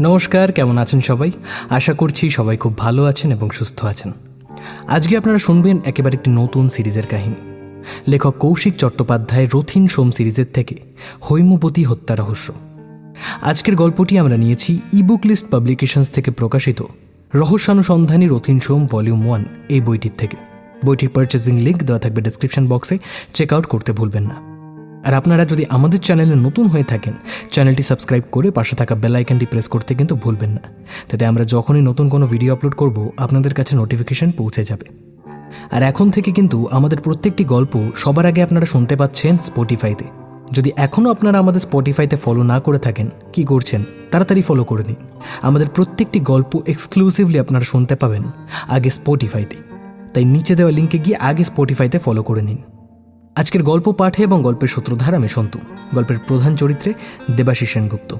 নমস্কার, কেমন আছেন সবাই? আশা করছি সবাই খুব ভালো আছেন এবং সুস্থ আছেন। আজকে আপনারা শুনবেন একেবারে একটি নতুন সিরিজের কাহিনী। লেখক কৌশিক চট্টোপাধ্যায়ের রথিন সোম সিরিজের থেকে হৈমবতী হত্যা রহস্য। আজকের গল্পটি আমরা নিয়েছি ইবুক লিস্ট পাবলিকেশনস থেকে প্রকাশিত রহস্যানুসন্ধানী রথিন সোম ভলিউম 1 এই বইটির থেকে। বইটির পারচেজিং লিঙ্ক দেওয়া থাকবে ডেসক্রিপশন বক্সে, চেক আউট করতে ভুলবেন না। আর আপনারা যদি আমাদের চ্যানেলে নতুন হয়ে থাকেন, চ্যানেলটি সাবস্ক্রাইব করে পাশে থাকা বেল আইকনটি প্রেস করতে কিন্তু ভুলবেন না। তাতে আমরা যখনই নতুন কোনো ভিডিও আপলোড করব আপনাদের কাছে নোটিফিকেশন পৌঁছে যাবে। আর এখন থেকে কিন্তু আমাদের প্রত্যেকটি গল্প সবার আগে আপনারা শুনতে পাচ্ছেন স্পটিফাইতে। যদি এখনও আপনারা আমাদের স্পটিফাইতে ফলো না করে থাকেন, কি করছেন? তাড়াতাড়ি ফলো করে নিন। আমাদের প্রত্যেকটি গল্প এক্সক্লুসিভলি আপনারা শুনতে পাবেন আগে স্পটিফাইতে। তাই নিচে দেওয়া লিঙ্কে গিয়ে আগে স্পটিফাইতে ফলো করে নিন। আজকের গল্প পাঠে এবং গল্পের সূত্রধার আমি সন্তু, গল্পের প্রধান চরিত্রে দেবাশিস সেনগুপ্ত।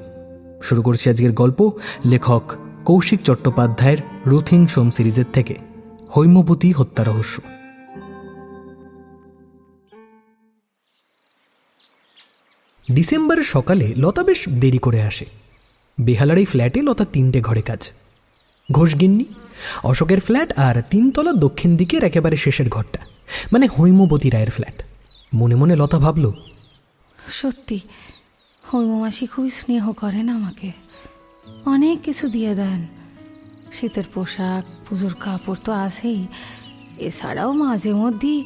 শুরু করছি আজকের গল্প লেখক কৌশিক চট্টোপাধ্যায়ের রথিন সোম সিরিজের থেকে হৈমবতী হত্যা রহস্য। ডিসেম্বরের সকালে লতা বেশ দেরি করে আসে। বেহালার এই ফ্ল্যাটে লতা 3টে ঘরে কাজ। ঘোষগিন্নি, অশোকের ফ্ল্যাট আর 3তলা দক্ষিণ দিকের একেবারে শেষের ঘরটা, মানে হৈমবতী রায়ের ফ্ল্যাট। মনে মনে লতা ভাবল, সত্যি হৈমমাসি খুবই স্নেহ করেন আমাকে, অনেক কিছু দিয়ে দেন। শীতের পোশাক, পুজোর কাপড় তো আছেই, এছাড়াও মাঝে মধ্যেই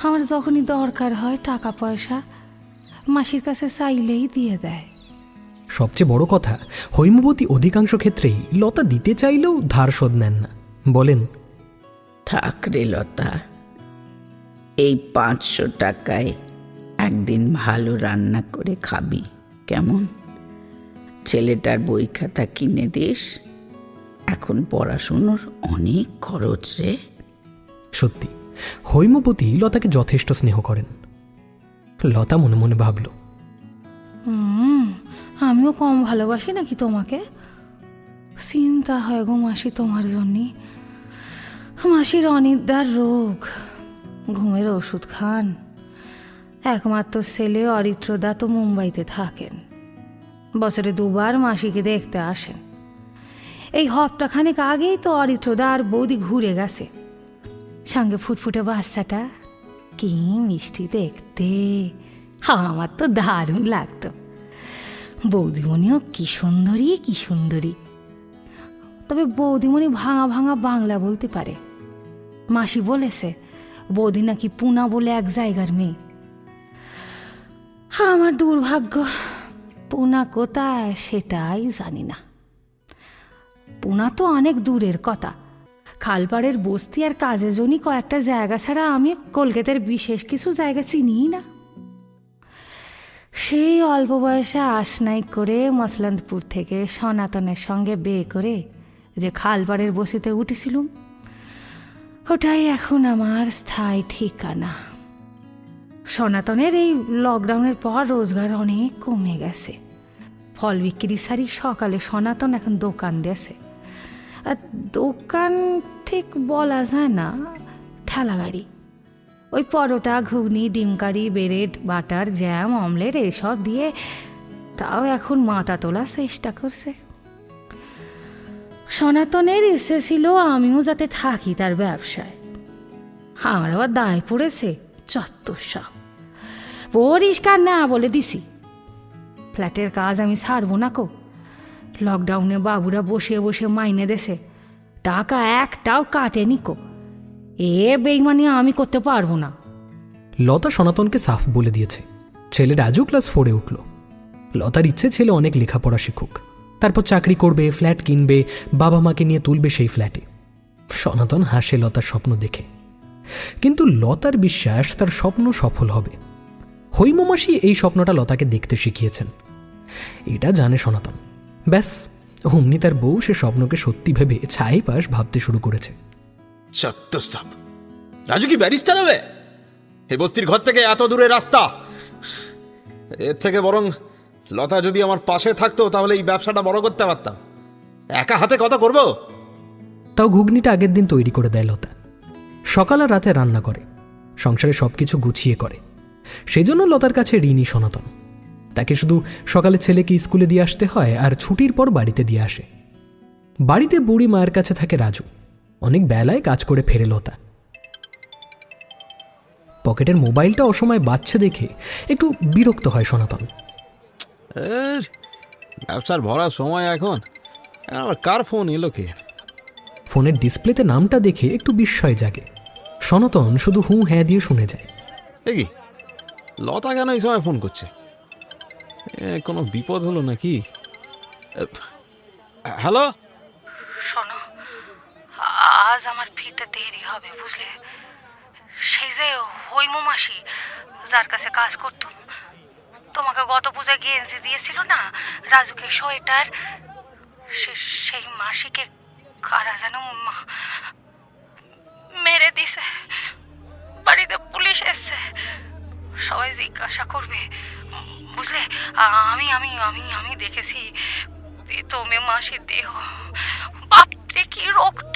আমার যখনই দরকার হয় টাকা পয়সা মাসির কাছে চাইলেই দিয়ে দেয়। সবচেয়ে বড় কথা, হৈমবতী অধিকাংশ ক্ষেত্রেই লতা দিতে চাইলেও ধার শোধ নেন না। বলেন, থাক রে লতা, এই 500 টাকায় একদিন ভালো রান্না করে খাবি কেমন? ছেলেটার বই খাতা কিনে দিস, এখন পড়াশুনোর অনেক খরচ রে। সত্যি হৈমবতী লতাকে যথেষ্ট স্নেহ করেন। লতা মনে মনে ভাবল, আমিও কম ভালোবাসি নাকি তোমাকে? চিন্তা হয় গো মাসি তোমার জন্যে। মাসির অনিদ্রার রোগ, ঘুমের ওষুধ খান। একমাত্র ছেলে অরিত্রদা তো মুম্বাইতে থাকেন, বছরে 2বার মাসিকে দেখতে আসেন। এই হপ্তাখানেক আগেই তো অরিত্রদা আর বৌদি ঘুরে গেছে। সঙ্গে ফুটফুটে বাচ্চাটা, কি মিষ্টি দেখতে, আমার তো দারুণ লাগতো। বৌদিমণিও কি সুন্দরী, কি সুন্দরী। তবে বৌদিমণি ভাঙা ভাঙা বাংলা বলতে পারে। মাসি বলেছে বৌদি নাকি পুনা বলে এক জায়গার মেয়ে। আমার দুর্ভাগ্য, পুনা কোথায় সেটাই জানি না। পুনা তো অনেক দূরের কথা। খালপাড়ের বস্তি আর কাজের জন্য কয়েকটা জায়গা ছাড়া আমি কলকাতার বিশেষ কিছু জায়গা চিনিই না। সেই অল্প বয়সে আসনাই করে মসলন্দপুর থেকে সনাতনের সঙ্গে বিয়ে করে যে খালপাড়ের বস্তিতে উঠেছিলুম, ওটাই এখন আমার স্থায়ী ঠিকানা। সনাতনের এই লকডাউনের পর রোজগার অনেক কমে গেছে। ফল বিক্রি সারি সকালে সনাতন এখন দোকান দিয়েছে। আর দোকান ঠিক বলা যায় না, ঠেলা গাড়ি। ওই পরোটা, ঘুগনি, ডিমকারি, ব্রেড, বাটার, জ্যাম, অমলেট এসব দিয়ে তাও এখন মাথা তোলার চেষ্টা করছে। সনাতনের ইচ্ছে ছিল আমিও যাতে থাকি তার ব্যবসায়। আমার আবার দায় পড়েছে চত্বর সব। পরিষ্কার না বলে দিছি, ফ্ল্যাটের কাজ আমি ছাড়বো না কো। লকডাউনে বাবুরা বসে বসে মাইনে দেছে, টাকা একটাও কাটেনি কো। এ বেইমানি আমি করতে পারবো না। লতা সনাতনকে সাফ বলে দিয়েছে। ছেলে রাজু ক্লাস 4-এ উঠল। লতার ইচ্ছে ছেলে অনেক লেখাপড়া শিখুক, তারপর চাকরি করবে, ফ্ল্যাট কিনবে, বাবা মাকে নিয়ে তুলবে সেই ফ্ল্যাটে। সনাতন হাসে লতার স্বপ্ন দেখে, কিন্তু লতার বিশ্বাস তার স্বপ্ন সফল হবে। হৈমমাসি এই স্বপ্নটা লতাকে দেখতে শিখিয়েছেন, এটা জানে সনাতন। ব্যাস অমনি তার বউ সে স্বপ্নকে সত্যি ভেবে ছাই পাশ ভাবতে শুরু করেছে। চত্বর সাপ, রাজু কি ব্যারিস্টার হবে? এই বস্তির ঘর থেকে এত দূরে রাস্তা। এর থেকে বরং লতা যদি আমার পাশে থাকতো তাহলে এই ব্যবসাটা বড় করতে পারতাম। একা হাতে কত করব? তাও ঘুগনিটা আগের দিন তৈরি করে দেয় লতা। সকাল আর রাতে রান্না করে, সংসারে সবকিছু গুছিয়ে করে। সেজন্য লতার কাছে ঋণী সনাতন। তাকে শুধু সকালে ছেলেকে স্কুলে দিয়ে আসতে হয় আর ছুটির পর বাড়িতে দিয়ে আসে। বাড়িতে বুড়ি মায়ের কাছে থাকে রাজু। অনেক বেলায় কাজ করে ফেরে লতা। পকেটের মোবাইলটা অসময় বাজছে দেখে একটু বিরক্ত হয় সনাতন। এর, ব্যবসার ভরার সময় এখন আমার কার ফোন এলো কে? ফোনের ডিসপ্লেতে নামটা দেখে একটু বিস্ময় জাগে। সনাতন শুধু হু হ্যাঁ দিয়ে শুনে যায়। এ কি, লতা কেন এই সময় ফোন করছে? কোনো বিপদ হলো নাকি? হ্যালো, শোনো, আজ আমার ফিরতে দেরি হবে বুঝলে। সেই যে হৈমু মাসি যার কাছে কাজ করতুম, তোমাকে গত পূজায় গেঞ্জি দিয়েছিল না রাজুকে সোয়েটার, সেই মাসিকে কারা যেন মেরে দিছে। বাড়িতে পুলিশ এসছে, সবাই জিজ্ঞাসা করবে বুঝলে। আমি আমি আমি আমি দেখেছি তুমি মাসির দেহ, বাপরে কি রক্ত,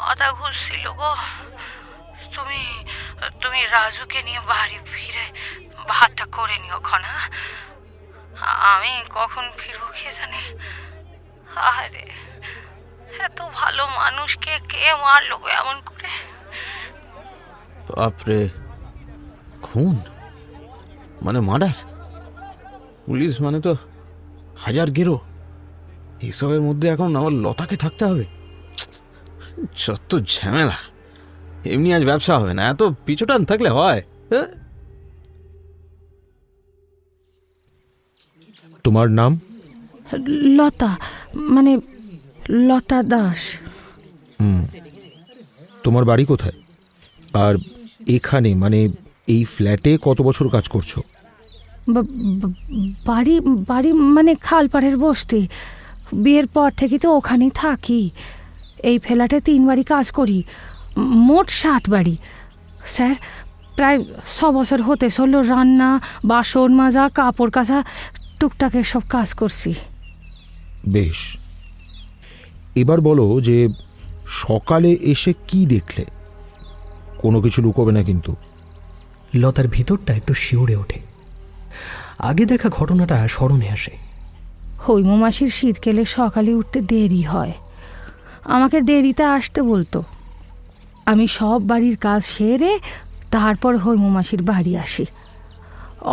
আদা ঘুরছিল গো। তুমি তুমি রাজুকে নিয়ে বাড়ি ফিরে ভাতটা করে নিও খনা। আমি কখন ফিরবো কে জানে। আরে এত ভালো মানুষকে কে মারলো গো এমন করে? বাপরে, খুন মানে মার্ডার? পুলিশ মানে তো হাজার গেরো। এইসবের মধ্যে এখন আমার লতাকে থাকতে হবে। যত ঝামেলা। এমনি আজ ব্যবসা হবে না, এত পিছুটান থাকলে হয়? তোমার নাম? লতা, মানে লতা দাস। তোমার বাড়ি কোথায়? আর এখানে মানে এই ফ্ল্যাটে কত বছর কাজ করছো? বাড়ি বাড়ি মানে খালপাড়ের বস্তি। বিয়ের পর থেকে তো ওখানেই থাকি। এই ফ্ল্যাটে 3 বাড়ি কাজ করি, মোট 7 বাড়ি। স্যার, প্রায় 6 বছর হতে চলল রান্না, বাসন মাজা, কাপড় কাচা, টুকটাক সব কাজ করছি। বেশ, এবার বলো যে সকালে এসে কি দেখলে? কোনো কিছু লুকোবে না কিন্তু। লতার ভিতরটা একটু শিউরে ওঠে। আগে দেখা ঘটনাটা স্মরণে আসে। হৈমু মাসির শীতকালে সকালে উঠতে দেরি হয়, আমাকে দেরিতে আসতে বলতো। আমি সব বাড়ির কাজ সেরে তারপর হৈমু মাসির বাড়ি আসি।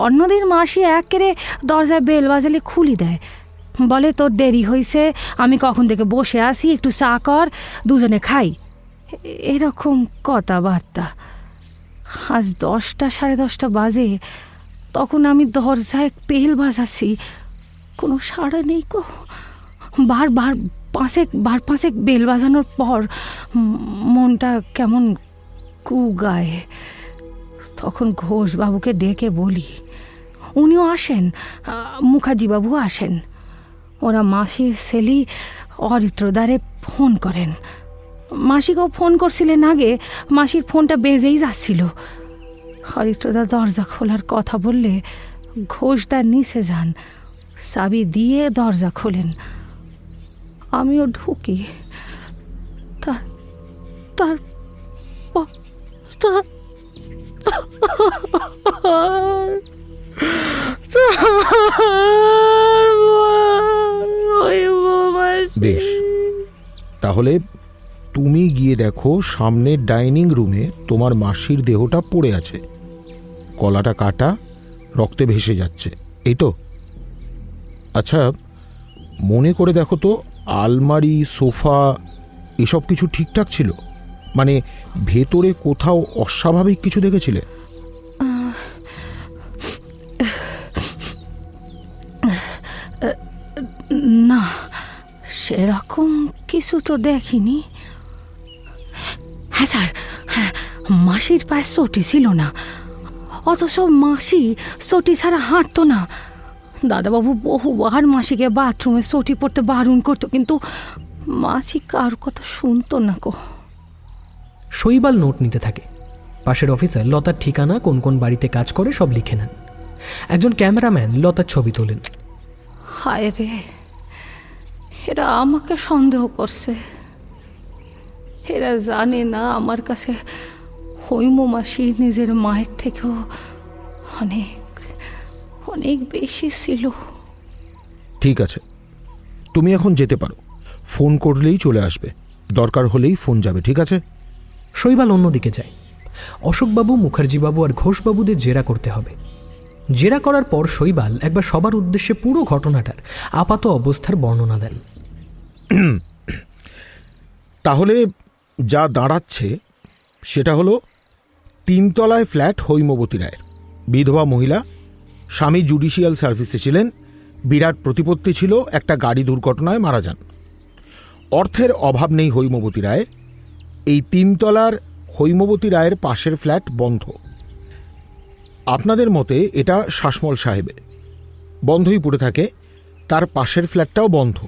অন্যদের মাসি একেবারে দরজায় বেল বাজালে খুলি দেয়, বলে তোর দেরি হয়েছে, আমি কখন থেকে বসে আসি, একটু চা কর, দুজনে খাই। এরকম কথাবার্তা। আজ 10টা 10:30 বাজে, তখন আমি দরজায় বেল বাজাচ্ছি, কোনো সাড়া নেই গো। বার পাঁচেক বেল বাজানোর পর মনটা কেমন কুগায়। তখন ঘোষবাবুকে ডেকে বলি, উনিও আসেন, মুখার্জিবাবু আসেন। ওরা মাসির ছেলে অরিত্রদারে ফোন করেন। মাসিকেও ফোন করছিলেন আগে, মাসির ফোনটা বেজেই যাচ্ছিল। হরিত্রদা দরজা খোলার কথা বললে ঘোষদার নিচে যান, চাবি দিয়ে দরজা খোলেন। আমিও ঢুকি। তার তার বেশ, তাহলে তুমি গিয়ে দেখো সামনের ডাইনিং রুমে তোমার মাসির দেহটা পড়ে আছে, গলাটা কাটা, রক্তে ভেসে যাচ্ছে, এই তো? আচ্ছা, মনে করে দেখো তো, আলমারি, সোফা এসব কিছু ঠিকঠাক ছিল? মানে ভেতরে কোথাও অস্বাভাবিক কিছু দেখেছিলে? না, সেরকম কিছু তো দেখিনি। হ্যাঁ স্যার, হ্যাঁ, মাসির পায়ে চটি ছিল না, অথচ মাসি চটি ছাড়া হাঁটতো না। দাদাবাবু বহুবার মাসিকে বাথরুমে চটি পড়তে বারণ করতো, কিন্তু মাসি কার কথা শুনতো না গো। শৈবাল নোট নিতে থাকে। পাশের অফিসার লতার ঠিকানা, কোন কোন বাড়িতে কাজ করে সব লিখে নেন। একজন ক্যামেরাম্যান লতার ছবি তোলেন। হায় রে, এরা আমাকে সন্দেহ করছে। এরা জানে না আমার কাছে হৈমু মাসি নিজের মায়ের থেকেও অনেক অনেক বেশি ছিল। ঠিক আছে, তুমি এখন যেতে পারো। ফোন করলেই চলে আসবে, দরকার হলেই ফোন যাবে, ঠিক আছে? শৈবাল অন্যদিকে যায়। অশোকবাবু, মুখার্জিবাবু আর ঘোষবাবুদের জেরা করতে হবে। জেরা করার পর শৈবাল একবার সবার উদ্দেশ্যে পুরো ঘটনাটার আপাত অবস্থার বর্ণনা দেন। তাহলে যা দাঁড়াচ্ছে সেটা হলো 3 তলায় ফ্ল্যাট হৈমবতী রায়ের। বিধবা মহিলা, স্বামী জুডিশিয়াল সার্ভিসে ছিলেন, বিরাট প্রতিপত্তি ছিল, একটা গাড়ি দুর্ঘটনায় মারা যান। অর্থের অভাব নেই হৈমবতী রায়ের। এই 3 তলার হৈমবতী রায়ের পাশের ফ্ল্যাট বন্ধ। আপনাদের মতে এটা শাসমল সাহেবের, বন্ধই পড়ে থাকে। তার পাশের ফ্ল্যাটটাও বন্ধ।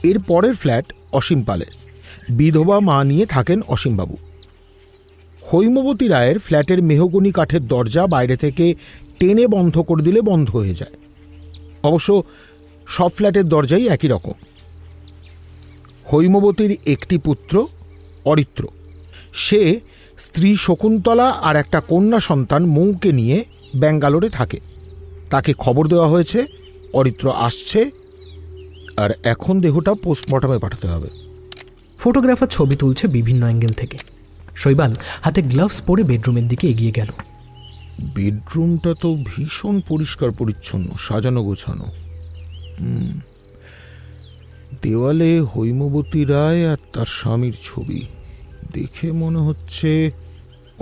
এর পরের ফ্ল্যাট অসীম পালের, বিধবা মা নিয়ে থাকেন অসীমবাবু। হৈমবতী রায়ের ফ্ল্যাটের মেহগনি কাঠের দরজা বাইরে থেকে টেনে বন্ধ করে দিলে বন্ধ হয়ে যায়। অবশ্য সব ফ্ল্যাটের দরজাই একই রকম। হৈমবতীর একটি পুত্র অরিত্র, সে স্ত্রী শকুন্তলা আর একটা কন্যা সন্তান মৌকে নিয়ে ব্যাঙ্গালোরে থাকে। তাকে খবর দেওয়া হয়েছে অরিত্র আসছে, আর এখন দেহটা পোস্টমর্টমে পাঠাতে হবে। ফটোগ্রাফার ছবি তুলছে বিভিন্ন অ্যাঙ্গেল থেকে। শৈবাল হাতে গ্লাভস পরে বেডরুমের দিকে এগিয়ে গেল। বেডরুমটা তো ভীষণ পরিষ্কার পরিচ্ছন্ন, সাজানো গোছানো। দেওয়ালে হৈমবতী রায় আর তার স্বামীর ছবি, দেখে মনে হচ্ছে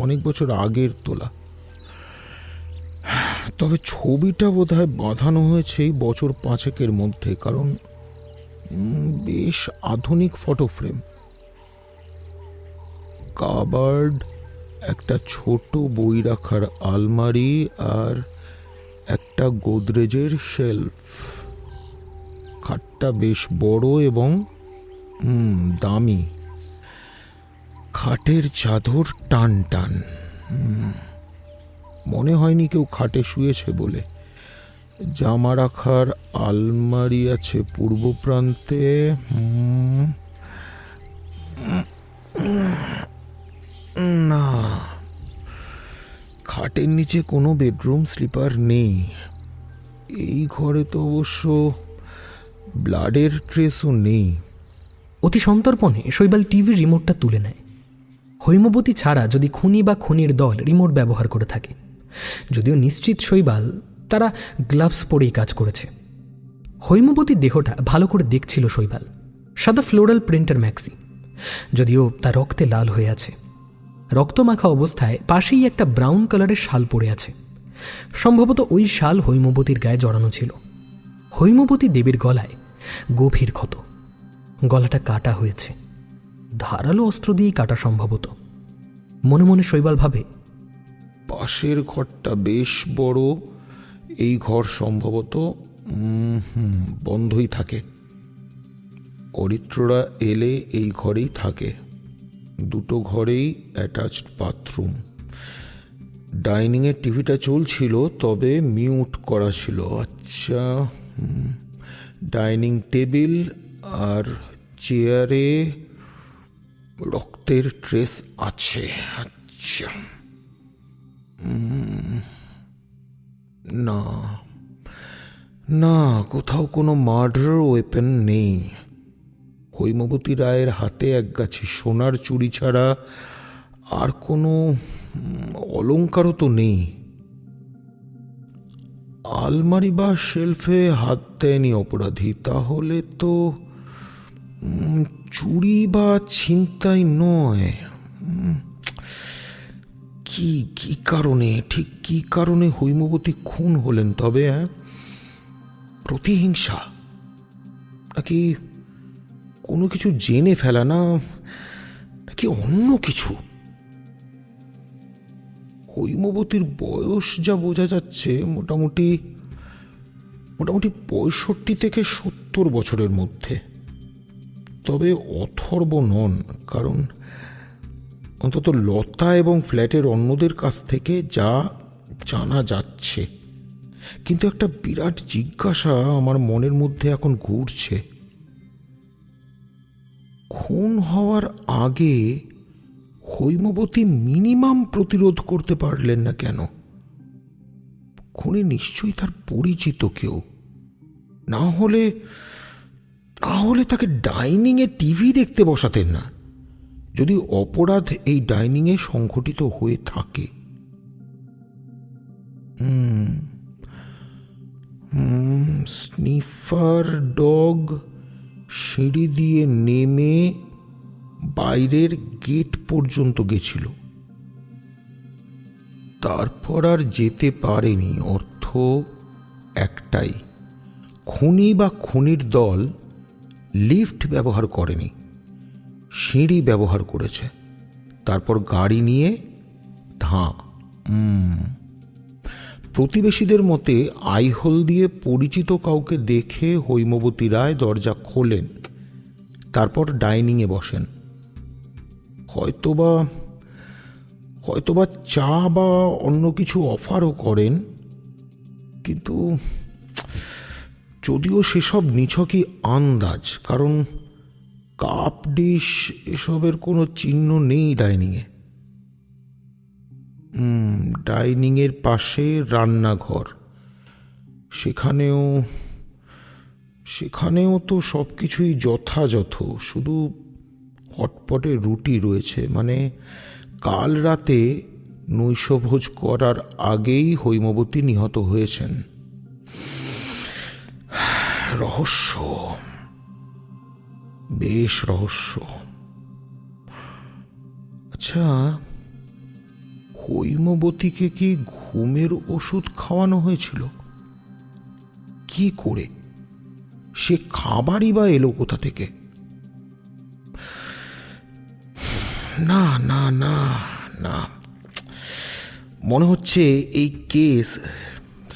অনেক বছর আগের তোলা। তবে ছবিটা বোধহয় বাঁধানো হয়েছে এই বছর 5-এর মধ্যে, কারণ বেশ আধুনিক ফটো ফ্রেম, কাবার্ড, একটা ছোট বই রাখার আলমারি আর একটা গোদরেজের শেলফ। খাটটা বেশ বড় এবং দামি। খাটের চাদর টান টান। মনে হয়নি কেউ খাটে শুয়েছে বলে। জামা রাখার আলমারি আছে পূর্ব প্রান্তে। না, খাটের নিচে কোনো বেডরুম স্লিপার নেই। এই ঘরে তো অবশ্য ব্লাডের ট্রেসও নেই। অতি সন্তর্পণে শৈবাল টিভির রিমোটটা তুলে নেয়। হৈমবতী ছাড়া যদি খুনি বা খুনির দল রিমোট ব্যবহার করে থাকে, যদিও নিশ্চিত শৈবাল তারা গ্লাভস পরেই কাজ করেছে। হৈমবতীর দেহটা ভালো করে দেখছিল শৈবাল। সাদা ফ্লোরাল প্রিন্টার ম্যাক্সি, যদিও তা রক্তে লাল হয়ে আছে। রক্তমাখা অবস্থায় পাশেই একটা ব্রাউন কালারের শাল পড়ে আছে। সম্ভবত ওই শাল হৈমবতীর গায়ে জড়ানো ছিল। হৈমবতী দেবীর গলায় গভীর ক্ষত, গলাটা কাটা হয়েছে। ধারালো অস্ত্র দিয়েই কাটা সম্ভবত। মনে মনে শৈবাল ভাবে, পাশের ঘরটা বেশ বড়। এই ঘর সম্ভবত বন্ধই থাকে। অরিত্ররা এলে এই ঘরেই থাকে। দুটো ঘরেই অ্যাটাচড বাথরুম। ডাইনিংয়ের টিভিটা চলছিল, তবে মিউট করা ছিল। আচ্ছা, ডাইনিং টেবিল আর চেয়ারে রক্তের ট্রেস আছে। আচ্ছা, না না, কোথাও কোনো মার্ডার ওয়েপন নেই। হৈমবতী রায়ের হাতে এক গাছি সোনার চুড়ি ছাড়া আর কোনো অলংকারও তো নেই। আলমারি বা শেলফে হাত দেয়নি অপরাধী। তাহলে তো চুরি বা ছিনতাই নয়। কি কারণে, ঠিক কি কারণে হৈমবতী খুন হলেন তবে? প্রতিহিংসা, নাকি কোনো কিছু জেনে ফেলা, নাকি অন্য কিছু? হৈমবতীর বয়স যা বোঝা যাচ্ছে মোটামুটি 65 থেকে 70 বছরের মধ্যে। তবে অথর্ব নন, কারণ অন্তত লতা এবং ফ্ল্যাটের অন্যদের কাছ থেকে যা জানা যাচ্ছে। কিন্তু একটা বিরাট জিজ্ঞাসা আমার মনের মধ্যে এখন ঘুরছে। খুন হওয়ার আগে হৈমবতী মিনিমাম প্রতিরোধ করতে পারলেন না কেন? খুনি নিশ্চয়ই তার পরিচিত কেউ। না হলে তাকে ডাইনিংয়ে টিভি দেখতে বসাতেন না, যদি অপরাধ এই ডাইনিংয়ে সংঘটিত হয়ে থাকে। স্নিফার ডগ সিঁড়ি দিয়ে নেমে বাইরের গেট পর্যন্ত গেছিল, তারপর আর যেতে পারেনি। অর্থ একটাই, খুনি বা খুনির দল লিফট ব্যবহার করেনি, সিঁড়ি ব্যবহার করেছে, তারপর গাড়ি নিয়ে ধাঁ। প্রতিবেশীদের মতে আইহোল দিয়ে পরিচিত কাউকে দেখে হৈমবতী রায় দরজা খোলেন, তারপর ডাইনিংয়ে বসেন। হয়তোবা চা বা অন্য কিছু অফারও করেন, কিন্তু যদিও সেসব নিছকই আন্দাজ, কারণ কাপ ডিশ এসবের কোনো চিহ্ন নেই ডাইনিংয়ে। ডাইনিংয়ের পাশে রান্নাঘর, সেখানেও তো সব কিছুই যথাযথ, শুধু হটপটে রুটি রয়েছে। মানে কাল রাতে নৈশভোজ করার আগেই হৈমবতী নিহত হয়েছেন। রহস্য, বেশ রহস্য। আচ্ছা, হৈমবতীকে কি ঘুমের ওষুধ খাওয়ানো হয়েছিল? কি করে? সে খাবারই বা এলো কোথা থেকে? না না না না, মনে হচ্ছে এই কেস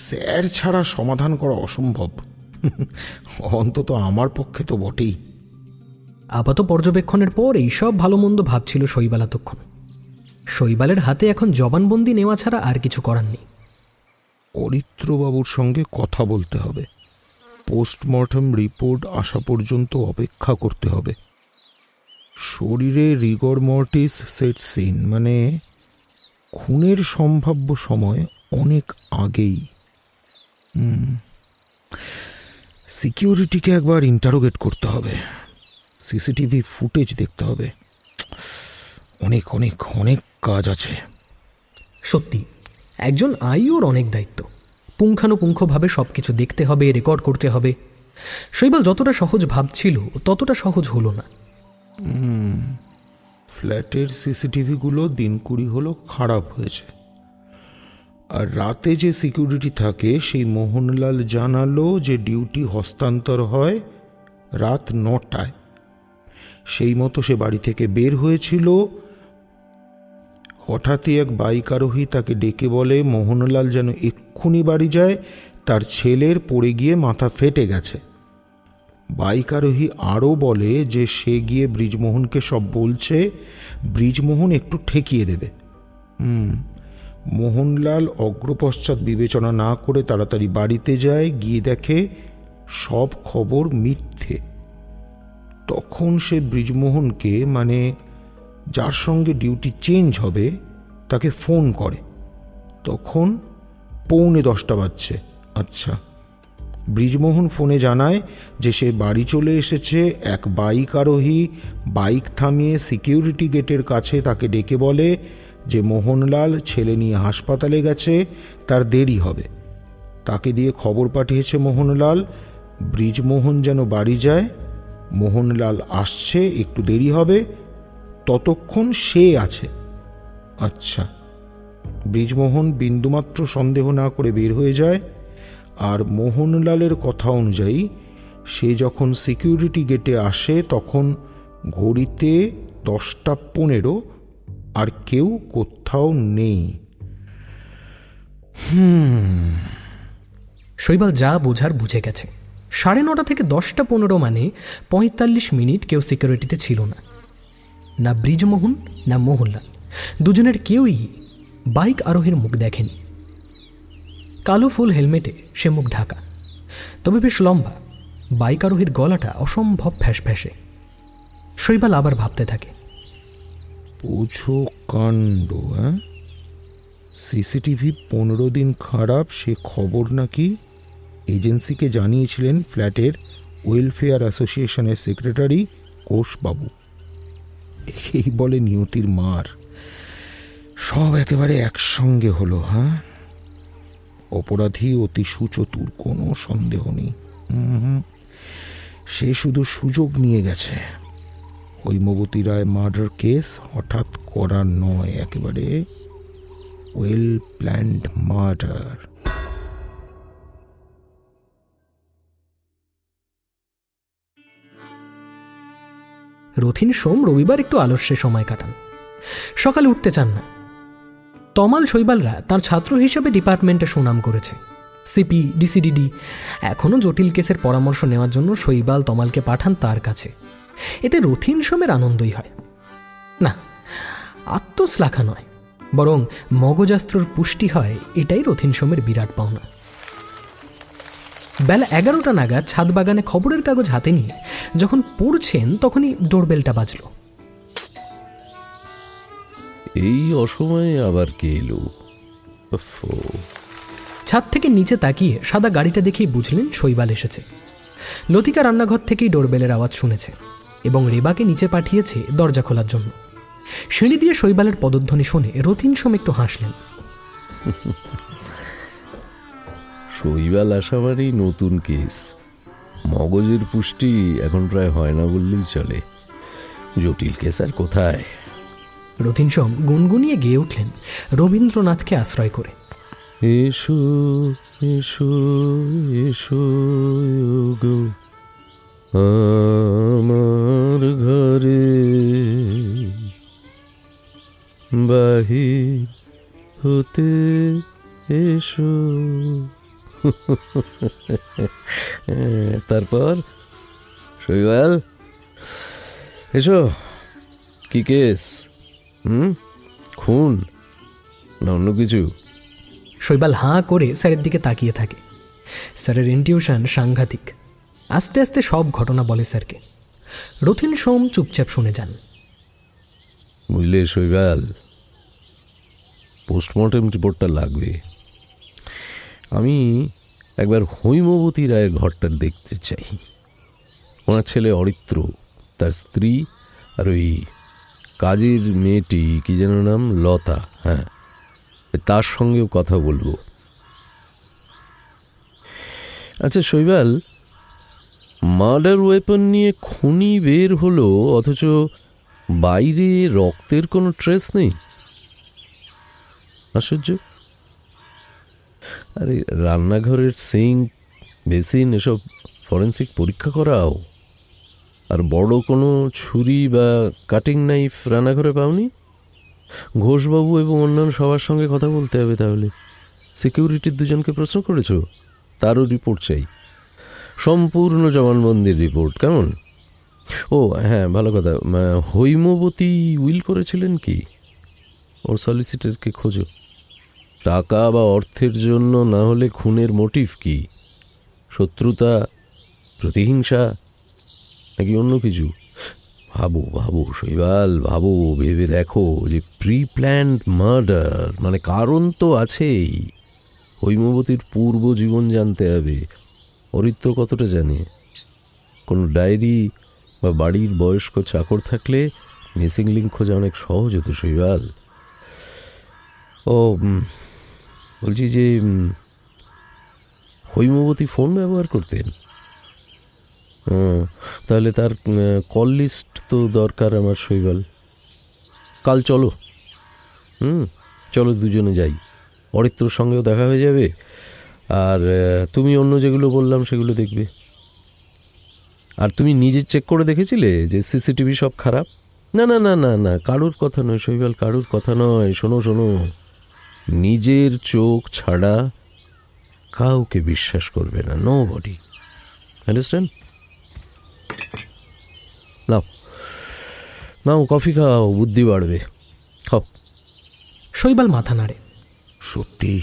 স্যার ছাড়া সমাধান করা অসম্ভব, অন্তত আমার পক্ষে তো বটেই। আপাত পর্যবেক্ষণের পর এইসব ভালো মন্দ ভাবছিল শৈবাল এতক্ষণ। শৈবালের হাতে এখন জবানবন্দি নেওয়া ছাড়া আর কিছু করার নেই। অরিত্রবাবুর সঙ্গে কথা বলতে হবে, পোস্টমর্টম রিপোর্ট আসা পর্যন্ত অপেক্ষা করতে হবে। শরীরে রিগর মর্টিস সেট সিন, মানে খুনের সম্ভাব্য সময় অনেক আগেই। সিকিউরিটিকে একবার ইন্টারোগেট করতে হবে, সিসিটিভি ফুটেজ দেখতে হবে। অনেক অনেক অনেক কাজ আছে। সত্যি, একজন আইওর অনেক দায়িত্ব। পুঙ্খানুপুঙ্খভাবে সব কিছু দেখতে হবে, রেকর্ড করতে হবে। শৈবাল যতটা সহজ ভাবছিল ততটা সহজ হলো না। ফ্ল্যাটের সিসিটিভিগুলো দিন 20 হলো খারাপ হয়েছে, আর রাতে যে সিকিউরিটি থাকে সেই মোহনলাল জানালো যে ডিউটি হস্তান্তর হয় রাত 9টায়। সেই মতো সে বাড়ি থেকে বের হয়েছিল। হঠাৎই এক বাইক আরোহী তাকে ডেকে বলে মোহনলাল যেন এক্ষুনি বাড়ি যায়, তার ছেলের পড়ে গিয়ে মাথা ফেটে গেছে। বাইক আরোহী আরও বলে যে সে গিয়ে ব্রিজমোহনকে সব বলছে, ব্রিজমোহন একটু ঠেকিয়ে দেবে। মোহনলাল অগ্রপশ্চাৎ বিবেচনা না করে তাড়াতাড়ি বাড়িতে যায়, গিয়ে দেখে সব খবর মিথ্যে। তখন সে ব্রিজমোহনকে, মানে যার সঙ্গে ডিউটি চেঞ্জ হবে, তাকে ফোন করে। তখন 9:45 বাজছে। আচ্ছা, ব্রিজমোহন ফোনে জানায় যে সে বাড়ি চলে এসেছে। এক বাইক আরোহী বাইক থামিয়ে সিকিউরিটি গেটের কাছে তাকে ডেকে বলে যে মোহনলাল ছেলে নিয়ে হাসপাতালে গেছে, তার দেরি হবে। তাকে দিয়ে খবর পাঠিয়েছে মোহনলাল ব্রিজমোহন যেন বাড়ি যায়, মোহনলাল আসছে, একটু দেরি হবে, ততক্ষণ সে আছে। আচ্ছা, ব্রিজমোহন বিন্দুমাত্র সন্দেহ না করে বের হয়ে যায়। আর মোহনলালের কথা অনুযায়ী সে যখন সিকিউরিটি গেটে আসে তখন ঘড়িতে 10:15, আর কেউ কোথাও নেই। শৈবাল যা বোঝার বুঝে গেছে। 9:30 থেকে 10:15 মানে 45 মিনিট কেউ সিকিউরিটিতে ছিল না। না ব্রিজমোহন না মোহনলাল, দুজনের কেউই বাইক আরোহীর মুখ দেখেনি। কালো ফুল হেলমেটে সে মুখ ঢাকা, তবে বেশ লম্বা। বাইক আরোহীর গলাটা অসম্ভব ফ্যাসফ্যাসে। শৈবাল আবার ভাবতে থাকে, পুছো কাণ্ড। সিসিটিভি 15 দিন খারাপ, সে খবর নাকি এজেন্সিকে জানিয়েছিলেন ফ্ল্যাটের ওয়েলফেয়ার অ্যাসোসিয়েশনের সেক্রেটারি কোষবাবু। এই বলে নিয়তির মার। সব একেবারে একসঙ্গে হলো। হ্যাঁ, অপরাধী অতি সুচতুর, কোনো সন্দেহ নেই। সে শুধু সুযোগ নিয়ে গেছে। হৈমবতী রায় মার্ডার কেস হঠাৎ করা নয়, একেবারে ওয়েল প্ল্যান্ড মার্ডার। রথিন সোম রবিবার একটু আলস্যে সময় কাটান। সকালে উঠতে চান না। তমাল শৈবালরা তার ছাত্র হিসেবে ডিপার্টমেন্টে সুনাম করেছে। সিপি, ডিসিডিডি এখনও জটিল কেসের পরামর্শ নেওয়ার জন্য শৈবাল তমালকে পাঠান তার কাছে। এতে রথিন সোমের আনন্দই হয়। না, আত্মশ্লাঘা নয়, বরং মগজাস্ত্রর পুষ্টি হয়, এটাই রথিন সোমের বিরাট পাওনা। বেলা 11টা নাগাদ ছাদ বাগানে খবরের কাগজ হাতে নিয়ে যখন পড়ছেন, তখনই ডোরবেলটা বাজল। এই অসময়ে আবার কে এলো? ছাদ থেকে নিচে তাকিয়ে সাদা গাড়িটা দেখেই বুঝলেন শৈবাল এসেছে। লতিকা রান্নাঘর থেকেই ডোরবেলের আওয়াজ শুনেছে এবং রেবাকে নিচে পাঠিয়েছে দরজা খোলার জন্য। সিঁড়ি দিয়ে শৈবালের পদধ্বনি শুনে রথিন সোম একটু হাসলেন। শৈবাল আসাবারই নতুন কেস। মগজের পুষ্টি এখন প্রায় হয় না বললেই চলে। জটিল কেস আর কোথায়। রথিন সোম গুনগুনিয়ে গেয়ে উঠলেন রবীন্দ্রনাথকে আশ্রয় করে। এসো এসো এসো গো আমার ঘরে, বাহির হতে এসো। তারপর শৈবাল এসো। কি কেস? খুন না অন্য কিছু? শৈবাল হাঁ করে স্যারের দিকে তাকিয়ে থাকে। স্যারের ইনটিউশন সাংঘাতিক। আস্তে আস্তে সব ঘটনা বলে স্যারকে। রথিন সোম চুপচাপ শুনে যান। বুঝলে শৈবাল, পোস্টমর্টেম রিপোর্টটা লাগবে। আমি একবার হৈমবতী রায়ের ঘরটা দেখতে চাই। ওনার ছেলে অরিত্র, তার স্ত্রী, আর ওই কাজের মেয়েটি কি যেন নাম, লতা, হ্যাঁ, তার সঙ্গেও কথা বলবো। আচ্ছা শৈবাল, মার্ডার ওয়েপন নিয়ে খুনি বের হলো, অথচ বাইরে রক্তের কোনো ট্রেস নেই। আশ্চর্য। আরে রান্নাঘরের সিঙ্ক, বেসিন এসব ফরেন্সিক পরীক্ষা করাও। আর বড় কোনো ছুরি বা কাটিং নাইফ রান্নাঘরে পাওনি? ঘোষবাবু এবং অন্যান্য সবার সঙ্গে কথা বলতে হবে। তাহলে সিকিউরিটির দুজনকে প্রশ্ন করেছ? তারও রিপোর্ট চাই, সম্পূর্ণ জবানবন্দির রিপোর্ট। কেমন? ও হ্যাঁ, ভালো কথা, হৈমবতী উইল করেছিলেন কি? ওর সলিসিটরকে খোঁজো। টাকা বা অর্থের জন্য না হলে খুনের মোটিভ কি? শত্রুতা, প্রতিহিংসা, নাকি অন্য কিছু? ভাবো ভাবো শৈবাল, ভাবো, ভেবে দেখো যে প্রি প্ল্যান্ড মার্ডার মানে কারণ তো আছেই। হৈমবতীর পূর্ব জীবন জানতে হবে। অরিত্র কতটা জানে? কোনো ডায়েরি বা বাড়ির বয়স্ক চাকর থাকলে মিসিং লিঙ্ক খোঁজা অনেক সহজ হতো শৈবাল। ও বলছি যে হৈমবতী ফোন ব্যবহার করতেন? তাহলে তার কল লিস্ট তো দরকার আমার শৈবাল। কাল চলো, চলো দুজনে যাই। অরিত্রর সঙ্গেও দেখা হয়ে যাবে, আর তুমি অন্য যেগুলো বললাম সেগুলো দেখবে। আর তুমি নিজে চেক করে দেখেছিলে যে সিসিটিভি সব খারাপ? না না না না না, কারুর কথা নয় শৈবাল, কারুর কথা নয়। শোনো শোনো, নিজের চোখ ছাড়া কাউকে বিশ্বাস করবে না, নো বডি। আন্ডারস্ট্যান্ড? নাও নাও, কফি খাও, বুদ্ধি বাড়বে, খাও। শৈবাল মাথা নাড়ে। সত্যি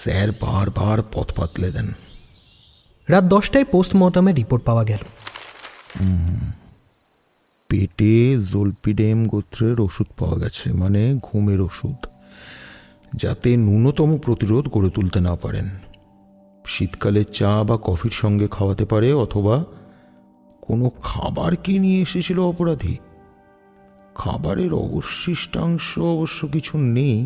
স্যার বারবার পথ পাতলে দেন। রাত 10টায় পোস্টমর্টমের রিপোর্ট পাওয়া গেল। পেটে জোলপিডেম গোত্রের ওষুধ পাওয়া গেছে, মানে ঘুমের ওষুধ। যাতে ন্যূনতম প্রতিরোধ গড়ে তুলতে না পারেন। শীতকালে চা বা কফির সঙ্গে খাওয়াতে পারে, অথবা কোনো খাবার কি নিয়ে এসেছিল অপরাধী? খাবারের অবশিষ্টাংশ অবশ্য কিছু নেই।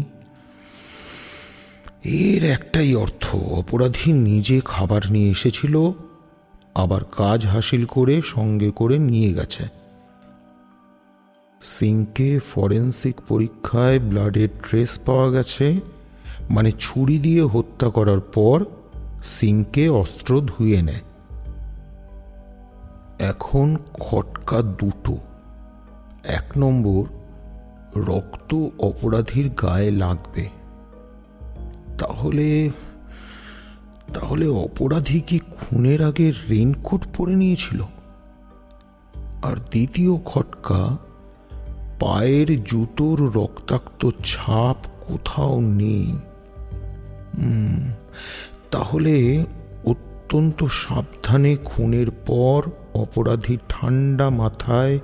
এর একটাই অর্থ, অপরাধী নিজে খাবার নিয়ে এসেছিল, আবার কাজ হাসিল করে সঙ্গে করে নিয়ে গেছে। সিঙ্কে ফরেন্সিক পরীক্ষায় ব্লাডের ট্রেস পাওয়া গেছে, মানে ছুরি দিয়ে হত্যা করার পর সিঙ্কে অস্ত্র ধুয়ে নেয়। এখন খটকা দুটো। 1 নম্বর, রক্ত অপরাধীর গায়ে লাগবে। তাহলে তাহলে অপরাধী কি খুনের আগে রেইনকোট পরে নিয়েছিল? আর দ্বিতীয় খটকা, পায়ের জুতোর রক্তাক্ত ছাপ কোথাও নেই। তাহলে অত্যন্ত সাবধানে খুনের পর অপরাধী ঠান্ডা মাথায়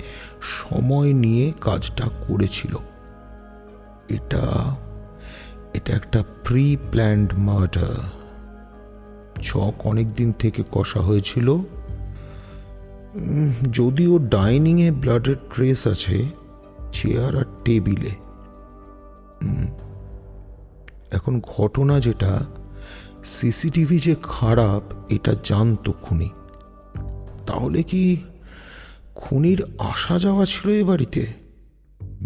সময় নিয়ে কাজটা করেছিল। এটা একটা প্রি প্ল্যান্ড মার্ডার। ছক অনেক দিন থেকে কষা হয়েছিল। যদিও ডাইনিংয়ে ব্লাডের ট্রেস আছে, চেয়ার আর টেবিলে। এখন ঘটনা যেটা, সিসিটিভি যে খারাপ এটা জানতো খুনি। তাহলে কি খুনির আসা যাওয়া ছিল এ বাড়িতে?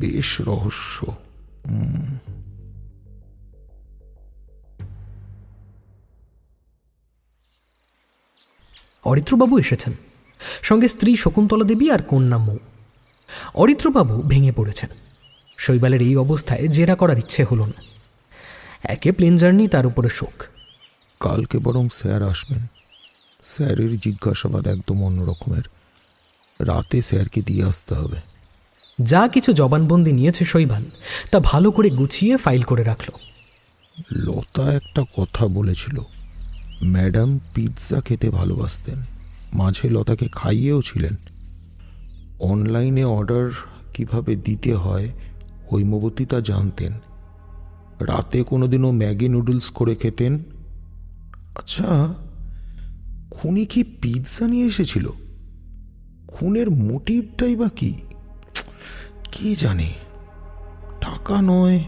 বেশ রহস্য। অরিত্রবাবু এসেছেন, সঙ্গে স্ত্রী শকুন্তলা দেবী আর কন্যা মৌ। অরিত্রবাবু ভেঙে পড়েছেন। শৈবালের এই অবস্থায় জেরা করার ইচ্ছে হলো না। একে প্লেন জার্নি, তার উপরে শোক। কালকে বরং স্যার আসবেন। স্যারের জিজ্ঞাসাবাদ একদম অন্য রকমের। রাতে স্যারকে দিয়ে আসতে হবে। যা কিছু জবানবন্দি নিয়েছে শৈবাল, তা ভালো করে গুছিয়ে ফাইল করে রাখল। লতা একটা কথা বলেছিল, ম্যাডাম পিৎজা খেতে ভালোবাসতেন, মাঝে লতাকে খাইয়েও ছিলেন। অনলাইনে অর্ডার কিভাবে দিতে হয় হৈমবতী তা জানতেন। রাতে কোনোদিনও ম্যাগি নুডলস করে খেতেন। আচ্ছা, খুনি কি পিৎজা নিয়ে এসেছিল? খুনের মোটিভটাই বা কি? কে জানে? টাকা নয়,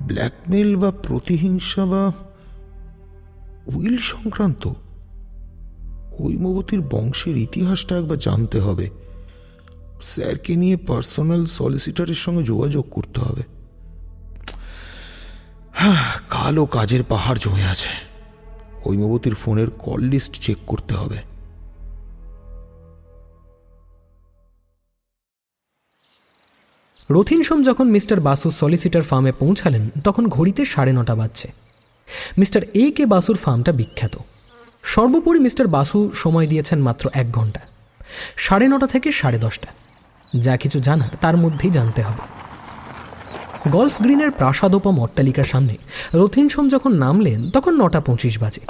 ব্ল্যাকমেল বা প্রতিহিংসা বা উইল সংক্রান্ত? হৈমবতীর বংশের ইতিহাসটা একবার জানতে হবে। স্যারকে নিয়ে পার্সোনাল সলিসিটারের সঙ্গে যোগাযোগ করতে হবে। কালও কাজের পাহাড় জমে আছে। হৈমবতীর ফোনের কল লিস্ট চেক করতে হবে। রথিন সোম যখন মিস্টার বাসু সলিসিটার ফার্মে পৌঁছালেন, তখন ঘড়িতে 9:30 বাজছে। মিস্টার এ কে বাসুর ফার্মটা বিখ্যাত। সর্বোপরি মিস্টার বাসু সময় দিয়েছেন মাত্র 1 ঘন্টা, 9:30 থেকে 10:30। যা কিছু জানার তার মধ্যেই জানতে হবে। গলফ গ্রিনের প্রাসাদোপম অট্টালিকার সামনে রথিন সোম যখন নামলেন, তখন 9:25 বাজে।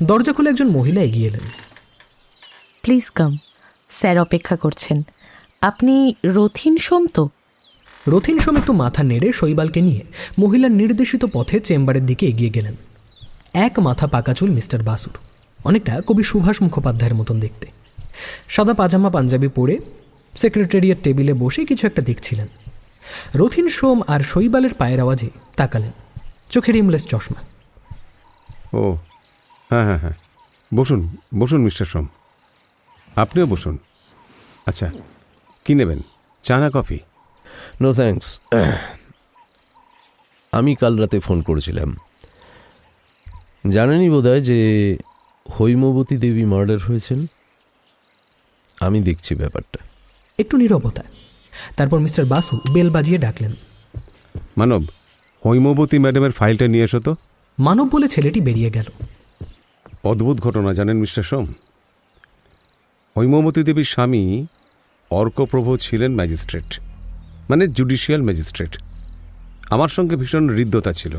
দরজা খুলে একজন মহিলা এগিয়ে এলেন। প্লিজ কাম, স্যার অপেক্ষা করছেন। আপনি রথিন সোম তো? রথিন সোম একটু মাথা নেড়ে শৈবালকে নিয়ে মহিলার নির্দেশিত পথে চেম্বারের দিকে এগিয়ে গেলেন। এক মাথা পাকা চুল মিস্টার বাসুর, অনেকটা কবি সুভাষ মুখোপাধ্যায়ের মতন দেখতে। সাদা পাজামা পাঞ্জাবি পরে সেক্রেটারিয়েট টেবিলে বসে কিছু একটা দেখছিলেন। রথিন সোম আর শৈবালের পায়ের আওয়াজে তাকালেন। চোখে রিমলেস চশমা। ও হ্যাঁ হ্যাঁ হ্যাঁ, বসুন বসুন মিস্টার সোম, আপনিও বসুন। আচ্ছা, কী নেবেন, চা না কফি? No thanks. আমি কাল রাতে ফোন করেছিলাম। জানেনই বোধহয় যে হৈমবতী দেবী মার্ডার হয়েছেন। আমি দেখছি ব্যাপারটা। একটু নীরবতা। তারপর মিস্টার বাসু বেল বাজিয়ে ডাকলেন। মানব, হৈমবতী ম্যাডামের ফাইলটা নিয়ে এসো তো। মানব বলে ছেলেটি বেরিয়ে গেল। অদ্ভুত ঘটনা জানেন মিস্টার সোম, হৈমবতী দেবীর স্বামী অর্কপ্রভ ছিলেন ম্যাজিস্ট্রেট, মানে জুডিশিয়াল ম্যাজিস্ট্রেট। আমার সঙ্গে ভীষণ হৃদ্যতা ছিল।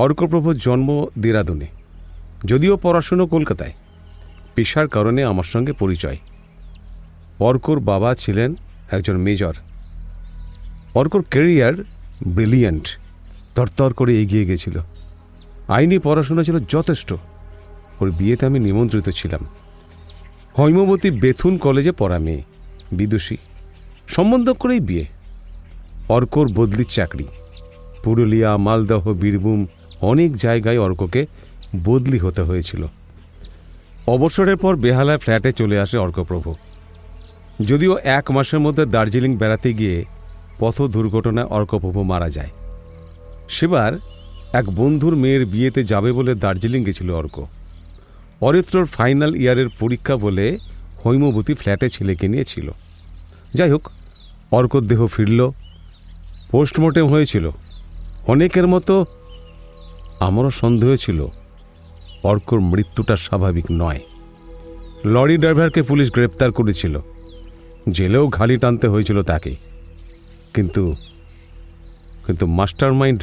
অর্কপ্রভর জন্ম দেরাদুনে, যদিও পড়াশুনো কলকাতায়। পেশার কারণে আমার সঙ্গে পরিচয়। অর্কর বাবা ছিলেন একজন মেজর। অর্কর ক্যারিয়ার ব্রিলিয়ান্ট, তরতর করে এগিয়ে গেছিল। আইনি পড়াশোনা ছিল যথেষ্ট। ওর বিয়েতে আমি নিমন্ত্রিত ছিলাম। হৈমবতী বেথুন কলেজে পড়া মেয়ে, বিদুষী, সম্বন্ধ করেই বিয়ে। অর্কর বদলির চাকরি। পুরুলিয়া, মালদহ, বীরভূম অনেক জায়গায় অর্ককে বদলি হতে হয়েছিল। অবসরের পর বেহালায় ফ্ল্যাটে চলে আসে অর্কপ্রভ। যদিও 1 মাসের মধ্যে দার্জিলিং বেড়াতে গিয়ে পথ দুর্ঘটনায় অর্কপ্রভ মারা যায়। সেবার এক বন্ধুর মেয়ের বিয়েতে যাবে বলে দার্জিলিং গেছিল অর্ক। অরিত্রর ফাইনাল ইয়ারের পরীক্ষা বলে হৈমবতী ফ্ল্যাটে ছেলেকে নিয়েছিল। যাই হোক, অর্কর দেহ ফিরল। পোস্টমর্টেম হয়েছিল। অনেকের মতো আমারও সন্দেহ ছিল অর্কর মৃত্যুটা স্বাভাবিক নয়। লরি ড্রাইভারকে পুলিশ গ্রেপ্তার করেছিল। জেলেও ঘালি টানতে হয়েছিল তাকে। কিন্তু কিন্তু মাস্টার মাইন্ড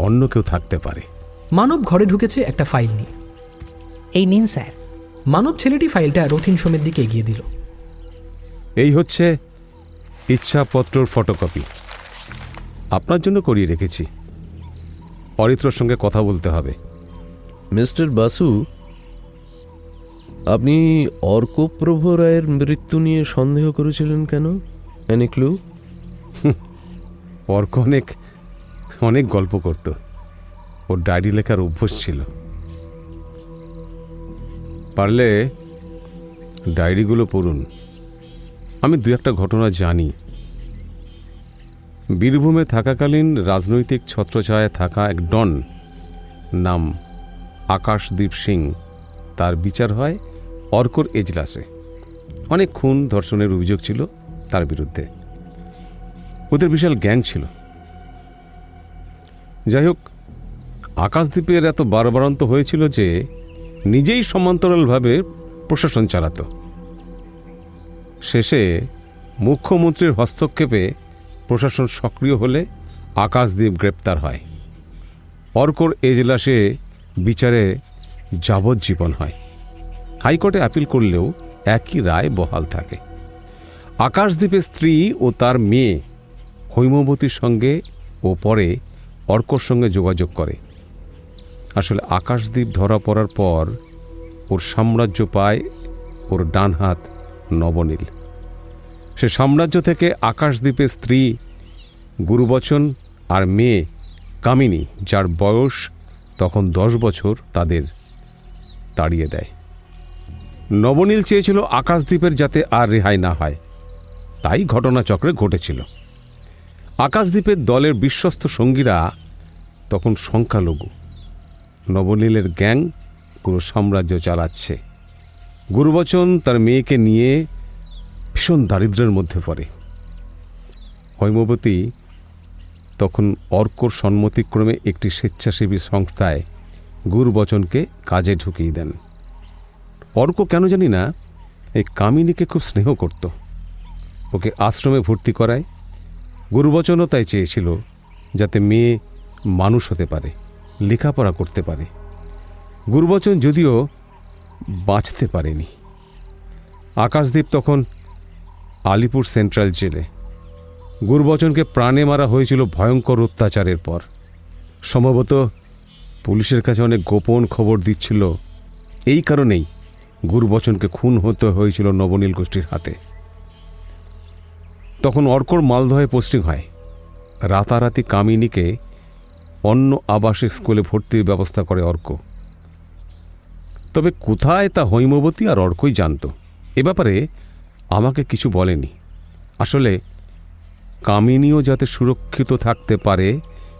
অন্য কেউ থাকতে পারে। মানব ঘরে ঢুকেছে একটা ফাইল নিয়ে। এই নিন স্যার। মানব ছেলেটি ফাইলটা রথিন সোমের দিকে এগিয়ে দিল। এই হচ্ছে ইচ্ছাপত্রর ফটোকপি। আপনার জন্য করিয়ে রেখেছি। অরিত্রর সঙ্গে কথা বলতে হবে। মিস্টার বাসু, আপনি অর্কপ্রভ রায়ের মৃত্যু নিয়ে সন্দেহ করেছিলেন কেন? Any clue? অর্ক অনেক অনেক গল্প করত। ওর ডায়েরি লেখার অভ্যাস ছিল। পারলে ডায়েরিগুলো পড়ুন। আমি 2-1টা ঘটনা জানি। বীরভূমে থাকাকালীন রাজনৈতিক ছত্রছায়ায় থাকা এক ডন, নাম আকাশদীপ সিং, তার বিচার হয় অর্কর এজলাসে। অনেক খুন ধর্ষণের অভিযোগ ছিল তার বিরুদ্ধে। ওদের বিশাল গ্যাং ছিল। যাই হোক, আকাশদ্বীপের এত বারবারন্ত হয়েছিল যে নিজেই সমান্তরালভাবে প্রশাসন চালাত। শেষে মুখ্যমন্ত্রীর হস্তক্ষেপে প্রশাসন সক্রিয় হলে আকাশদ্বীপ গ্রেপ্তার হয়। অর্কর এজলাসে বিচারে যাবজ্জীবন হয়। হাইকোর্টে আপিল করলেও একই রায় বহাল থাকে। আকাশদ্বীপের স্ত্রী ও তার মেয়ে হৈমবতীর সঙ্গে ও পরে অর্কর সঙ্গে যোগাযোগ করে। আসলে আকাশদ্বীপ ধরা পড়ার পর ওর সাম্রাজ্য পায় ওর ডান হাত নবনীল। সে সাম্রাজ্য থেকে আকাশদ্বীপের স্ত্রী গুরুবচন আর মেয়ে কামিনী, যার বয়স তখন 10 বছর, তাদের তাড়িয়ে দেয়। নবনীল চেয়েছিল আকাশদ্বীপের যাতে আর রেহাই না হয়, তাই ঘটনাচক্রে ঘটেছিল। আকাশদ্বীপের দলের বিশ্বস্ত সঙ্গীরা তখন সংখ্যালঘু। নবনীলের গ্যাং পুরো সাম্রাজ্য চালাচ্ছে। গুরুবচন তার মেয়েকে নিয়ে ভীষণ দারিদ্র্যের মধ্যে পড়ে। হৈমবতী তখন অর্কর সম্মতিক্রমে একটি স্বেচ্ছাসেবী সংস্থায় গুরুবচনকে কাজে ঢুকিয়ে দেন। অর্ক কেন জানি না এই কামিনীকে খুব স্নেহ করত। ওকে আশ্রমে ভর্তি করায়। গুরুবচনও তাই চেয়েছিল যাতে মেয়ে মানুষ হতে পারে, লেখাপড়া করতে পারে। গুরুবচন যদিও বাঁচতে পারেনি। আকাশদ্বীপ তখন আলিপুর সেন্ট্রাল জেলে। গুরুবচনকে প্রাণে মারা হয়েছিল ভয়ঙ্কর অত্যাচারের পর। সম্ভবত পুলিশের কাছে অনেক গোপন খবর দিচ্ছিল। এই কারণেই গুরুবচনকে খুন হতে হয়েছিল নবনীল গোষ্ঠীর হাতে। তখন অর্কর মালদহে পোস্টিং হয়। রাতারাতি কামিনীকে অন্য আবাসিক স্কুলে ভর্তির ব্যবস্থা করে অর্ক। তবে কোথায় তা হৈমবতী আর অর্কই জানত। এ ব্যাপারে আমাকে কিছু বলেনি। আসলে কামিনীও যাতে সুরক্ষিত থাকতে পারে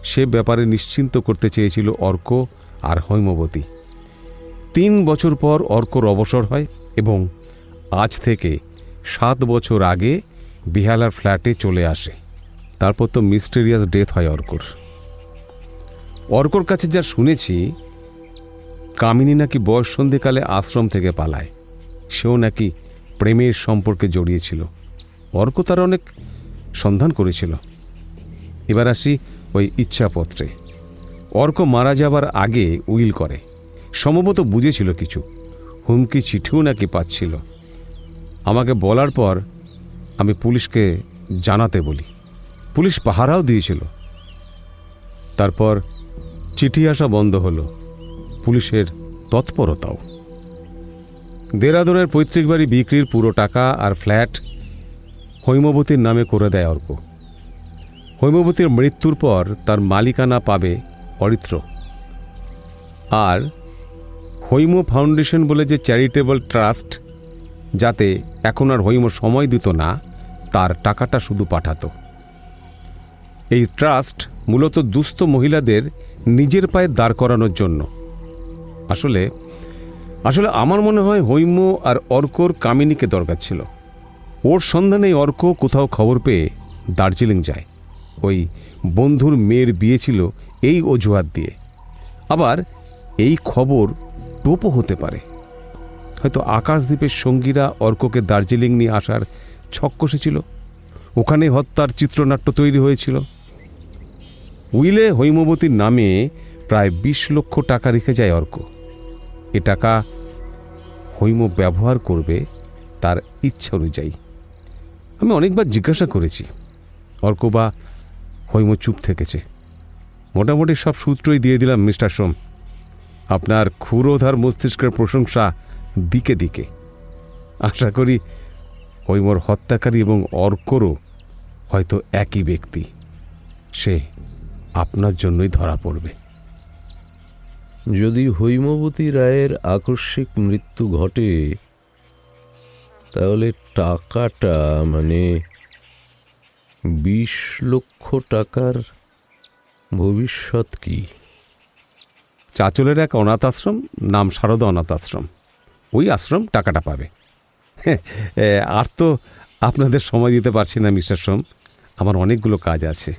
সে ব্যাপারে নিশ্চিন্ত করতে চেয়েছিল অর্ক আর হৈমবতী। 3 বছর পর অর্কর অবসর হয় এবং আজ থেকে 7 বছর আগে বিহালার ফ্ল্যাটে চলে আসে। তারপর তো মিস্টেরিয়াস ডেথ হয় অর্কর। অর্কর কাছে যা শুনেছি, কামিনী নাকি বয়ঃসন্ধিকালে আশ্রম থেকে পালায়। সেও নাকি প্রেমের সম্পর্কে জড়িয়েছিল। অর্ক তার অনেক সন্ধান করেছিল। এবার আসি ওই ইচ্ছাপত্রে। অর্ক মারা যাবার আগে উইল করে। সম্ভবত বুঝেছিল কিছু, হুমকি চিঠিও নাকি পাচ্ছিল। আমাকে বলার পর আমি পুলিশকে জানাতে বলি। পুলিশ পাহারাও দিয়েছিল। তারপর চিঠি আসা বন্ধ হলো, পুলিশের তৎপরতাও। দেরাদুনের পৈতৃক বাড়ি বিক্রির পুরো টাকা আর ফ্ল্যাট হৈমবতীর নামে করে দেয় অর্ক। হৈমবতীর মৃত্যুর পর তার মালিকানা পাবে অরিত্র। আর হৈম ফাউন্ডেশন বলে যে চ্যারিটেবল ট্রাস্ট, যাতে এখন আর হৈম সময় দিত না, তার টাকাটা শুধু পাঠাতো। এই ট্রাস্ট মূলত দুস্থ মহিলাদের নিজের পায়ে দাঁড় করানোর জন্য। আসলে আসলে আমার মনে হয় হৈম আর অর্কর কামিনীকে দরকার ছিল। ওর সন্ধানে অর্ক কোথাও খবর পেয়ে দার্জিলিং যায়। ওই বন্ধুর মেয়ের বিয়ে ছিল এই অজুহাত দিয়ে। আবার এই খবর টোপও হতে পারে। হয়তো আকাশদ্বীপের সঙ্গীরা অর্ককে দার্জিলিং নিয়ে আসার ছক কষেছিল। ওখানে হত্যার চিত্রনাট্য তৈরি হয়েছিল। উইলে হৈমবতীর নামে প্রায় 20 লক্ষ টাকা রেখে যায় অর্ক। এ টাকা হৈম ব্যবহার করবে তার ইচ্ছা অনুযায়ী। আমি অনেকবার জিজ্ঞাসা করেছি, অর্ক বা হৈম চুপ থেকেছে। মোটামুটি সব সূত্রই দিয়ে দিলাম মিস্টার সোম। আপনার ক্ষুরোধার মস্তিষ্কের প্রশংসা দিকে দিকে। আশা করি হৈমর হত্যাকারী এবং অর্করও হয়তো একই ব্যক্তি। সে আপনার জন্যই ধরা পড়বে। যদি হৈমবতী রায়ের আকস্মিক মৃত্যু ঘটে, তাহলে টাকাটা মানে 20 লক্ষ টাকার ভবিষ্যৎ কি? চাচলের এক অনাথ আশ্রম, নাম শারদা অনাথ আশ্রম, ওই আশ্রম টাকাটা পাবে। আর তো আপনাদের সময় দিতে পারছি না মিস্টার সোম, আমার অনেকগুলো কাজ আছে।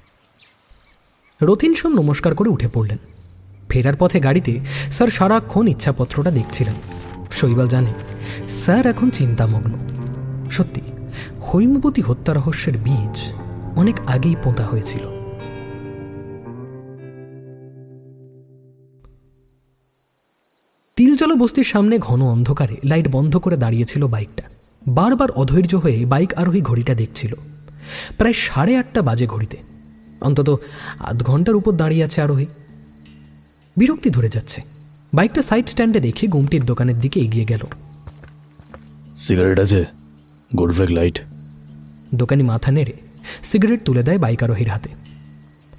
রথিন সোম নমস্কার করে উঠে পড়লেন। ফেরার পথে গাড়িতে স্যার সারাক্ষণ ইচ্ছাপত্রটা দেখছিলেন। শৈবাল জানে স্যার এখন চিন্তামগ্ন। সত্যি, হৈমবতী হত্যা রহস্যের বীজ অনেক আগেই পোঁতা হয়েছিল। তিলজলা বস্তির সামনে ঘন অন্ধকারে লাইট বন্ধ করে দাঁড়িয়েছিল বাইকটা। বারবার অধৈর্য হয়ে বাইক আরোহী ঘড়িটা দেখছিল। প্রায় 8:30 বাজে ঘড়িতে। অন্তত আধ ঘন্টার উপর দাঁড়িয়ে আছে আরোহী। বিরক্তি ধরে যাচ্ছে। বাইকটা সাইড স্ট্যান্ডে রেখে গুমটির দোকানের দিকে এগিয়ে গেল। সিগারেট আছে? গোল্ডফ্লেক লাইট। দোকানি মাথা নেড়ে সিগারেট তুলে দেয় বাইক আরোহীর হাতে।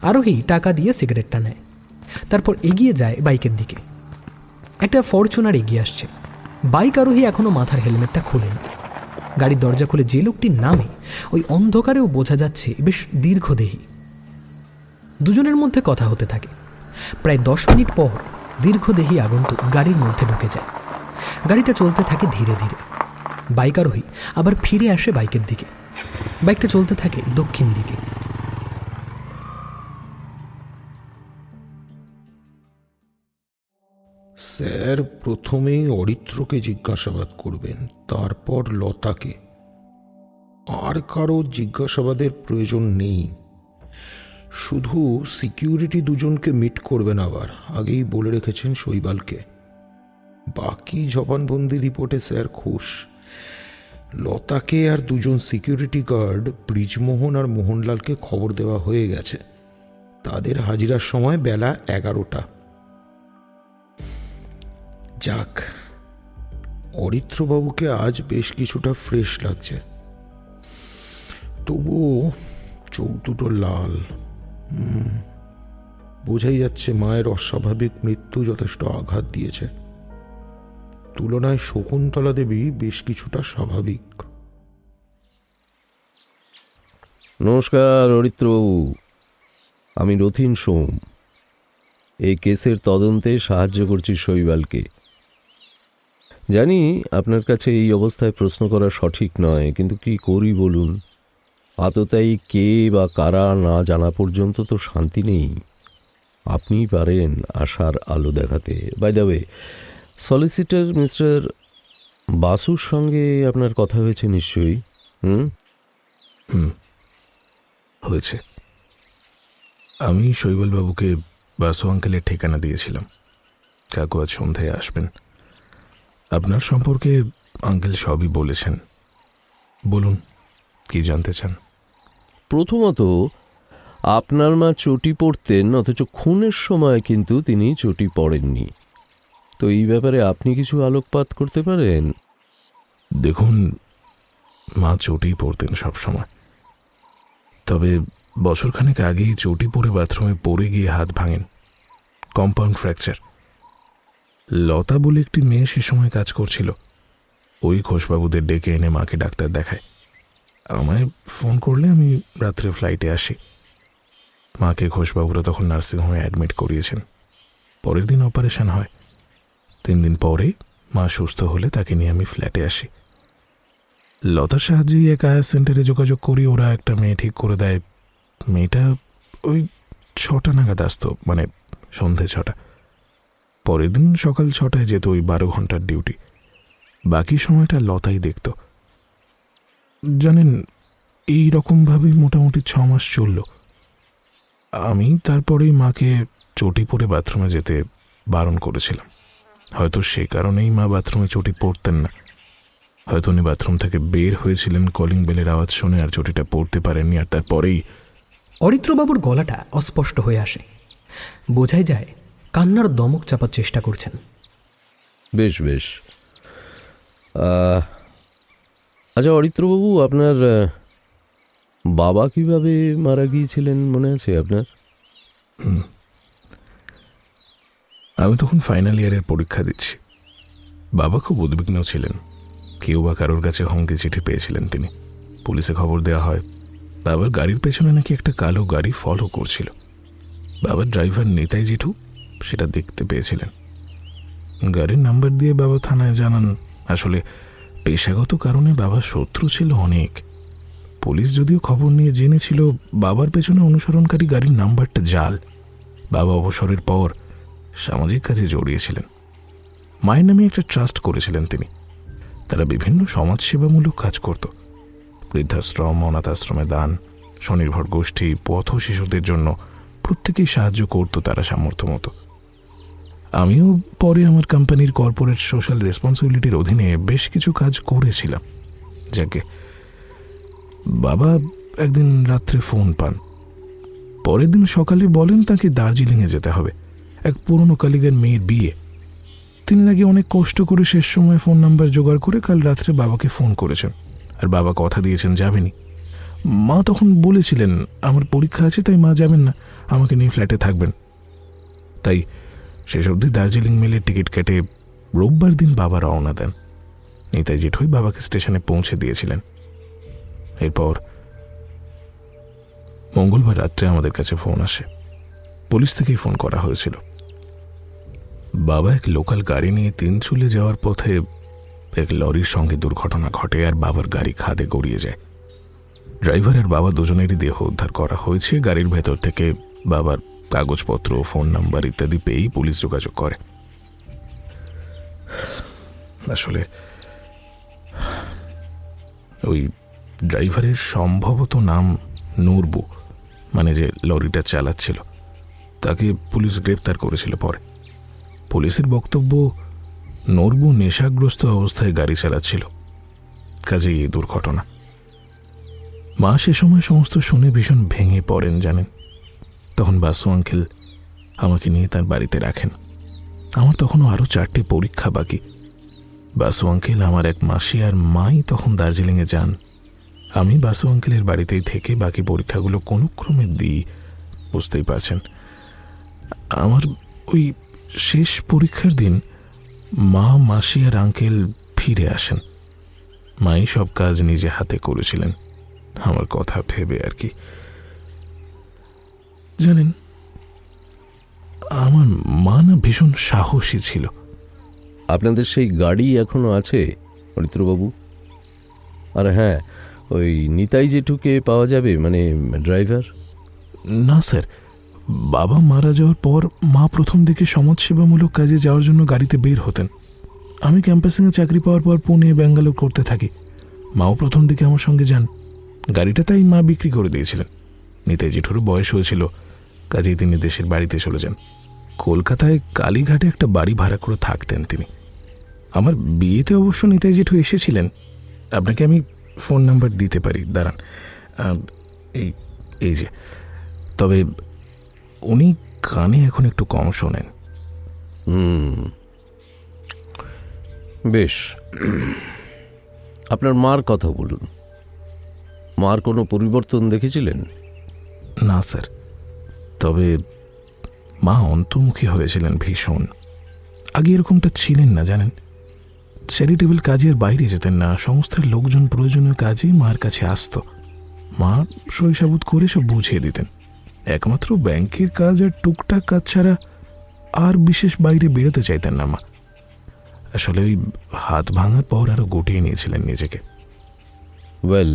আরোহী টাকা দিয়ে সিগারেটটা নেয়। তারপর এগিয়ে যায় বাইকের দিকে। একটা ফরচুনার এগিয়ে আসছে। বাইক আরোহী এখনো মাথার হেলমেটটা খোলেনি। গাড়ির দরজা খুলে যে লোকটির নামে ওই অন্ধকারেও বোঝা যাচ্ছে বেশ দীর্ঘদেহী। দুজনের মধ্যে কথা হতে থাকে। প্রায় 10 মিনিট পর দীর্ঘদেহী আগন্তুক গাড়ির মধ্যে ঢুকে যায়। গাড়িটা চলতে থাকে ধীরে ধীরে। বাইক আরোহী আবার ফিরে আসে বাইকের দিকে। বাইকটা চলতে থাকে দক্ষিণ দিকে। স্যার প্রথমেই অরিত্রকে জিজ্ঞাসাবাদ করবেন, তারপর লতাকে। আর কারো জিজ্ঞাসাবাদের প্রয়োজন নেই। শুধু সিকিউরিটি দুজনকে মিট করবেন। আবার আগেই বলে রেখেছেন শৈবালকে। বাকি জবানবন্দি রিপোর্টে স্যার খুশ। লতাকে আর দুজন সিকিউরিটি গার্ড ব্রিজমোহন আর মোহনলালকে খবর দেওয়া হয়ে গেছে। তাদের হাজিরার সময় বেলা 11টা। যাক, অরিত্রবাবুকে আজ বেশ কিছুটা ফ্রেশ লাগছে। তবুও চোখ দুটো লাল। বোঝাই যাচ্ছে মায়ের অস্বাভাবিক মৃত্যু যথেষ্ট আঘাত দিয়েছে। তুলনায় শকুন্তলা দেবী বেশ কিছুটা স্বাভাবিক। নমস্কার অরিত্রবাবু, আমি রথিন সোম। এই কেসের তদন্তে সাহায্য করছি শৈবালকে। জানি আপনার কাছে এই অবস্থায় প্রশ্ন করা সঠিক নয়, কিন্তু কি করি বলুন। আততায়ী কে বা কারা না জানা পর্যন্ত তো শান্তি নেই। আপনিই পারেন আশার আলো দেখাতে। By the way, solicitor mister বাসুর সঙ্গে আপনার কথা হয়েছে নিশ্চয়ই? হয়েছে। আমি শৈবালবাবুকে বাসু আঙ্কেলের ঠিকানা দিয়েছিলাম। কাকু আজ সন্ধ্যায় আসবেন। আপনার সম্পর্কে আঙ্কেল সবই বলেছেন। বলুন, কি জানতে চান? প্রথমত, আপনার মা চটি পড়তেন, অথচ খুনের সময় কিন্তু তিনি চটি পড়েননি। তো এই ব্যাপারে আপনি কিছু আলোকপাত করতে পারেন? দেখুন, মা চটি পরতেন সব সময়, তবে বছরখানেক আগেই চটি পরে বাথরুমে পড়ে গিয়ে হাত ভাঙেন, কম্পাউন্ড ফ্র্যাকচার। লতা বলে একটি মেয়ে সে সময় কাজ করছিল, ওই ঘোষবাবুদের ডেকে এনে মাকে ডাক্তার দেখায়। আমায় ফোন করলে আমি রাত্রে ফ্লাইটে আসি। মাকে ঘোষবাবুরা তখন নার্সিংহোমে অ্যাডমিট করিয়েছেন। পরের দিন অপারেশন হয়। 3 দিন পরে মা সুস্থ হলে তাকে নিয়ে আমি ফ্ল্যাটে আসি। লতার সাহায্যেই এক আয়া সেন্টারে যোগাযোগ করি, ওরা একটা মেয়ে ঠিক করে দেয়। মেয়েটা ওই 6টা নাগাদ আসতো, মানে সন্ধে 6টা। পরের দিন সকাল 6টায় যেত, ওই 12 ঘন্টার ডিউটি। বাকি সময়টা লতাই দেখত। জানেন, এই রকমভাবেই মোটামুটি 6 মাস চলল। আমি তারপরেই মাকে চটি পরে বাথরুমে যেতে বারণ করেছিলাম। হয়তো সেই কারণেই মা বাথরুমে চটি পরতেন না। হয়তো উনি বাথরুম থেকে বের হয়েছিলেন, কলিং বেলের আওয়াজ শুনে আর চটিটা পরতে পারেননি, আর তারপরেই অরিত্রবাবুর গলাটা অস্পষ্ট হয়ে আসে। বোঝাই যায় কান্নার দমক চাপার চেষ্টা করছেন। বেশ বেশ। আচ্ছা অরিত্রবাবু, আপনার বাবা কিভাবে মারা গিয়েছিলেন মনে আছে আপনার? আমি তখন ফাইনাল ইয়ারের পরীক্ষা দিচ্ছি। বাবা খুব উদ্বিগ্ন ছিলেন। কেউ বা কারোর কাছে হুমকি চিঠি পেয়েছিলেন তিনি। পুলিশে খবর দেওয়া হয় বাবার গাড়ির পেছনে নাকি একটা কালো গাড়ি ফলো করছিল। বাবার ড্রাইভার নিতাই জেঠু সেটা দেখতে পেয়েছিলেন। গাড়ির নাম্বার দিয়ে বাবা থানায় জানান। আসলে পেশাগত কারণে বাবার শত্রু ছিল অনেক। পুলিশ যদিও খবর নিয়ে জেনেছিল বাবার পেছনে অনুসরণকারী গাড়ির নাম্বারটা জাল। বাবা অবসরের পর সামাজিক কাজে জড়িয়েছিলেন। মায়ের নামে একটা ট্রাস্ট করেছিলেন তিনি। তারা বিভিন্ন সমাজসেবামূলক কাজ করত। বৃদ্ধাশ্রম, অনাথ আশ্রমে দান, স্বনির্ভর গোষ্ঠী, পথ শিশুদের জন্য প্রত্যেকেই সাহায্য করত তারা সামর্থ্য মতো। আমিও পরে আমার কোম্পানির কর্পোরেট সোশ্যাল রেসপন্সিবিলিটির অধীনে বেশ কিছু কাজ করেছিলাম। যাকে বাবা একদিন রাত্রে ফোন পান। পরের দিন সকালে বলেন তাকে দার্জিলিংয়ে যেতে হবে, এক পুরনো কলিগের মেয়ের বিয়ে। তিনি নাকি অনেক কষ্ট করে শেষ সময় ফোন নাম্বার জোগাড় করে কাল রাত্রে বাবাকে ফোন করেছেন, আর বাবা কথা দিয়েছেন যাবেনি। মা তখন বলেছিলেন আমার পরীক্ষা আছে, তাই মা যাবেন না, আমাকে নিয়ে ফ্ল্যাটে থাকবেন। তাই শেষ অবধি দার্জিলিং মেলের টিকিট কেটে রোববার দিন বাবা রওনা দেন। নিতাই জেঠুই বাবাকে স্টেশনে পৌঁছে দিয়েছিলেন। এরপর মঙ্গলবার রাত্রে আমাদের কাছে ফোন আসে। পুলিশ থেকেই ফোন করা হয়েছিল। বাবা এক লোকাল গাড়ি নিয়ে তিনচুলে যাওয়ার পথে এক লরির সঙ্গে দুর্ঘটনা ঘটে, আর বাবার গাড়ি খাদে গড়িয়ে যায়। ড্রাইভার আর বাবা দুজনেরই দেহ উদ্ধার করা হয়েছে। গাড়ির ভেতর থেকে বাবার কাগজপত্র, ফোন নাম্বার ইত্যাদি পেয়েই পুলিশ যোগাযোগ করে। আসলে ওই ড্রাইভারের সম্ভবত নাম নূরবু, মানে যে লরিটা চালাচ্ছিল, তাকে পুলিশ গ্রেপ্তার করেছিল পরে। পুলিশের বক্তব্য নূরবু নেশাগ্রস্ত অবস্থায় গাড়ি চালাচ্ছিল, কাজেই এই দুর্ঘটনা। মা সে সময় সমস্ত শুনে ভীষণ ভেঙে পড়েন জানেন। তখন বাসু আঙ্কেল আমাকে নিয়ে তার বাড়িতে রাখেন। আমার তখনও আরও 4টি পরীক্ষা বাকি। বাসু আঙ্কেল, আমার এক মাসি আর মাই তখন দার্জিলিংয়ে যান। আমি বাসু আঙ্কেলের বাড়িতেই থেকে বাকি পরীক্ষাগুলো কোনো ক্রমে দিই। বুঝতেই পারছেন, আমার ওই শেষ পরীক্ষার দিন মা, মাসি আর আঙ্কেল ফিরে আসেন। মাই সব কাজ নিজে হাতে করেছিলেন, আমার কথা ভেবে আর কি। জানেন, আমার মা না ভীষণ সাহসী ছিল। আপনাদের সেই গাড়ি এখনো আছে অরিত্রবাবু? আর হ্যাঁ, ওই নিতাই জেঠুকে পাওয়া যাবে, মানে ড্রাইভার? না স্যার, বাবা মারা যাওয়ার পর মা প্রথম দিকে সমাজসেবামূলক কাজে যাওয়ার জন্য গাড়িতে বের হতেন। আমি ক্যাম্পাসিংয়ে চাকরি পাওয়ার পর পুনে, ব্যাঙ্গালোর করতে থাকি। মাও প্রথম দিকে আমার সঙ্গে যান। গাড়িটা তাই মা বিক্রি করে দিয়েছিলেন। নিতাই জেঠুরও বয়স হয়েছিল, কাজেই তিনি দেশের বাড়িতে চলে যান। কলকাতায় কালীঘাটে একটা বাড়ি ভাড়া করে থাকতেন তিনি। আমার বিয়েতে অবশ্য নিতাই জেঠু এসেছিলেন। আপনাকে আমি ফোন নাম্বার দিতে পারি, দাঁড়ান। এই যে, তবে উনি কানে এখন একটু কম শোনেন। বেশ, আপনার মার কথা বলুন। মার কোনো পরিবর্তন দেখেছিলেন? না স্যার, তবে মা অন্তর্মুখী হয়েছিলেন ভীষণ। আগে এরকমটা ছিলেন না জানেন। চ্যারিটেবল কাজের বাইরে যেতেন না, সংস্থার লোকজন প্রয়োজনীয় কাজেই মার কাছে আসতো। মা সইসাবুত করে সব বুঝিয়ে দিতেন। একমাত্র ব্যাংকের কাজ আর টুকটাক কাজ ছাড়া আর বিশেষ বাইরে বেরোতে চাইতেন না মা। আসলে ওই হাত ভাঙার পর আরো গুটিয়ে নিয়েছিলেন নিজেকে। ওয়েল,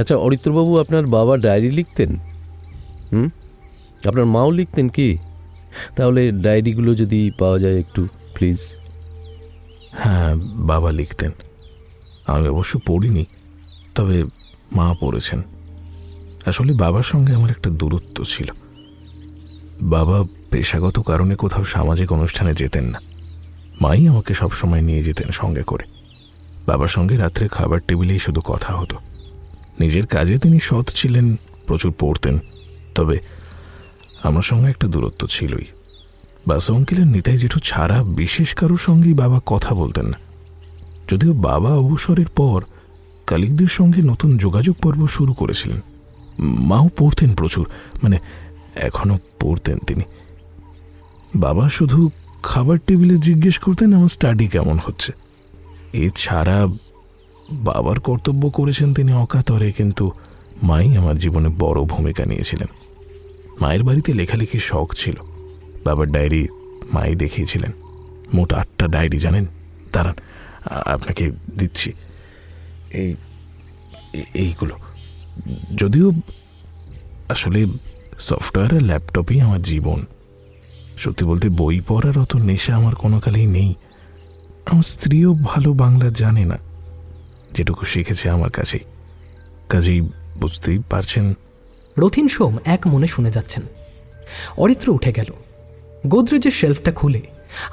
আচ্ছা অরিত্রবাবু, আপনার বাবা ডায়েরি লিখতেন? আপনার মাও লিখতেন কি? তাহলে ডায়েরিগুলো যদি পাওয়া যায় একটু প্লিজ। হ্যাঁ, বাবা লিখতেন। আমি অবশ্য পড়িনি, তবে মা পড়েছেন। আসলে বাবার সঙ্গে আমার একটা দূরত্ব ছিল। বাবা পেশাগত কারণে কোথাও সামাজিক অনুষ্ঠানে যেতেন না। মাই আমাকে সবসময় নিয়ে যেতেন সঙ্গে করে। বাবার সঙ্গে রাত্রে খাবার টেবিলেই শুধু কথা হতো। নিজের কাজে তিনি সৎ ছিলেন, প্রচুর পড়তেন, তবে আমার সঙ্গে একটা দূরত্ব ছিলই। বাসু আঙ্কেলের নিতাই জেঠু ছাড়া বিশেষ কারোর সঙ্গেই বাবা কথা বলতেন না। যদিও বাবা অবসরের পর কালিকদের সঙ্গে নতুন যোগাযোগ পর্ব শুরু করেছিলেন। মাও পড়তেন প্রচুর, মানে এখনো পড়তেন তিনি। বাবা শুধু খাবার টেবিলে জিজ্ঞেস করতেন আমার স্টাডি কেমন হচ্ছে। এছাড়া বাবার কর্তব্য করেছেন তিনি অকাতরে, কিন্তু মাই আমার জীবনে বড় ভূমিকা নিয়েছিলেন। মায়ের বাড়িতে লেখালেখির শখ ছিল। বাবার ডায়েরি মাই দেখিয়েছিলেন। মোট 8টা ডায়েরি জানেন। দাঁড়ান, আপনাকে দিচ্ছি এইগুলো। যদিও আসলে সফটওয়্যার আর ল্যাপটপই আমার জীবন। সত্যি বলতে বই পড়ার অত নেশা আমার কোনো কালেই নেই। আমার স্ত্রীও ভালো বাংলা জানে না, যেটুকু শিখেছে আমার কাছেই। কাজেই বুঝতেই পারছেন। রথিন সোম এক মনে শুনে যাচ্ছেন। অরিত্র উঠে গেল। গোদরেজের শেলফটা খুলে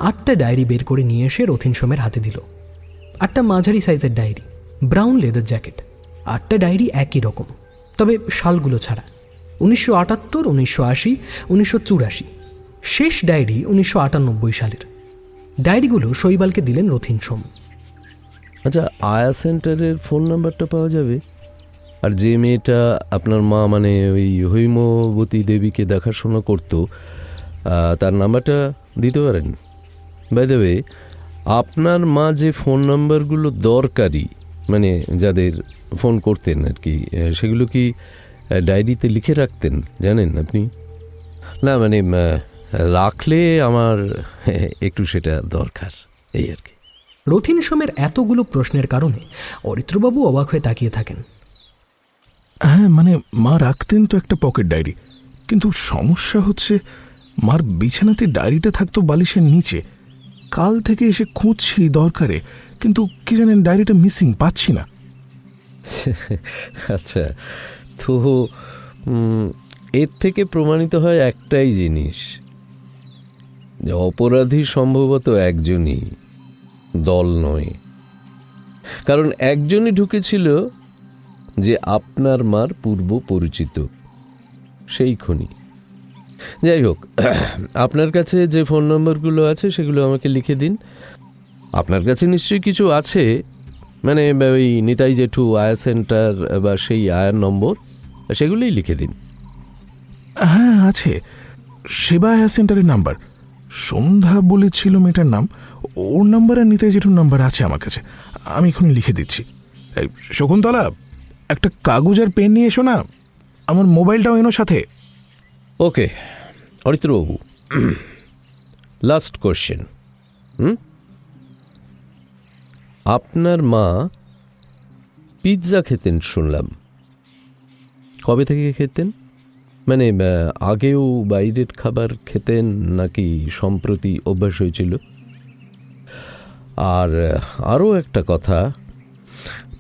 8টা ডায়েরি বের করে নিয়ে এসে রথিন সোমের হাতে দিল। 8টা মাঝারি সাইজের ডায়েরি, ব্রাউন লেদার জ্যাকেট। 8টা ডায়েরি একই রকম, তবে সালগুলো ছাড়া। 1978, 1980, 1984। শেষ ডায়েরি 1998 সালের। ডায়েরিগুলো শৈবালকে দিলেন রথিন সোম। আচ্ছা, আয়া সেন্টারের ফোন নাম্বারটা পাওয়া যাবে? আর যে মেয়েটা আপনার মা মানে ওই হৈমবতী দেবীকে দেখাশোনা করতো, তার নাম্বারটা দিতে পারেন? বাই দ্য ওয়ে, আপনার মা যে ফোন নাম্বারগুলো দরকারি, মানে যাদের ফোন করতেন আর কি, সেগুলো কি ডায়েরিতে লিখে রাখতেন জানেন আপনি? না মানে রাখলে আমার একটু সেটা দরকার, এই আর কি। রথিন সোমের এতগুলো প্রশ্নের কারণে অরিত্রবাবু অবাক হয়ে তাকিয়ে থাকেন। হ্যাঁ, মানে মা রাখতেন তো একটা পকেট ডায়েরি, কিন্তু সমস্যা হচ্ছে মার বিছানাতে ডায়েরিটা থাকতো বালিশের নিচে। কাল থেকে এসে খুঁজছি দরকারে, কিন্তু কি জানেন ডায়েরিটা মিসিং, পাচ্ছি না। আচ্ছা, তো এর থেকে প্রমাণিত হয় একটাই জিনিস, যে অপরাধী সম্ভবত একজনই, দল নয়। কারণ একজনই ঢুকেছিল যে আপনার মার পূর্ব পরিচিত, সেই খুনি। যাই হোক, আপনার কাছে যে ফোন নম্বরগুলো আছে সেগুলো আমাকে লিখে দিন। আপনার কাছে নিশ্চয়ই কিছু আছে, মানে ওই নিতাই জেঠু আয়া সেন্টার বা সেই আয়ার নম্বর, সেগুলোই লিখে দিন। হ্যাঁ আছে, সেবা হেয়ার সেন্টারের নাম্বার। সন্ধ্যা বলেছিল মেয়েটার নাম, ওর নাম্বার আর নিতাই জেঠুর নাম্বার আছে আমার কাছে। আমি এখন লিখে দিচ্ছি। এই শকুন্তলা, একটা কাগজ আর পেন নিয়ে এসো না, আমার মোবাইলটাও এনো সাথে। ওকে অরিত্রবাবু, লাস্ট কোশ্চেন। আপনার মা পিৎজা খেতেন শুনলাম, কবে থেকে খেতেন? মানে আগেও বাইরের খাবার খেতেন নাকি সম্প্রতি অভ্যাস হয়েছিল? আর আরও একটা কথা,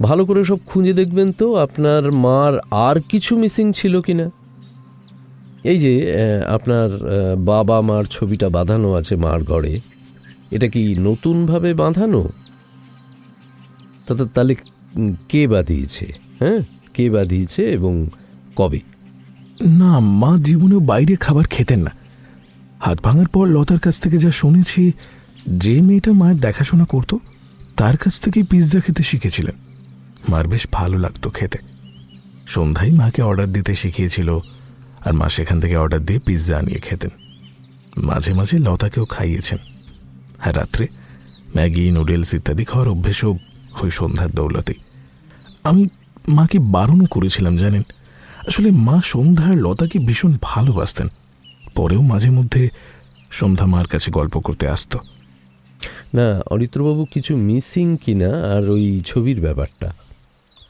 ভালো করে সব খুঁজে দেখবেন তো আপনার মার আর কিছু মিসিং ছিল কিনা। এই যে আপনার বাবা মার ছবিটা বাঁধানো আছে মার ঘরে, এটা কি নতুনভাবে বাঁধানো? তাহলে কে বাঁধিয়েছে? হ্যাঁ, কে বাঁধিয়েছে এবং কবে? না, মা জীবনেও বাইরে খাবার খেতেন না। হাত ভাঙার পর লতার কাছ থেকে যা শুনেছি, যে মেয়েটা মায়ের দেখাশোনা করত তার কাছ থেকেই পিৎজা খেতে শিখেছিলেন। মার বেশ ভালো লাগতো খেতে। সন্ধ্যায় মাকে অর্ডার দিতে শিখিয়েছিল, আর মা সেখান থেকে অর্ডার দিয়ে পিৎজা আনিয়ে খেতেন। মাঝে মাঝে লতাকেও খাইয়েছেন। আর রাত্রে ম্যাগি, নুডলস ইত্যাদি খাওয়ার অভ্যেসও ওই সন্ধ্যার দৌলতেই। আমি মাকে বারণও করেছিলাম, জানেন। আসলে মা সন্ধ্যা আর লতাকে ভীষণ ভালোবাসতেন। পরেও মাঝে মধ্যে সন্ধ্যা মার কাছে গল্প করতে আসতো। না, অরিত্রবাবু কিছু মিসিং কিনা আর ওই ছবির ব্যাপারটা?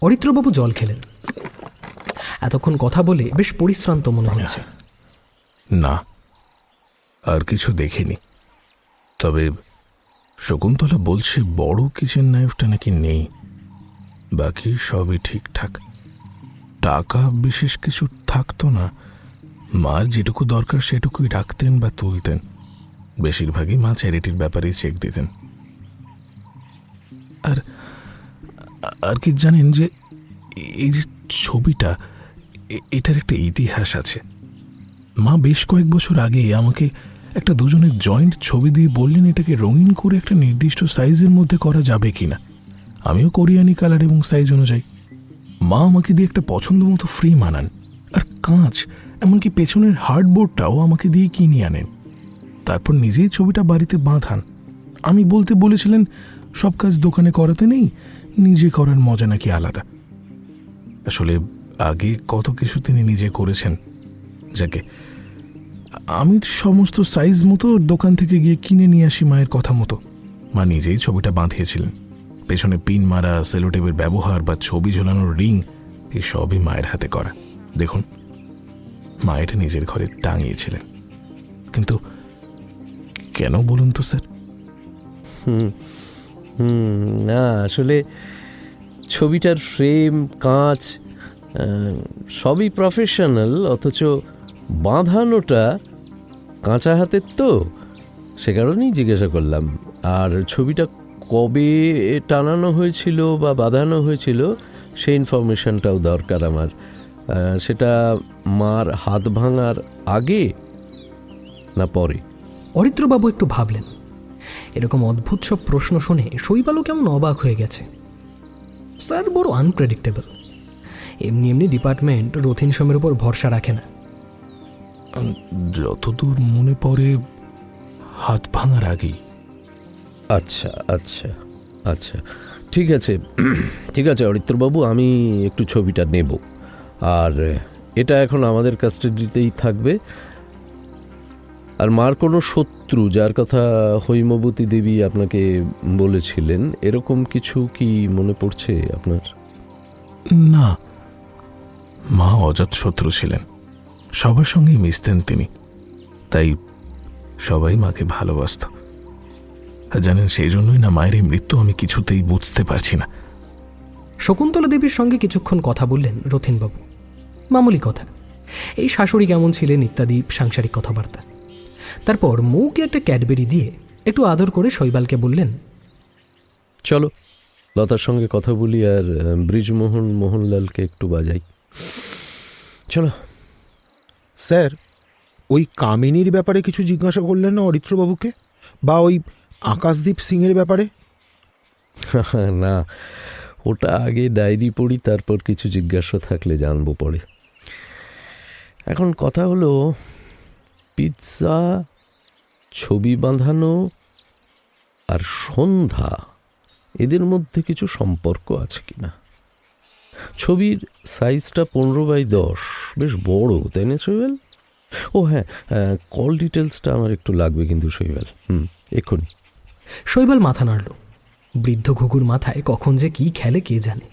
অরিত্রবাবু জল খেলেন। এতক্ষণ কথা বলে বেশ পরিশ্রান্ত মনে হচ্ছে। না, আর কিছু দেখিনি। তবে শকুন্তলা বলছে বড় কিচেন নাইফটা নাকি নেই, বাকি সবই ঠিকঠাক। টাকা বিশেষ কিছু থাকতো না। মার যেটুকু দরকার সেটুকুই রাখতেন বা তুলতেন। বেশিরভাগই মা চ্যারিটির ব্যাপারেই চেক দিতেন। আর আর কি জানেন যে এই যে ছবিটা, এটার একটা ইতিহাস আছে। মা বেশ কয়েক বছর আগে আমাকে একটা দুজনের জয়েন্ট ছবি দিয়ে বললেন এটাকে রঙিন করে একটা নির্দিষ্ট সাইজের মধ্যে করা যাবে কিনা। আমিও কোরিয়ানি কালার এবং সাইজ অনুযায়ী। মা আমাকে দিয়ে একটা পছন্দ মতো ফ্রেম আনান, আর কাঁচ, এমনকি পেছনের হার্ডবোর্ডটাও আমাকে দিয়ে কিনে আনেন। তারপর নিজেই ছবিটা বাড়িতে বাঁধান। আমি বলতে বলেছিলেন সব কাজ দোকানে করাতে নেই, নিজে করার মজা নাকি আলাদা। আসলে আগে কত কিছু তিনি নিজে করেছেন, যাকে আমি সমস্ত সাইজ মতো দোকান থেকে গিয়ে কিনে নিয়ে আসি মায়ের কথা মতো। মা নিজেই ছবিটা বাঁধিয়েছিলেন। পেছনে পিন মারা, সেলোটেপের ব্যবহার বা ছবি ঝোলানোর রিং, এই সবই মায়ের হাতে করা। দেখুন, মা এটা নিজের ঘরে টাঙিয়েছিলেন। কিন্তু কেন বলুন তো স্যার? না, আসলে ছবিটার ফ্রেম, কাঁচ সবই প্রফেশনাল, অথচ বাঁধানোটা কাঁচা হাতের, তো সে কারণেই জিজ্ঞাসা করলাম। আর ছবিটা কবে টানানো হয়েছিল বা বাঁধানো হয়েছিল সেই ইনফরমেশনটাও দরকার আমার। সেটা মার হাত ভাঙার আগে না পরে? অরিত্রবাবু একটু ভাবলেন। এরকম অদ্ভুত সব প্রশ্ন শুনে শৈবালও কেমন অবাক হয়ে গেছে। স্যার বড় আনপ্রেডিক্টেবল। এমনি এমনি ডিপার্টমেন্ট রথিন সোমের উপর ভরসা রাখে না। যতদূর মনে পড়ে হাত ভাঙার আগেই। আচ্ছা আচ্ছা আচ্ছা, ঠিক আছে ঠিক আছে অরিত্রবাবু, আমি একটু ছবিটা নেব। আর এটা এখন আমাদের কাস্টাডিতেই থাকবে। আর মার কোনো শত্রু, যার কথা হৈমবতী দেবী আপনাকে বলেছিলেন, এরকম কিছু কি মনে পড়ছে আপনার? না, মা অজাতশত্রু ছিলেন। সবার সঙ্গেই মিশতেন তিনি, তাই সবাই মাকে ভালোবাসত। আর জানেন, সেই জন্যই না মায়ের এই মৃত্যু আমি কিছুতেই বুঝতে পারছি না। শকুন্তলা দেবীর সঙ্গে কিছুক্ষণ কথা বললেন রথিনবাবু। মামুলি কথা, এই শাশুড়ি কেমন ছিলেন ইত্যাদি সাংসারিক কথাবার্তা। তারপর মৌকে একটা ক্যাডবেরি দিয়ে একটু আদর করে শৈবালকে বললেন, চলো লতার সঙ্গে কথা বলি, আর ব্রিজমোহন মোহনলালকে একটু বাজাই। চলো। স্যার, ওই কামিনীর ব্যাপারে কিছু জিজ্ঞাসা করলেন না অরিত্রবাবুকে? বা ওই আকাশদীপ সিংয়ের ব্যাপারে? না, ওটা আগে ডায়েরি পড়ি, তারপর কিছু জিজ্ঞাসা থাকলে জানবো পরে। এখন কথা হলো, পিৎজা, ছবি বাঁধানো আর সন্ধ্যা, এদের মধ্যে কিছু সম্পর্ক আছে কিনা? ছবির সাইজটা 15x10, বেশ বড়, তাই না শৈবাল? ও হ্যাঁ, কল ডিটেলসটা আমার একটু লাগবে কিন্তু শৈবাল। এক্ষুনি। শৈবাল মাথা নাড়ল। বৃদ্ধ ঘুঘুর মাথায় কখন যে কি খেলে কে জানে।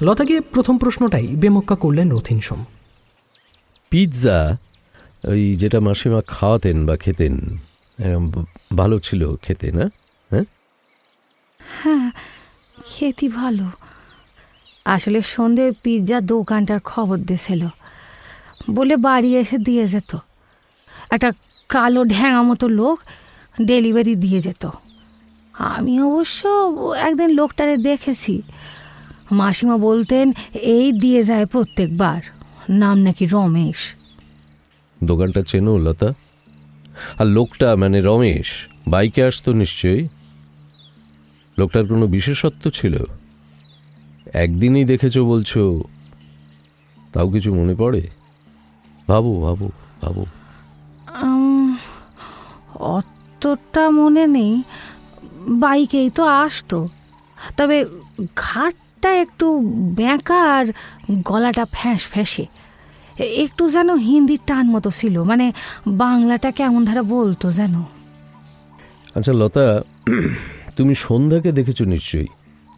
লতাকে প্রথম প্রশ্নটাই বেমক্কা করলেন রথিন সোম। পিৎজা, ওই যেটা মাসিমা খাওয়াতেন বা খেতেন, ভালো ছিল খেতে, না? হ্যাঁ, খেতে ভালো। আসলে সন্ধে পিৎজা দোকানটার খবর দিয়েছিল, বলে বাড়ি এসে দিয়ে যেত। একটা কালো ঢ্যাঙা মতো লোক ডেলিভারি দিয়ে যেত। আমি অবশ্য একদিন লোকটারে দেখেছি। মাসিমা বলতেন এই দিয়ে যায় প্রত্যেকবার। নাম নাকি রমেশ। দোকানটা চেনো লতা? আর লোকটা মানে রমেশ বাইকে আসতো নিশ্চয়ই। লোকটার কোনো বিশেষত্ব ছিল? একদিনই দেখেছো বলছো, তাও কিছু মনে পড়ে? ভাবো ভাবো ভাবো। অতটা মনে নেই, বাইকেই তো আসতো। তবে ঘাটটা একটু বেঁকা আর গলাটা ফ্যাঁস ফ্যাঁসে, একটু যেন হিন্দির টান মতো ছিল, মানে বাংলাটা কেমন ধারা বলতো যেন। আচ্ছা লতা, তুমি সন্ধ্যাকে দেখেছো নিশ্চয়ই,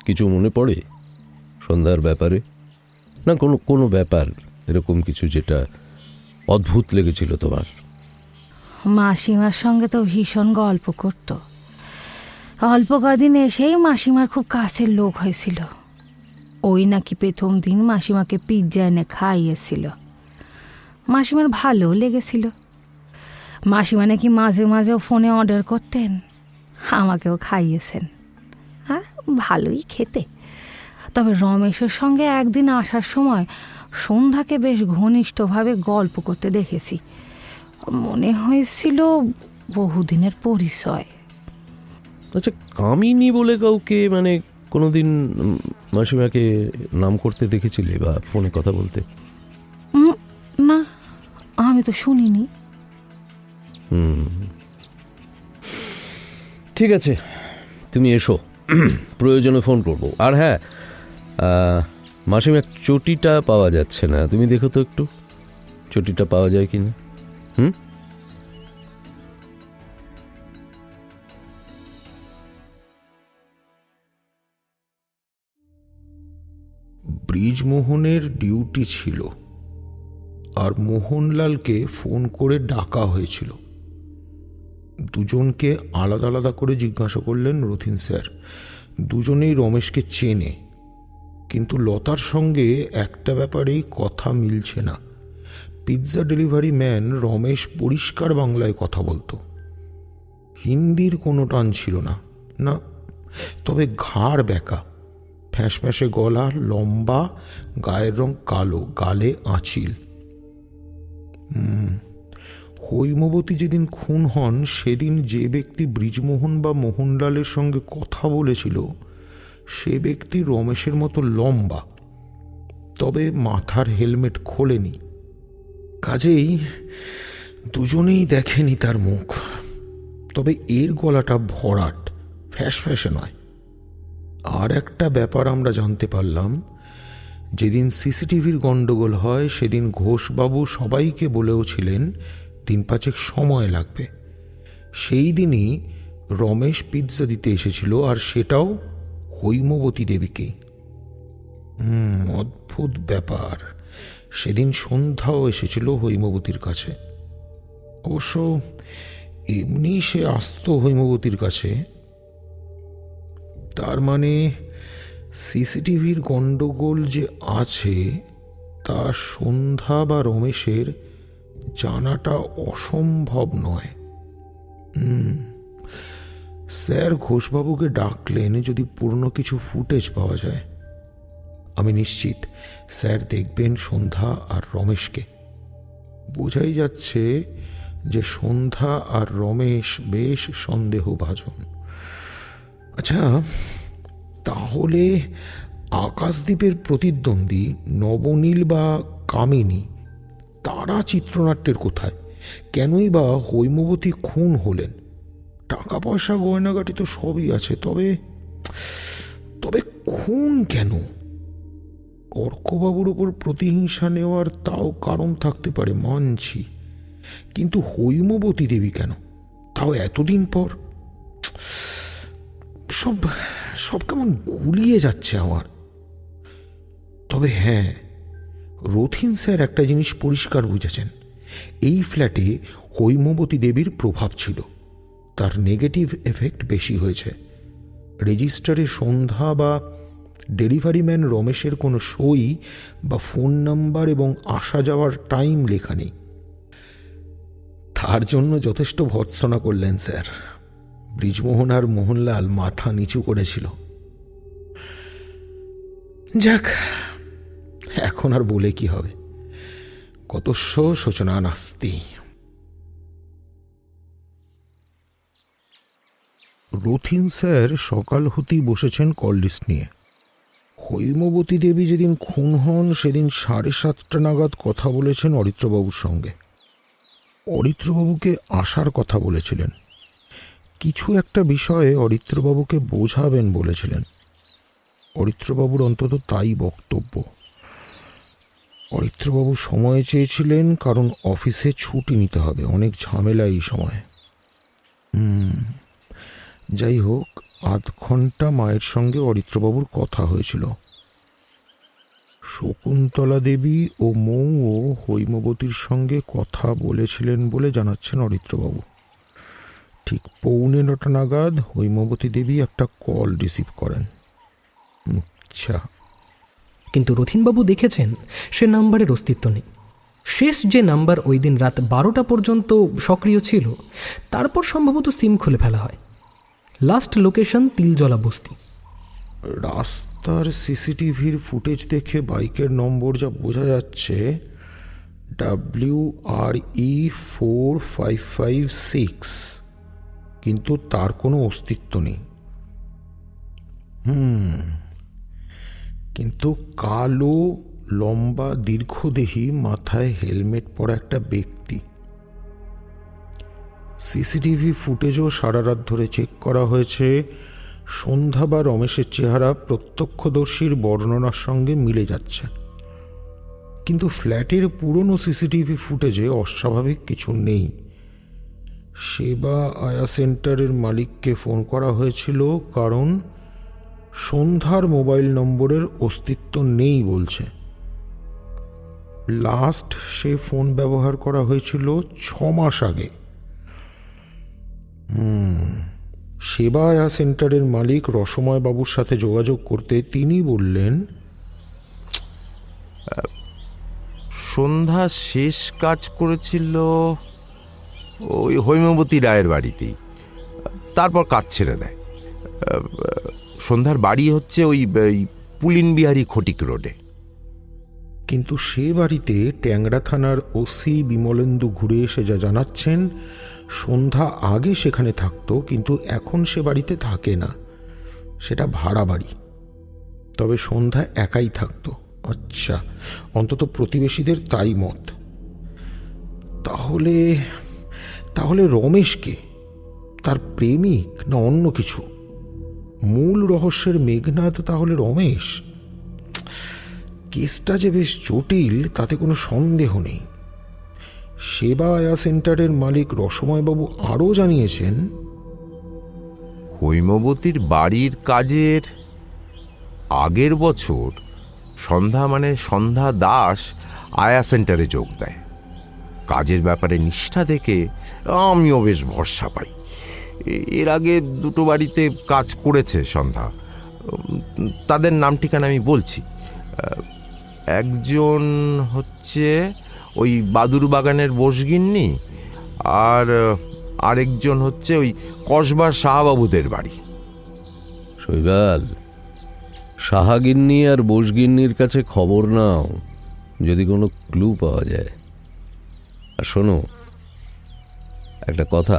কিছু মনে পড়ে সন্ধ্যার ব্যাপারে? না কোনো কোনো ব্যাপার এরকম কিছু যেটা অদ্ভুত লেগেছিল তোমার? মাসিমার সঙ্গে তো ভীষণ গল্প করত। অল্প কদিন এসেই মাসিমার খুব কাছের লোক হয়েছিল। ওই নাকি প্রথম দিন মাসিমাকে পিৎজা এনে খাইয়েছিল। মাসিমার ভালো লেগেছিল। মাসিমা নাকি মাঝে মাঝেও ফোনে অর্ডার করতেন, আমাকেও খাইয়েছেন। হ্যাঁ, ভালোই খেতে। তবে রমেশের সঙ্গে একদিন আসার সময় সন্ধ্যাকে বেশ ঘনিষ্ঠভাবে গল্প করতে দেখেছি। মনে হয়েছিল বহুদিনের পরিচয়। আচ্ছা, কামিনী বলে কাউকে মানে কোনোদিন মাসিমাকে নাম করতে দেখেছিলে বা ফোনে কথা বলতে? না, আমি তো শুনিনি। ঠিক আছে, তুমি এসো, প্রয়োজনে ফোন করবো। আর হ্যাঁ, মাসিমার চটিটা পাওয়া যাচ্ছে না, তুমি দেখো তো একটু চটিটা পাওয়া যায় কিনা। ব্রিজমোহনের ডিউটি ছিল, আর মোহনলালকে ফোন করে ডাকা হয়েছিল। দুজনকে আলাদা আলাদা করে জিজ্ঞাসা করলেন রথিন স্যার। দুজনেই রমেশকে চেনে, কিন্তু লতার সঙ্গে একটা ব্যাপারেই কথা মিলছে না। পিৎজা ডেলিভারি ম্যান রমেশ পরিষ্কার বাংলায় কথা বলতো, হিন্দির কোনো টান ছিল না। না, তবে ঘাড় বেঁকা, ফ্যাঁস ফ্যাঁসে গলা, লম্বা, গায়ের রং কালো, গালে আঁচিল। হৈমবতী যেদিন খুন হন সেদিন যে ব্যক্তি ব্রিজমোহন বা মোহনলালের সঙ্গে কথা বলেছিল সে ব্যক্তি রমেশের মতো লম্বা, তবে মাথার হেলমেট খোলেনি। কাজেই দুজনেই দেখেনি তার মুখ। তবে এর গলাটা ভরাট, ফ্যাঁস ফ্যাঁসে নয়। আর একটা ব্যাপার আমরা জানতে পারলাম, যেদিন সিসিটিভির গণ্ডগোল হয় সেদিন ঘোষবাবু সবাইকে বলেওছিলেন 3-5 সময় লাগবে। সেই দিনই রমেশ পিৎজা দিতে এসেছিল, আর সেটাও হৈমবতী দেবীকে। অদ্ভুত ব্যাপার, সেদিন সন্ধ্যাও এসেছিল হৈমবতীর কাছে। অবশ্য এমনি সে আসতো হৈমবতীর কাছে। তার মানে সিসিটিভির গণ্ডগোল যে আছে তা সন্ধ্যা বা রমেশের জানাটা অসম্ভব নয়। স্যার ঘোষবাবুকে ডাকলেন যদি পুরনো কিছু ফুটেজ পাওয়া যায়। আমি নিশ্চিত স্যার দেখবেন সন্ধ্যা আর রমেশকে। বোঝাই যাচ্ছে যে সন্ধ্যা আর রমেশ বেশ সন্দেহভাজন। আচ্ছা, তাহলে আকাশদ্বীপের প্রতিদ্বন্দ্বী নবনীল বা কামিনী, তারা চিত্রনাট্যের কোথায়? কেনই বা হৈমবতী খুন হলেন? টাকা পয়সা গয়নাগাটি তো সবই আছে, তবে তবে খুন কেন? অর্কবাবুর ওপর প্রতিহিংসা নেওয়ার তাও কারণ থাকতে পারে, মানছি, কিন্তু হৈমবতী দেবী কেন, তাও এতদিন পর? সব সব কেমন গুলিয়ে যাচ্ছে আমার। তবে হ্যাঁ, রথিন স্যার একটা জিনিস পরিষ্কার বুঝেছেন, এই ফ্ল্যাটে হৈমবতী দেবীর প্রভাব ছিল, তার নেগেটিভ এফেক্ট বেশি হয়েছে। রেজিস্টারে সন্ধ্যা বা ডেলিভারি ম্যান রমেশের কোনো সই বা ফোন নাম্বার এবং আসা যাওয়ার টাইম লেখা নেই। তার জন্য যথেষ্ট ভর্ৎসনা করলেন স্যার। ব্রিজমোহন আর মোহনলাল মাথা নিচু করেছিল। যাক, এখন আর বলে কি হবে, কতস্য শোচনা নাস্তি। রথিন স্যার সকাল হতেই বসেছেন কল লিস্ট নিয়ে। হৈমবতী দেবী যেদিন খুন হন সেদিন 7:30 নাগাদ কথা বলেছেন অরিত্রবাবুর সঙ্গে। অরিত্রবাবুকে আসার কথা বলেছিলেন, কিছু একটা বিষয়ে অরিত্রবাবুকে বোঝাবেন বলেছিলেন। অরিত্রবাবুর অন্তত তাই বক্তব্য। অরিত্রবাবু সময় চেয়েছিলেন কারণ অফিসে ছুটি নিতে হবে, অনেক ঝামেলা এই সময়। যাই হোক, 0.5 ঘন্টা মায়ের সঙ্গে অরিত্রবাবুর কথা হয়েছিল। শকুন্তলা দেবী ও মৌও হৈমবতীর সঙ্গে কথা বলেছিলেন বলে জানাচ্ছেন অরিত্রবাবু। ঠিক 8:45 নাগাদ হৈমবতী দেবী একটা কল রিসিভ করেন। আচ্ছা, কিন্তু রথিনবাবু দেখেছেন সে নাম্বারের অস্তিত্ব নেই। শেষ যে নাম্বার ওই দিন রাত 12টা পর্যন্ত সক্রিয় ছিল, তারপর সম্ভবত সিম খুলে ফেলা হয়। লাস্ট লোকেশন তিলজলা বস্তি। রাস্তার সিসিটিভির ফুটেজ দেখে বাইকের নম্বর যা বোঝা যাচ্ছে WRE4556, কিন্তু তার কোনো অস্তিত্ব নেই। কিন্তু কালো লম্বা দীর্ঘদেহী মাথায় হেলমেট পরা একটা ব্যক্তি। সিসিটিভি ফুটেজও সারা রাত ধরে চেক করা হয়েছে। সন্ধ্যা বা রমেশের চেহারা প্রত্যক্ষদর্শীর বর্ণনার সঙ্গে মিলে যাচ্ছে, কিন্তু ফ্ল্যাটের পুরনো সিসিটিভি ফুটেজে অস্বাভাবিক কিছু নেই। সেবা আয়া সেন্টারের মালিককে ফোন করা হয়েছিল কারণ সন্ধ্যার মোবাইল নম্বরের অস্তিত্ব নেই বলছে। লাস্ট সে ফোন ব্যবহার করা হয়েছিল 6 মাস আগে। সেবা আয়া সেন্টারের মালিক রসময় বাবুর সাথে যোগাযোগ করতে তিনি বললেন, সন্ধ্যা শেষ কাজ করেছিল ওই হৈমবতী রায়ের বাড়িতেই, তারপর কাজ ছেড়ে দেয়। সন্ধ্যার বাড়ি হচ্ছে ওই পুলিন বিহারী খটিক রোডে। কিন্তু সে বাড়িতে ট্যাংরা থানার ওসি বিমলেন্দু ঘুরে এসে যা জানাচ্ছেন, সন্ধ্যা আগে সেখানে থাকতো, কিন্তু এখন সে বাড়িতে থাকে না, সেটা ভাড়া বাড়ি। তবে সন্ধ্যা একাই থাকতো। আচ্ছা, অন্তত প্রতিবেশীদের তাই মত। তাহলে তাহলে রমেশকে, তার প্রেমিক না অন্য কিছু? মূল রহস্যের মেঘনাদ তাহলে রমেশ? কেসটা যে বেশ জটিল তাতে কোনো সন্দেহ নেই। সেবা আয়া সেন্টারের মালিক রসময়বাবু আরও জানিয়েছেন, হৈমবতীর বাড়ির কাজের আগের বছর সন্ধ্যা দাস আয়া সেন্টারে যোগ দেয়। কাজের ব্যাপারে নিষ্ঠা দেখে আমিও বেশ ভরসা পাই। এর আগে 2 বাড়িতে কাজ করেছে সন্ধ্যা, তাদের নাম ঠিকানা আমি বলছি। একজন হচ্ছে ওই বাদুর বাগানের বসগিন্নি, আর আরেকজন হচ্ছে ওই কসবার শাহবাবুদের বাড়ি। শৈবাল, সাহাগিন্নি আর বোসগিন্নির কাছে খবর নাও, যদি কোনো ক্লু পাওয়া যায়। আর শোনো একটা কথা,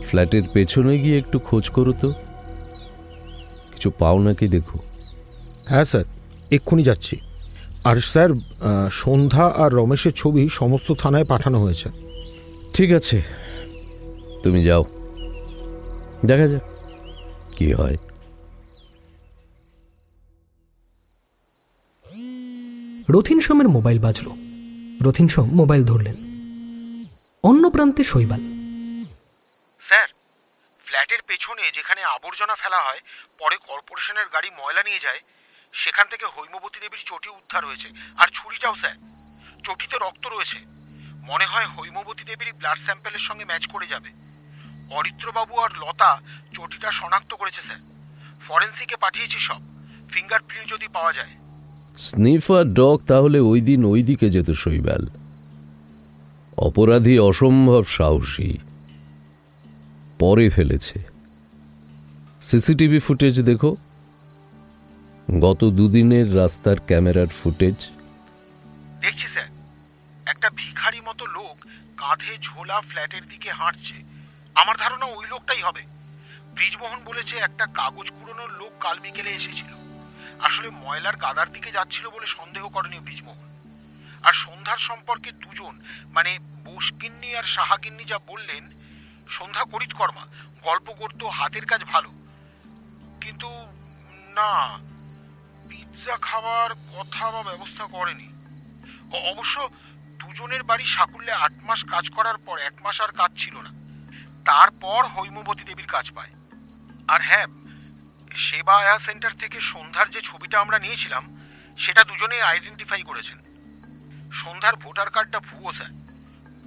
ফ্ল্যাটের পেছনে গিয়ে একটু খোঁজ করো তো, কিছু পাও নাকি দেখো। হ্যাঁ স্যার, এক্ষুনি যাচ্ছি। আর স্যার, সন্ধ্যা আর রমেশের ছবি সমস্ত থানায় পাঠানো হয়েছে। ঠিক আছে, তুমি যাও, দেখা যাক কি হয়। রথিন সোমের মোবাইল বাজল। রথিন সোম মোবাইল ধরলেন। অন্য প্রান্তে শৈবাল। স্যার, ফ্ল্যাটের পেছনে যেখানে আবর্জনা ফেলা হয়, পরে কর্পোরেশনের গাড়ি ময়লা নিয়ে যায়, সেখান থেকে হৈমবতী দেবীর চটি উদ্ধার হয়েছে। আর ছুরিটাও স্যার, চটিতে রক্ত রয়েছে। মনে হয় হৈমবতী দেবীর ব্লাড স্যাম্পেলের সঙ্গে ম্যাচ করে যাবে। অরিত্রবাবু আর লতা চটিটা শনাক্ত করেছে স্যার। ফরেন্সিকে পাঠিয়েছি সব, ফিঙ্গারপ্রিন্ট যদি পাওয়া যায়। স্নিফার ডগ তাহলে ওই দিন ওই দিকে যেত শৈবাল। অপরাধী অসম্ভব সাহসী, পরে ফেলেছে। সিসিটিভি ফুটেজ দেখো, গত 2 দিনের রাস্তার ক্যামেরার ফুটেজ। দেখছি স্যার। লোক কাঁধে ঝোলা ফ্ল্যাটের দিকে হাঁটছে। আমার ধারণা ওই লোকটাই হবে। ব্রিজমোহন বলেছে একটা কাগজ কুড়োনোর লোক কাল বিকেলে এসেছিল। আসলে ময়লার গাদার দিকে যাচ্ছিল বলে সন্দেহ করেনি ব্রিজমোহন। আর সন্ধ্যার সম্পর্কে দুজন মানে বোসগিন্নি আর সাহাগিন্নি যা বললেন, সন্ধ্যা করিতকর্মা, গল্প করতো, হাতের কাজ ভালো। কিন্তু না, পিৎজা খাওয়ার কথা বা ব্যবস্থা করেনি। অবশ্য দুজনের বাড়ি সাকুল্যে 8 মাস কাজ করার পর 1 মাস আর কাজ ছিল না। তারপর হৈমবতী দেবীর কাজ পায়। আর হ্যাঁ, সেবা আয়া সেন্টার থেকে সন্ধ্যার যে ছবিটা আমরা নিয়েছিলাম সেটা দুজনেই আইডেন্টিফাই করেছেন। সন্ধ্যার ভোটার কার্ডটা ভুয়ো স্যার।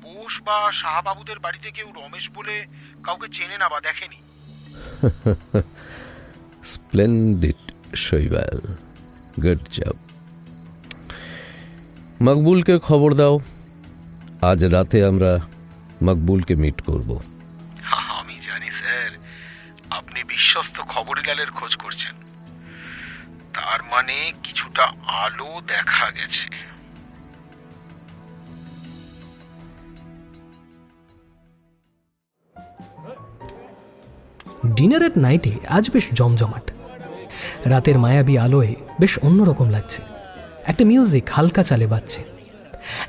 বোস বা শাহবাবুদের বাড়িতে কেউ রমেশ বলে কাউকে চেনে না বা দেখেনি। স্প্লেন্ডিড শৈবাল, গুড জব। মকবুলকে খবর দাও, আজ রাতে আমরা মকবুলকে মিট করব। আমি জানি স্যার, আপনি বিশ্বস্ত খবরিলালের খোঁজ করছেন। তার মানে কিছুটা আলো দেখা গেছে। ডিনার এট নাইটে আজ বেশ জমজমাট। রাতের মায়াবী আলোয় বেশ অন্যরকম লাগছে। একটা মিউজিক হালকা চালে বাজছে।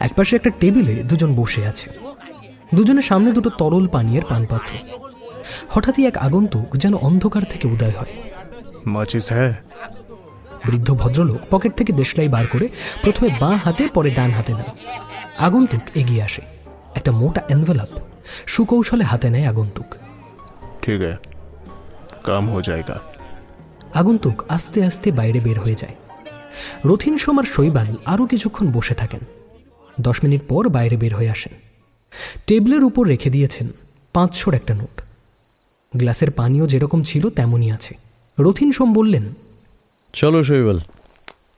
একপাশে একটা টেবিলে দুজন বসে আছে। দুজনের সামনে দুটো তরল পানীয়ের পানপাত্র। হঠাৎই এক আগন্তুক যেন অন্ধকার থেকে উদয় হয়। মাচিস হ্যাঁ। বৃদ্ধ ভদ্রলোক পকেট থেকে দেশলাই বার করে প্রথমে বাঁ হাতে পরে ডান হাতে নেন। আগন্তুক এগিয়ে আসে। একটা মোটা এনভেলপ সুকৌশলে হাতে নেয় আগন্তুক। ঠিক আছে, কাম হো যায়গা। আগন্তুক আস্তে আস্তে বাইরে বের হয়ে যায়। রথিন সোম আর শৈবাল আরও কিছুক্ষণ বসে থাকেন। 10 মিনিট পর বাইরে বের হয়ে আসেন। টেবিলের উপর রেখে দিয়েছেন 500 একটা নোট। গ্লাসের পানীয় যেরকম ছিল তেমনই আছে। রথিন সোম বললেন, চলো শৈবাল,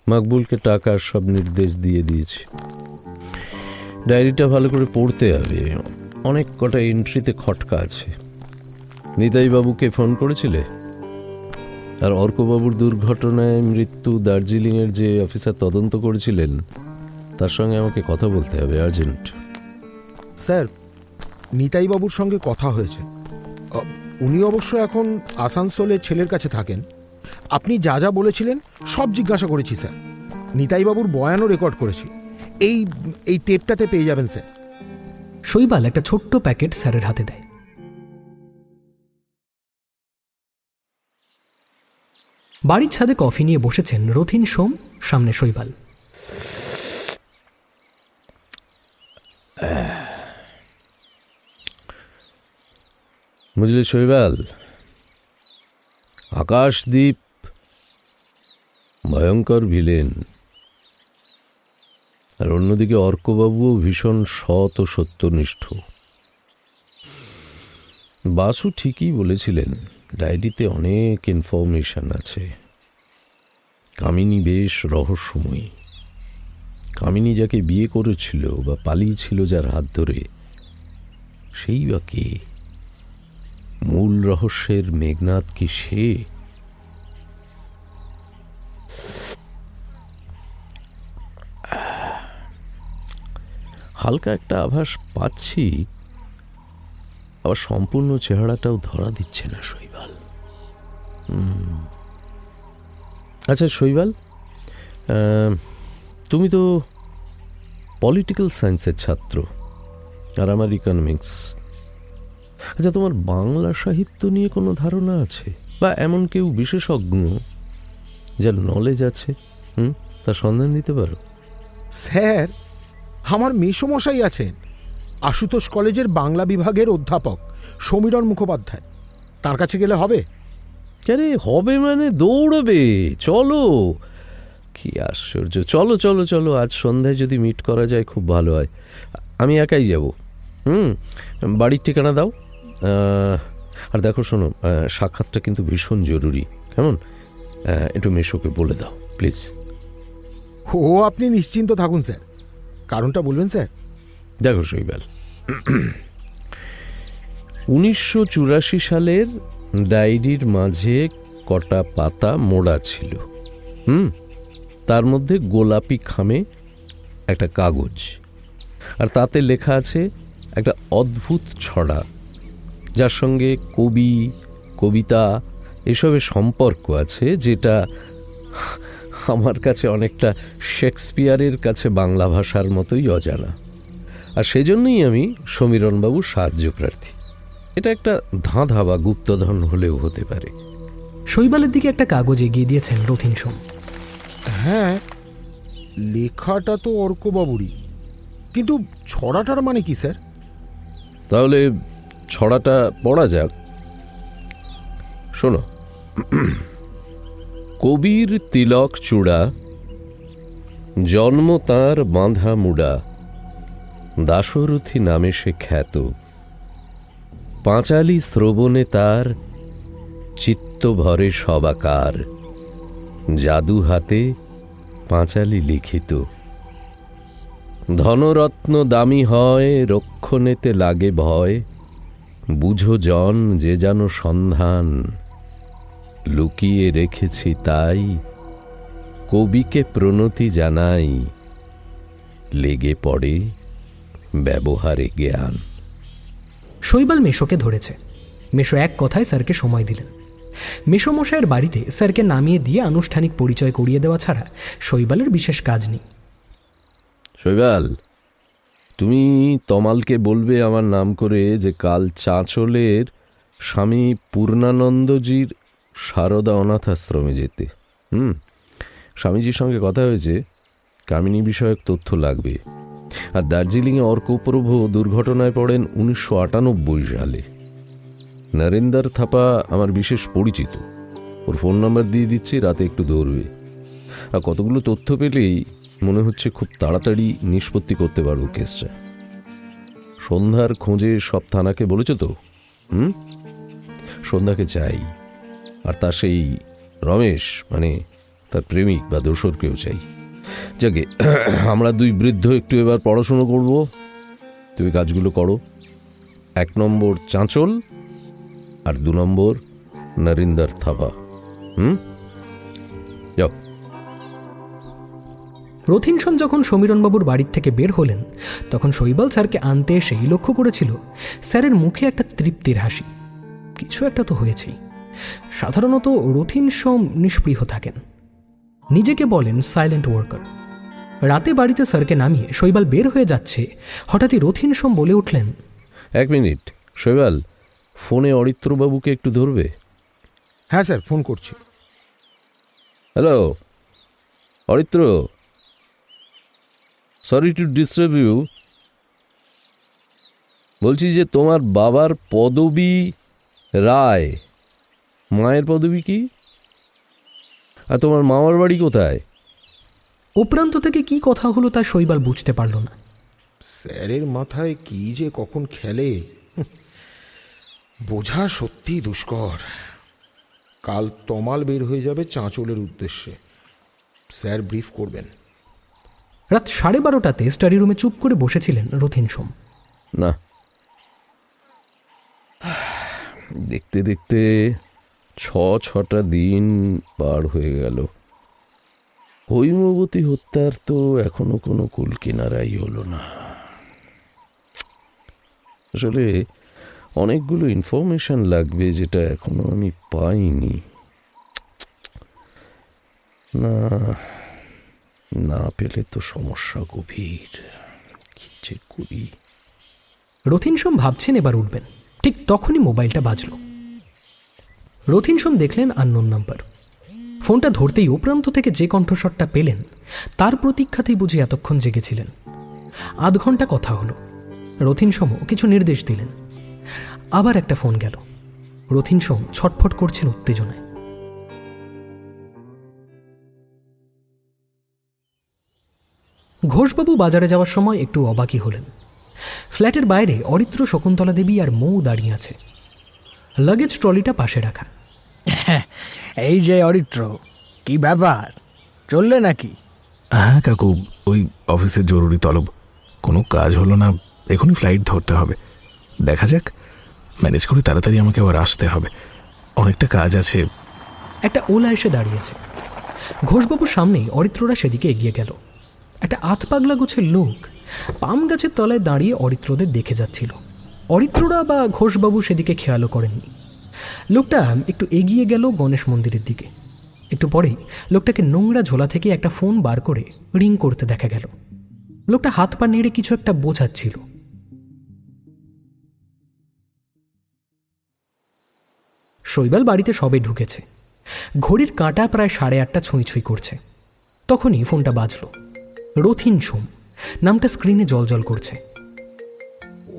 মকবুলকে টাকার সব নির্দেশ দিয়ে দিয়েছি। ডায়েরিটা ভালো করে পড়তে হবে, অনেক কটা এন্ট্রিতে খটকা আছে। নিতাই বাবুকে ফোন করেছিলে? আর অর্কবাবুর দুর্ঘটনায় মৃত্যু দার্জিলিংয়ের যে অফিসার তদন্ত করেছিলেন তার সঙ্গে আমাকে কথা বলতে হবে, আর্জেন্ট। স্যার, নিতাইবাবুর সঙ্গে কথা হয়েছে। উনি অবশ্য এখন আসানসোলে ছেলের কাছে থাকেন। আপনি যা যা বলেছিলেন সব জিজ্ঞাসা করেছি স্যার। নিতাইবাবুর বয়ানও রেকর্ড করেছি। এই টেপটাতে পেয়ে যাবেন স্যার। শৈবাল একটা ছোট্ট প্যাকেট স্যারের হাতে দেয়। বাড়ির ছাদে কফি নিয়ে বসেছেন রথিন সোম, সামনে শৈবাল। বুঝলি শৈবাল, আকাশদ্বীপ ভয়ঙ্কর ভিলেন, আর অন্যদিকে অর্কবাবুও ভীষণ সৎ ও সত্যনিষ্ঠ। বাসু ঠিকই বলেছিলেন, ডায়েরিতে অনেক ইনফরমেশন আছে। কামিনী বেশ রহস্যময়ী। কামিনী যাকে বিয়ে করেছিল বা পালিয়েছিল যার হাত ধরে, সেই বা কে? মূল রহস্যের মেঘনাদ কি সে? হালকা একটা আভাস পাচ্ছি, আবার সম্পূর্ণ চেহারাটাও ধরা দিচ্ছে না শৈবাল। আচ্ছা শৈবাল, তুমি তো পলিটিক্যাল সায়েন্সের ছাত্র আর আমার ইকোনমিক্স। আচ্ছা, তোমার বাংলা সাহিত্য নিয়ে কোনো ধারণা আছে, বা এমন কেউ বিশেষজ্ঞ যার নলেজ আছে, তার সন্ধান দিতে পারো? স্যার, আমার মেসমশাই আছেন, আশুতোষ কলেজের বাংলা বিভাগের অধ্যাপক সমীরণ মুখোপাধ্যায়। তার কাছে গেলে হবে? আরে হবে মানে দৌড়বে। চলো, কি আশ্চর্য। চলো চলো চলো, আজ সন্ধ্যায় যদি মিট করা যায় খুব ভালো হয়। আমি একাই যাব। বাড়ির ঠিকানা দাও। আর দেখো শোনো, সাক্ষাৎটা কিন্তু ভীষণ জরুরি, কেমন? একটু মেশোকে বলে দাও প্লিজ। ও আপনি নিশ্চিন্ত থাকুন স্যার। কারণটা বলবেন স্যার? দেখো শৈবাল, 1984 সালের ডায়েরির মাঝে কটা পাতা মোড়া ছিল। তার মধ্যে গোলাপি খামে একটা কাগজ। আর তাতে লেখা আছে একটা অদ্ভুত ছড়া, যার সঙ্গে কবি, কবিতা এসবের সম্পর্ক আছে, যেটা আমার কাছে অনেকটা শেক্সপিয়ারের কাছে বাংলা ভাষার মতোই অজানা। আর সেজন্যই আমি সমীরণবাবুর সাহায্য প্রার্থী। এটা একটা ধাঁধা বা গুপ্তধন হলেও হতে পারে। শৈবালের দিকে একটা কাগজ এগিয়ে দিয়েছেন রথিন সোম। হ্যাঁ, লেখাটা তো অর্কবাবুরই, কিন্তু ছড়াটার মানে কি স্যার? তাহলে ছড়াটা পড়া যাক, শোনো। কবির তিলক চূড়া, জন্ম তাঁর বাঁধা মুড়া, দাশরথী নামে সে খ্যাত, পাঁচালী শ্রবণে তার চিত্ত ভরে সবাকার, জাদু হাতে পাঁচালী লিখিত, ধনরত্ন দামি হয় রক্ষণেতে লাগে ভয়, বুঝো জন যে যেন সন্ধান, লুকিয়ে রেখেছি তাই কবিকে প্রণতি জানাই, লেগে পড়ে ব্যবহারে জ্ঞান। শৈবাল মেশোকে ধরেছে। মেশো এক কথায় স্যারকে সময় দিলেন। মেশোমশাইয়ের বাড়িতে স্যারকে নামিয়ে দিয়ে আনুষ্ঠানিক পরিচয় করিয়ে দেওয়া ছাড়া শৈবালের বিশেষ কাজ নেই। শৈবাল, তুমি তমালকে বলবে আমার নাম করে যে কাল চাঁচলের স্বামী পূর্ণানন্দজির সারদা অনাথ আশ্রমে যেতে। স্বামীজির সঙ্গে কথা হয়েছে, কামিনী বিষয়ক তথ্য লাগবে। আর দার্জিলিংয়ে অর্কপ্রভ দুর্ঘটনায় পড়েন 1998 সালে। নরেন্দ্র থাপা আমার বিশেষ পরিচিত, ওর ফোন নাম্বার দিয়ে দিচ্ছি, রাতে একটু ধরবে। আর কতগুলো তথ্য পেলেই মনে হচ্ছে খুব তাড়াতাড়ি নিষ্পত্তি করতে পারবো কেসটা। সন্ধ্যার খোঁজে সব থানাকে বলেছ তো? সন্ধ্যাকে চাই, আর তার সেই রমেশ মানে তার প্রেমিক বা দোসরকেও চাই। যাকে আমরা দুই বৃদ্ধ একটু এবার পড়াশুনো করব। তুমি কাজগুলো করো। 1 নম্বর চাঁচল, আর 2 নম্বর নরিন্দর থাপা। যাও। রথিন সোম যখন সমীরণবাবুর বাড়ির থেকে বের হলেন, তখন শৈবাল স্যারকে আনতে এসেই লক্ষ্য করেছিল স্যারের মুখে একটা তৃপ্তির হাসি। কিছু একটা তো হয়েছেই। সাধারণত রথিন সোম নিষ্পৃহ থাকেন, নিজেকে বলেন সাইলেন্ট ওয়ার্কার। রাতে বাড়িতে স্যারকে নামিয়ে শৈবাল বের হয়ে যাচ্ছে, হঠাৎই রথিন সোম বলে উঠলেন, 1 মিনিট শৈবাল, ফোনে অরিত্রবাবুকে একটু ধরবে? হ্যাঁ স্যার, ফোন করছি। Hello Aritra, sorry to disturb you. বলছি যে তোমার বাবার পদবী রায়, মায়ের পদবী কি? আর তোমার মামার বাড়ি কোথায়? উপরান্ত থেকে কি কথা হলো তা শৈবাল বুঝতে পারল না। স্যারের মাথায় কি যে কখন খেলে বোঝা সত্যি দুষ্কর। কাল তমাল বের হয়ে যাবে চাঁচলের উদ্দেশ্যে, স্যার ব্রিফ করবেন। রাত 12:30টাতে স্টাডি রুমে চুপ করে বসেছিলেন রথিন সোম। না, দেখতে দেখতে 6টা দিন পার হয়ে গেল। হৈমবতী হত্যার তো এখনো কোনো কুল কিনারাই হলো না। আসলে অনেকগুলো ইনফরমেশন লাগবে, যেটা এখনো আমি পাইনি। না, না পেলে তো সমস্যা গভীর। কি যে করি। রথিন সোম ভাবছেন এবার উঠবেন, ঠিক তখনই মোবাইলটা বাজল। রথিন সোম দেখলেন আননোন নাম্বার। ফোনটা ধরতেই উপরান্ত থেকে যে কণ্ঠস্বরটা পেলেন, তার প্রতীক্ষাতেই বুঝি এতক্ষণ জেগেছিলেন। 0.5 ঘন্টা কথা হলো। রথিন সোমও কিছু নির্দেশ দিলেন। আবার একটা ফোন গেল। রথিন সোম ছটফট করছেন উত্তেজনায়। ঘোষবাবু বাজারে যাওয়ার সময় একটু অবাকই হলেন। ফ্ল্যাটের বাইরে অরিত্র, শকুন্তলা দেবী আর মৌ দাঁড়িয়ে আছে, লাগেজ ট্রলিটা পাশে রাখা। এই যে অরিত্র, কি ব্যাপার, চললে নাকি? হ্যাঁ কাকু, ওই অফিসের জরুরি তলব, কোনো কাজ হলো না, এখনই ফ্লাইট ধরতে হবে। দেখা যাক, ম্যানেজ করে তাড়াতাড়ি আমাকে আবার আসতে হবে, অনেকটা কাজ আছে। একটা ওলা এসে দাঁড়িয়েছে। ঘোষবাবুর সামনেই অরিত্ররা সেদিকে এগিয়ে গেল। একটা আতপাগলা গোছের লোক পাম গাছের তলায় দাঁড়িয়ে অরিত্রদের দেখে যাচ্ছিল। অরিত্ররা বা ঘোষবাবু সেদিকে খেয়ালও করেননি। লোকটা একটু এগিয়ে গেল গণেশ মন্দিরের দিকে। একটু পরেই লোকটাকে নোংরা ঝোলা থেকে একটা ফোন বার করে রিং করতে দেখা গেল। লোকটা হাত পা নেড়ে কিছু একটা বোঝাচ্ছিল। শৈবাল বাড়িতে সবে ঢুকেছে। ঘড়ির কাঁটা প্রায় 8:30 ছুঁই করছে। তখনই ফোনটা বাজল। রথিন সোম নামটা স্ক্রিনে জলজল করছে।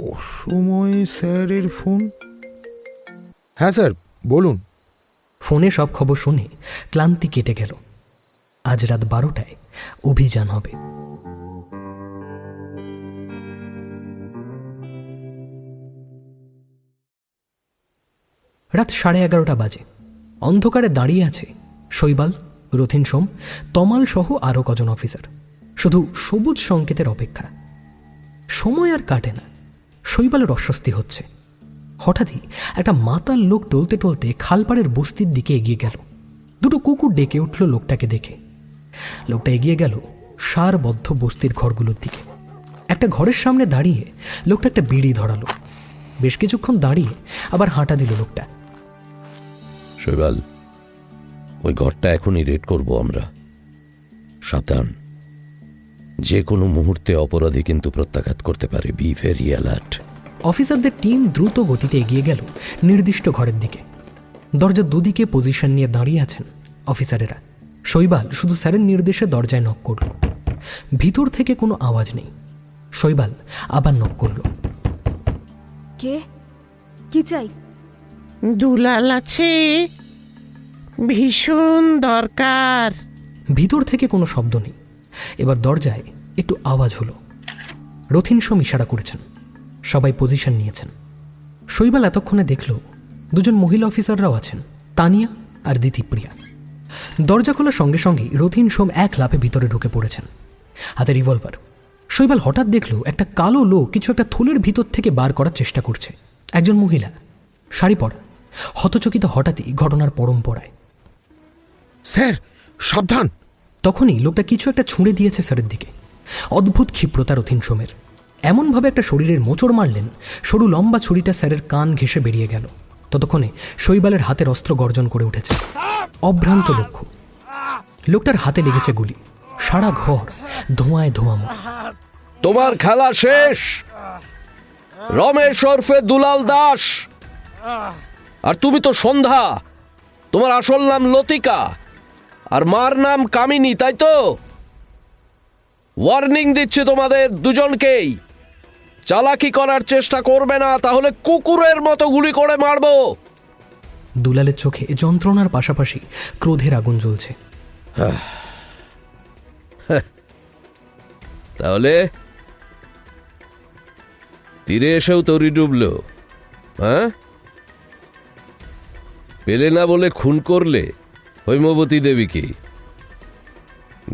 অসময়ে স্যারের ফোন? হ্যাঁ স্যার, বলুন। ফোনে সব খবর শুনে ক্লান্তি কেটে গেল। আজ রাত 12টায় অভিযান হবে। রাত 11:30 বাজে। অন্ধকারে দাঁড়িয়ে আছে শৈবাল, রথিন সোম, তমাল সহ আরও কজন অফিসার। শুধু সবুজ সংকেতের অপেক্ষা। সময় আর কাটে না। শৈবালের অস্বস্তি হচ্ছে। হঠাৎই একটা মাতাল লোক টলতে টলতে খালপাড়ের বস্তির দিকে এগিয়ে গেল। দুটো কুকুর ডেকে উঠল লোকটাকে দেখে। লোকটা এগিয়ে গেল সারবদ্ধ বস্তির ঘরগুলোর দিকে। একটা ঘরের সামনে দাঁড়িয়ে লোকটা একটা বিড়ি ধরালো। বেশ কিছুক্ষণ দাঁড়িয়ে আবার হাঁটা দিল লোকটা। শৈবাল, ওই ঘরটা এখনই রেড করব আমরা। সাবধান, যে কোনো মুহূর্তে অপরাধী কিন্তু প্রত্যাঘাত করতে পারে। Be very alert. অফিসারদের টিম দ্রুত গতিতে এগিয়ে গেল নির্দিষ্ট ঘরের দিকে। দরজার দুদিকে পজিশন নিয়ে দাঁড়িয়ে আছেন অফিসারেরা। শৈবাল শুধু স্যারের নির্দেশে দরজায় নক করল। ভিতর থেকে কোনো আওয়াজ নেই। শৈবাল আবার নক করল। কে? কি চাই? দুলাল আছে, ভীষণ দরকার। ভিতর থেকে কোনো শব্দ নেই। এবার দরজায় একটু আওয়াজ হলো। রথিন সোম ইশারা করেছেন। সবাই পজিশন নিয়েছেন। শৈবাল এতক্ষণে দেখল দুজন মহিলা অফিসাররাও আছেন, তানিয়া আর দিতিপ্রিয়া। দরজা খোলার সঙ্গে সঙ্গেই রথিন সোম এক লাফে ভিতরে ঢুকে পড়েছেন, হাতে রিভলভার। শৈবাল হঠাৎ দেখল একটা কালো লোক কিছু একটা থলের ভিতর থেকে বার করার চেষ্টা করছে। একজন মহিলা, শাড়ি পরা, হতচকিত হঠাৎই ঘটনার পরম্পরায়। স্যার সাবধান! তখনই লোকটা কিছু একটা ছুঁড়ে দিয়েছে স্যারের দিকে। অদ্ভুত ক্ষিপ্রতা রথিন সোমের। এমনভাবে একটা শরীরের মোচড় মারলেন, সরু লম্বা ছুরিটা স্যারের কান ঘেঁষে বেরিয়ে গেল। ততক্ষণে শৈবালের হাতের অস্ত্র গর্জন করে উঠেছে। অভ্রান্ত লক্ষ্য। লোকটার হাতে লেগেছে গুলি। সারা ঘর ধোঁয়ায় ধোঁয়াময়। তোমার খেলা শেষ। রমেশ ওরফে দুলাল দাস। আর তুমি তো সন্ধ্যা। তোমার আসল নাম লতিকা আর মার নাম কামিনী, তাই তো? ওয়ার্নিং দিচ্ছে তোমাদের দুজনকেই। চালাকি করার চেষ্টা করবে না, তাহলে কুকুরের মতো গুলি করে মারবো। দুলালের চোখে যন্ত্রণার পাশাপাশি ক্রোধের আগুন জ্বলছে। তাহলে তীরে এসেও তরি ডুবলো, হ্যাঁ? পেলে না বলে খুন করলে হৈমবতী দেবীকে।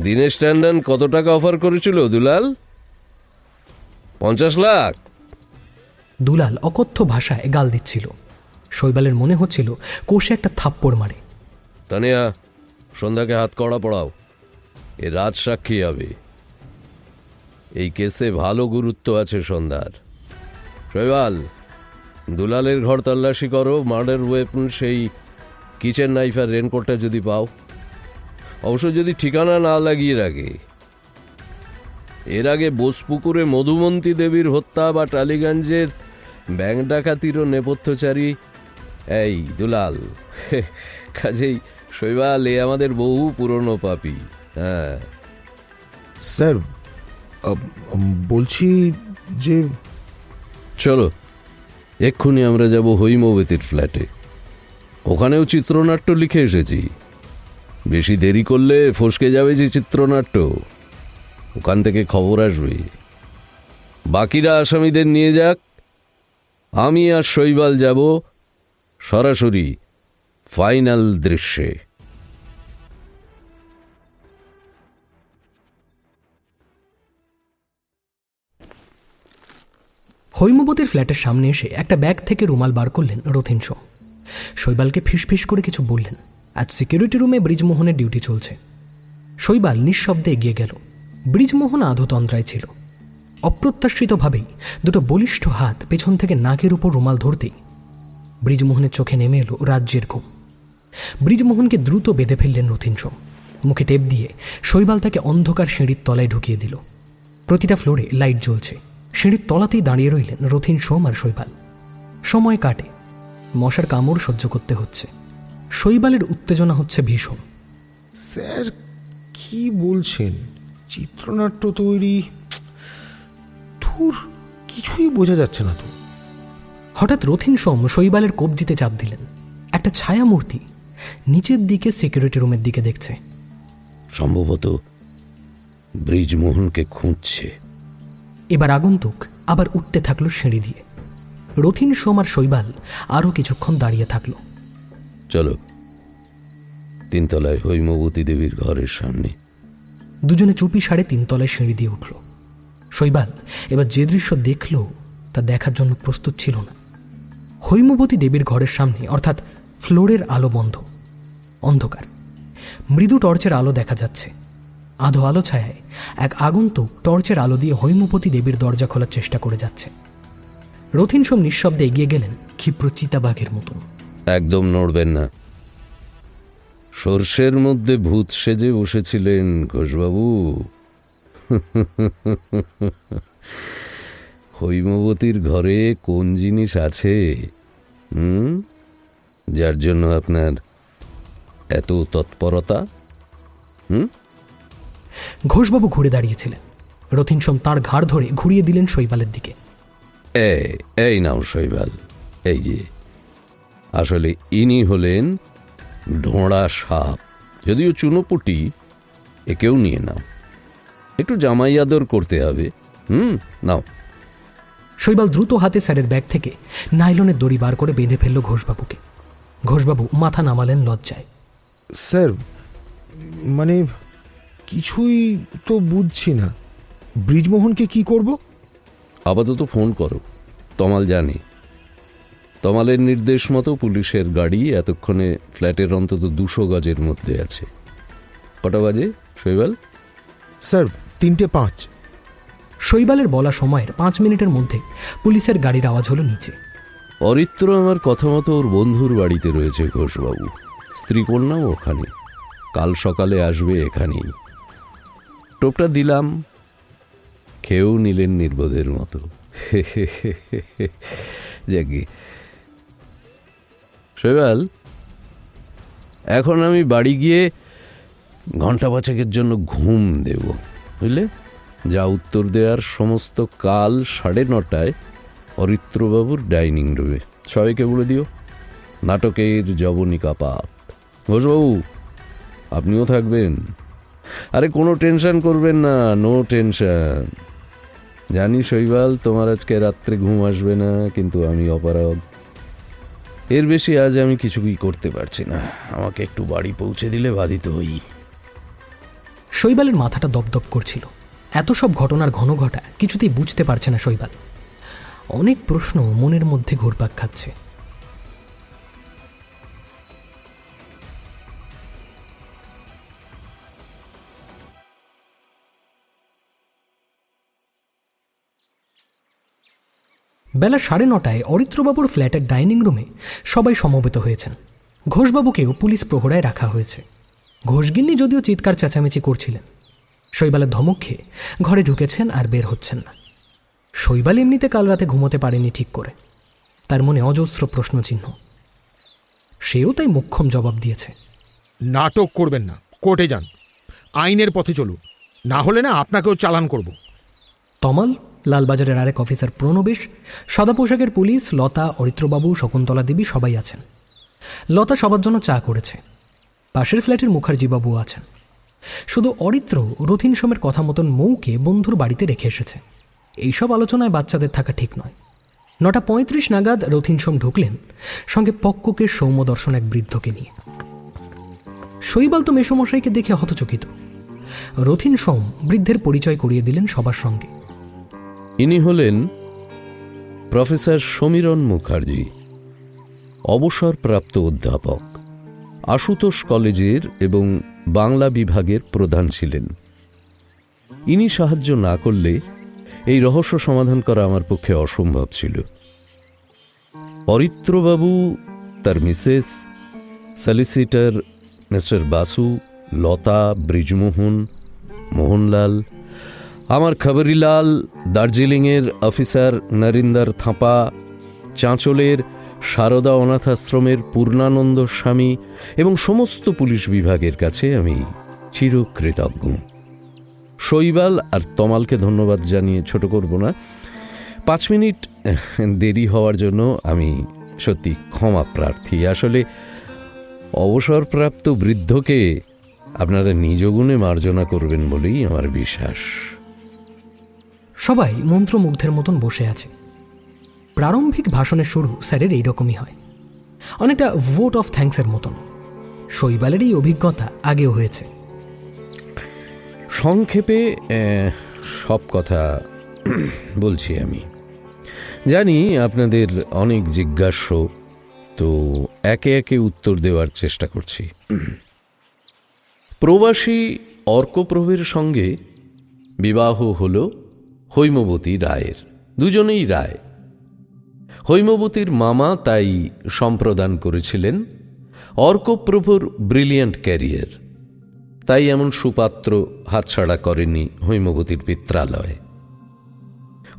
দীনেশ ট্যান্ডন কত টাকা অফার করেছিল দুলাল? 50 লাখ। দুলাল অকথ্য ভাষায় গাল দিচ্ছিল। শৈবালের মনে হচ্ছিল কোষে একটা থাপ্পড় মারে। তানিয়া, সন্ধ্যাকে হাত কড়া পড়াও। এ রাজ সাক্ষী হবে। এই কেসে ভালো গুরুত্ব আছে সন্ধ্যার। শৈবাল, দুলালের ঘর তল্লাশি করো। মার্ডার ওয়েপন, সেই কিচেন নাইফ আর রেনকোটটা যদি পাও। অবশ্য যদি ঠিকানা না লাগিয়ে রাখে। এর আগে বোসপুকুরে মধুমন্তী দেবীর হত্যা বা টালিগঞ্জের ব্যাংক ডাকাতিরও নেপথ্যচারী এই দুলাল। কাজেই শৈবাল, এ আমাদের বহু পুরনো পাপী। হ্যাঁ স্যার, বলছি যে চলো এক্ষুনি আমরা যাব হৈমবতীর ফ্ল্যাটে। ওখানেও চিত্রনাট্য লিখে এসেছি। বেশি দেরি করলে ফসকে যাবে যে চিত্রনাট্য। ওখান থেকে খবর আসবে। বাকিরা আসামিদের নিয়ে যাক। আমি আর শৈবাল যাব সরাসরি ফাইনাল দৃশ্যে। হৈমবতীর ফ্ল্যাটের সামনে এসে একটা ব্যাগ থেকে রুমাল বার করলেন রথিন সোম। শৈবালকে ফিসফিস করে কিছু বললেন। আজ সিকিউরিটি রুমে ব্রিজমোহনের ডিউটি চলছে। শৈবাল নিঃশব্দে এগিয়ে গেল। ব্রিজমোহন আধতন্দ্রায় ছিল। অপ্রত্যাশিতভাবেই দুটো বলিষ্ঠ হাত পেছন থেকে নাকের উপর রুমাল ধরতেই ব্রিজমোহনের চোখে নেমে এলো রাজ্যের ঘুম। ব্রিজমোহনকে দ্রুত বেঁধে ফেললেন রথিন সোম। মুখে টেপ দিয়ে শৈবাল তাকে অন্ধকার সিঁড়ির তলায় ঢুকিয়ে দিল। প্রতিটা ফ্লোরে লাইট জ্বলছে। সিঁড়ির তলাতেই দাঁড়িয়ে রইলেন রথিন সোম আর শৈবাল। সময় কাটে, মশার কামড় সহ্য করতে হচ্ছে। শৈবালের উত্তেজনা হচ্ছে ভীষণ। স্যার কি বলছেন? চিত্রনাট্য তৈরি, ধুর, কিছুই বোঝা যাচ্ছে না তো। হঠাৎ রথিন সোম শৈবালের কবজিতে চাপ দিলেন। একটা ছায়ামূর্তি নিচের দিকে সিকিউরিটি রুমের দিকে দেখছে। সম্ভবত ব্রিজমোহনকে খুঁজছে। এবার আগন্তুক আবার উঠতে থাকলো সিঁড়ি দিয়ে। রথিন সোম আর শৈবাল আরও কিছুক্ষণ দাঁড়িয়ে থাকলো। চলো, 3 তলায় হৈমবতী দেবীর ঘরের সামনে। দুজনে চুপি সাড়ে 3 তলায় সিঁড়ি দিয়ে উঠল। শৈবাল এবার যে দৃশ্য দেখল তা দেখার জন্য প্রস্তুত ছিল না। হৈমবতী দেবীর ঘরের সামনে, অর্থাৎ ফ্লোরের আলো বন্ধ, অন্ধকার। মৃদু টর্চের আলো দেখা যাচ্ছে। আধো আলো ছায়ায় এক আগন্তুক টর্চের আলো দিয়ে হৈমবতী দেবীর দরজা খোলার চেষ্টা করে যাচ্ছে। রথিন সোম নিঃশব্দে এগিয়ে গেলেন, ক্ষিপ্র চিতাবাঘের মতন। একদম নড়বেন না। সর্ষের মধ্যে ভূত সেজে বসেছিলেন ঘোষবাবু। হৈমবতীর ঘরে কোন জিনিস আছে যার জন্য আপনার এত তৎপরতা? ঘোষবাবু ঘুরে দাঁড়িয়েছিলেন। রথিন সোম তাঁর ঘাড় ধরে ঘুরিয়ে দিলেন শৈবালের দিকে। এই নাও শৈবাল, এই যে, আসলে ইনি হলেন ঢোঁড়া সাপ। যদিও চুনোপুটি, একেও নিয়ে নাও, একটু জামাই আদর করতে হবে। নাও। শৈবাল দ্রুত হাতে স্যারের ব্যাগ থেকে নাইলনের দড়ি বার করে বেঁধে ফেলল ঘোষবাবুকে। ঘোষবাবু মাথা নামালেন লজ্জায়। স্যার, মানে কিছুই তো বুঝছি না। ব্রিজমোহনকে কি করব? আপাতত ফোন করো, তমাল জানে। তমালের নির্দেশ মতো পুলিশের গাড়ি এতক্ষণে ফ্ল্যাটের অন্তত 200 গজের মধ্যে আছে। কটা বাজে শৈবাল? স্যার 3:05। শৈবালের বলা সময়ের 5 মিনিটের মধ্যে পুলিশের গাড়ির আওয়াজ হলো নিচে। অরিত্র আমার কথা মতো ওর বন্ধুর বাড়িতে রয়েছে ঘোষবাবু। স্ত্রীকন্যাও ওখানে, কাল সকালে আসবে এখানেই। টোপটা দিলাম, খেয়েও নিলেন নির্বোধের মতো। যাকে শৈবাল, এখন আমি বাড়ি গিয়ে ঘন্টা 5 জন্য ঘুম দেব, বুঝলে? যা উত্তর দেওয়ার সমস্ত কাল 9:30 অরিত্রবাবুর ডাইনিং রুমে। সবাইকে বলে দিও, নাটকের জবনিকা পাত। ঘোষবাবু, আপনিও থাকবেন। আরে কোনো টেনশন করবেন না, নো টেনশন। জানি শৈবাল, তোমার আজকে রাত্রে ঘুম আসবে না, কিন্তু আমি অপারগ। এর বেশি আজ আমি কিছুই করতে পারছি না। আমাকে একটু বাড়ি পৌঁছে দিলে বাধিত হই। শৈবালের মাথাটা দপদপ করছিল। এত সব ঘটনার ঘন ঘটা কিছুতেই বুঝতে পারছে না শৈবাল। অনেক প্রশ্ন মনের মধ্যে ঘুরপাক খাচ্ছে। বেলা 9:30 অরিত্রবাবুর ফ্ল্যাটের ডাইনিং রুমে সবাই সমবেত হয়েছেন। ঘোষবাবুকেও পুলিশ প্রহরায় রাখা হয়েছে। ঘোষগিন্নি যদিও চিৎকার চেঁচামেচি করছিলেন। শৈবালের ধমক খেয়ে ঘরে ঢুকেছেন আর বের হচ্ছেন না। শৈবাল এমনিতে কাল রাতে ঘুমোতে পারেনি ঠিক করে। তার মনে অজস্র প্রশ্নচিহ্ন। সেও তাই মোক্ষম জবাব দিয়েছে। নাটক করবেন না, কোর্টে যান, আইনের পথে চলুন, না হলে না আপনাকেও চালান করব। তমাল, লালবাজারের আরেক অফিসার প্রণবেশ, সাদা পোশাকের পুলিশ, লতা, অরিত্রবাবু, শকুন্তলা দেবী সবাই আছেন। লতা সবার জন্য চা করেছে। পাশের ফ্ল্যাটের মুখার্জিবাবু আছেন। শুধু অরিত্র রথিন সোমের কথা মতন মৌকে বন্ধুর বাড়িতে রেখে এসেছে। এইসব আলোচনায় বাচ্চাদের থাকা ঠিক নয়। 9:35 নাগাদ রথিন সোম ঢুকলেন, সঙ্গে পক্ককে সৌম্যদর্শন এক বৃদ্ধকে নিয়ে। শৈবাল তো মেসমশাইকে দেখে হতচকিত। রথিন সোম বৃদ্ধের পরিচয় করিয়ে দিলেন সবার সঙ্গে। ইনি হলেন প্রফেসর সমীরণ মুখার্জি, অবসরপ্রাপ্ত অধ্যাপক। আশুতোষ কলেজের এবং বাংলা বিভাগের প্রধান ছিলেন। ইনি সাহায্য না করলে এই রহস্য সমাধান করা আমার পক্ষে অসম্ভব ছিল। অরিত্রবাবু, তার মিসেস, সলিসিটার মিস্টার বাসু, লতা, ব্রিজমোহন, মোহনলাল, আমার খবরিলাল, দার্জিলিংয়ের অফিসার নরিন্দর থাপা, চাঁচলের সারদা অনাথ আশ্রমের পূর্ণানন্দ স্বামী এবং সমস্ত পুলিশ বিভাগের কাছে আমি চিরকৃতজ্ঞ। শৈবাল আর তমালকে ধন্যবাদ জানিয়ে ছোট করব না। 5 মিনিট দেরি হওয়ার জন্য আমি সত্যি ক্ষমা প্রার্থী। আসলে অবসরপ্রাপ্ত বৃদ্ধকে আপনারা নিজ গুণে মার্জনা করবেন বলেই আমার বিশ্বাস। সবাই মন্ত্রমুগ্ধের মতন বসে আছে। প্রারম্ভিক ভাষণের শুরু স্যারের এইরকমই হয়, অনেকটা ভোট অফ থ্যাঙ্কসের মতন। শৈবালের এই অভিজ্ঞতা আগেও হয়েছে। সংক্ষেপে সব কথা বলছি আমি। জানি আপনাদের অনেক জিজ্ঞাস্য, তো একে একে উত্তর দেওয়ার চেষ্টা করছি। প্রবাসী অর্কপ্রভের সঙ্গে বিবাহ হল হৈমবতী রায়ের। দুজনেই রায়। হৈমবতীর মামা তাই সম্প্রদান করেছিলেন। অর্কপ্রভুর ব্রিলিয়ান্ট ক্যারিয়ার, তাই এমন সুপাত্র হাতছাড়া করেনি হৈমবতীর পিত্রালয়।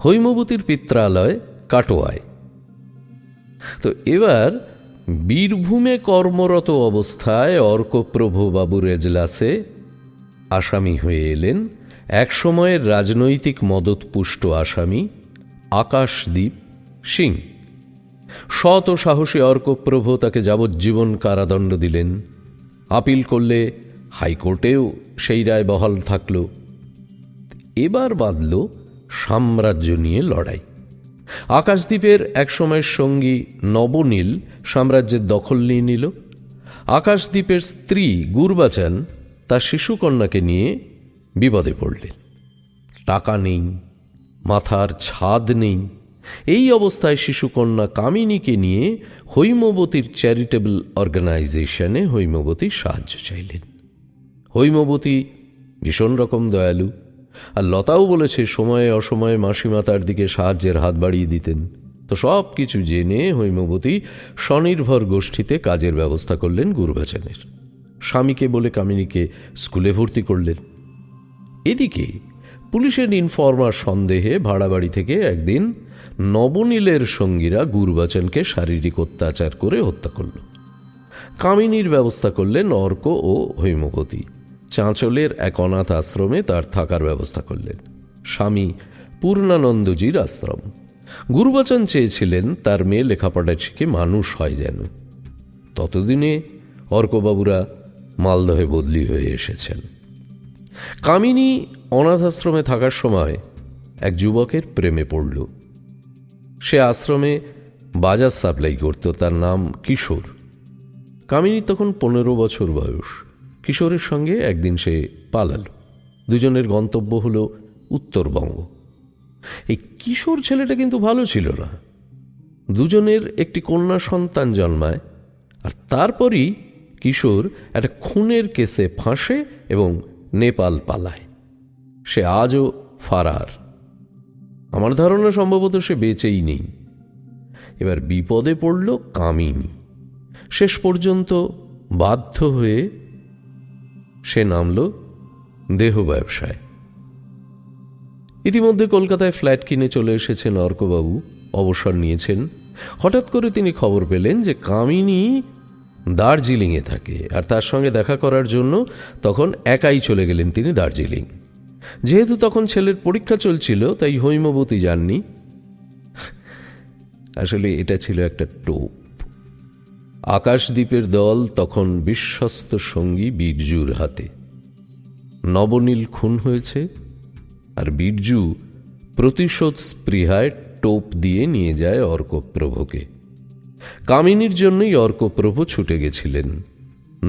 হৈমবতীর পিত্রালয় কাটোয়ায়। তো এবার বীরভূমে কর্মরত অবস্থায় অর্কপ্রভু বাবুর এজলাসে আসামি হয়ে এলেন একসময়ের রাজনৈতিক মদতপুষ্ট আসামি আকাশদীপ সিং। সৎ ও সাহসী অর্কপ্রভু তাকে যাবজ্জীবন কারাদণ্ড দিলেন। আপিল করলে হাইকোর্টেও সেই রায় বহাল থাকল। এবার বাঁধল সাম্রাজ্য নিয়ে লড়াই। আকাশদ্বীপের একসময়ের সঙ্গী নবনীল সাম্রাজ্যের দখল নিয়ে নিল। আকাশদ্বীপের স্ত্রী গুরবাচান তার শিশুকন্যাকে নিয়ে বিপদে পড়লেন। টাকা নেই, মাথার ছাদ নেই। এই অবস্থায় শিশুকন্যা কামিনীকে নিয়ে হৈমবতীর চ্যারিটেবল অর্গানাইজেশনে হৈমবতী সাহায্য চাইলেন। হৈমবতী ভীষণ রকম দয়ালু, আর লতাও বলেছে সময়ে অসময়ে মাসিমা তার দিকে সাহায্যের হাত বাড়িয়ে দিতেন। তো সব কিছু জেনে হৈমবতী স্বনির্ভর গোষ্ঠীতে কাজের ব্যবস্থা করলেন গুরবাচানের। স্বামীকে বলে কামিনীকে স্কুলে ভর্তি করলেন। এদিকে পুলিশের ইনফরমার সন্দেহে ভাড়া বাড়ি থেকে একদিন নবনীলের সঙ্গীরা গুরবাচানকে শারীরিক অত্যাচার করে হত্যা করল। কামিনীর ব্যবস্থা করলেন অর্ক ও হৈমবতী। চাঁচলের এক অনাথ আশ্রমে তার থাকার ব্যবস্থা করলেন, স্বামী পূর্ণানন্দজির আশ্রম। গুরবাচান চেয়েছিলেন তার মেয়ে লেখাপড়া শিখে মানুষ হয় যেন। ততদিনে অর্কবাবুরা মালদহে বদলি হয়ে এসেছেন। কামিনী অনাথ আশ্রমে থাকার সময় এক যুবকের প্রেমে পড়ল। সে আশ্রমে বাজার সাপ্লাই করত, তার নাম কিশোর। কামিনী তখন 15 বছর বয়স। কিশোরের সঙ্গে একদিন সে পালালো। দুজনের গন্তব্য হল উত্তরবঙ্গ। এই কিশোর ছেলেটা কিন্তু ভালো ছিল না। দুজনের একটি কন্যা সন্তান জন্মায়, আর তারপরই কিশোর একটা খুনের কেসে ফাঁসে এবং নেপাল পালায়। সে আজও ফারার। আমার ধারণা সম্ভবত সে বেঁচেই নেই। এবার বিপদে পড়ল কামিনী। শেষ পর্যন্ত বাধ্য হয়ে সে নামল দেহ ব্যবসায়। ইতিমধ্যে কলকাতায় ফ্ল্যাট কিনে চলে এসেছেন অর্কবাবু, অবসর নিয়েছেন। হঠাৎ করে তিনি খবর পেলেন যে কামিনী দার্জিলিংয়ে থাকে, আর তার সঙ্গে দেখা করার জন্য তখন একাই চলে গেলেন তিনি দার্জিলিং। যেহেতু তখন ছেলের পরীক্ষা চলছিল, তাই হৈমবতী যাননি। আসলে এটা ছিল একটা টোপ। আকাশদ্বীপের দল তখন বিশ্বস্ত সঙ্গী বীরজুর হাতে। নবনীল খুন হয়েছে, আর বীরজু প্রতিশোধ স্পৃহায় টোপ দিয়ে নিয়ে যায় অর্কপ্রভুকে। কামিনীর জন্যই অর্কপ্রভু ছুটে গেছিলেন।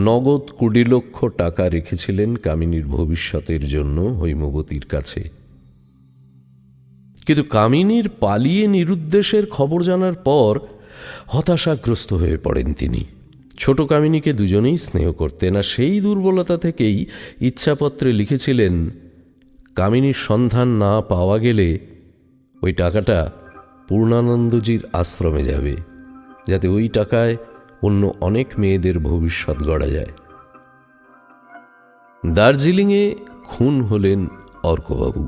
নগদ 20 লক্ষ টাকা রেখেছিলেন কামিনীর ভবিষ্যতের জন্য হৈমবতীর কাছে। কিন্তু কামিনীর পালিয়ে নিরুদ্দেশের খবর জানার পর হতাশাগ্রস্ত হয়ে পড়েন তিনি। ছোট কামিনীকে দুজনেই স্নেহ করতেন, আর সেই দুর্বলতা থেকেই ইচ্ছাপত্রে লিখেছিলেন, কামিনীর সন্ধান না পাওয়া গেলে ওই টাকাটা পূর্ণানন্দজির আশ্রমে যাবে, যাতে ওই টাকায় অন্য অনেক মেয়েদের ভবিষ্যৎ গড়া যায়। দার্জিলিংয়ে খুন হলেন অর্কবাবু,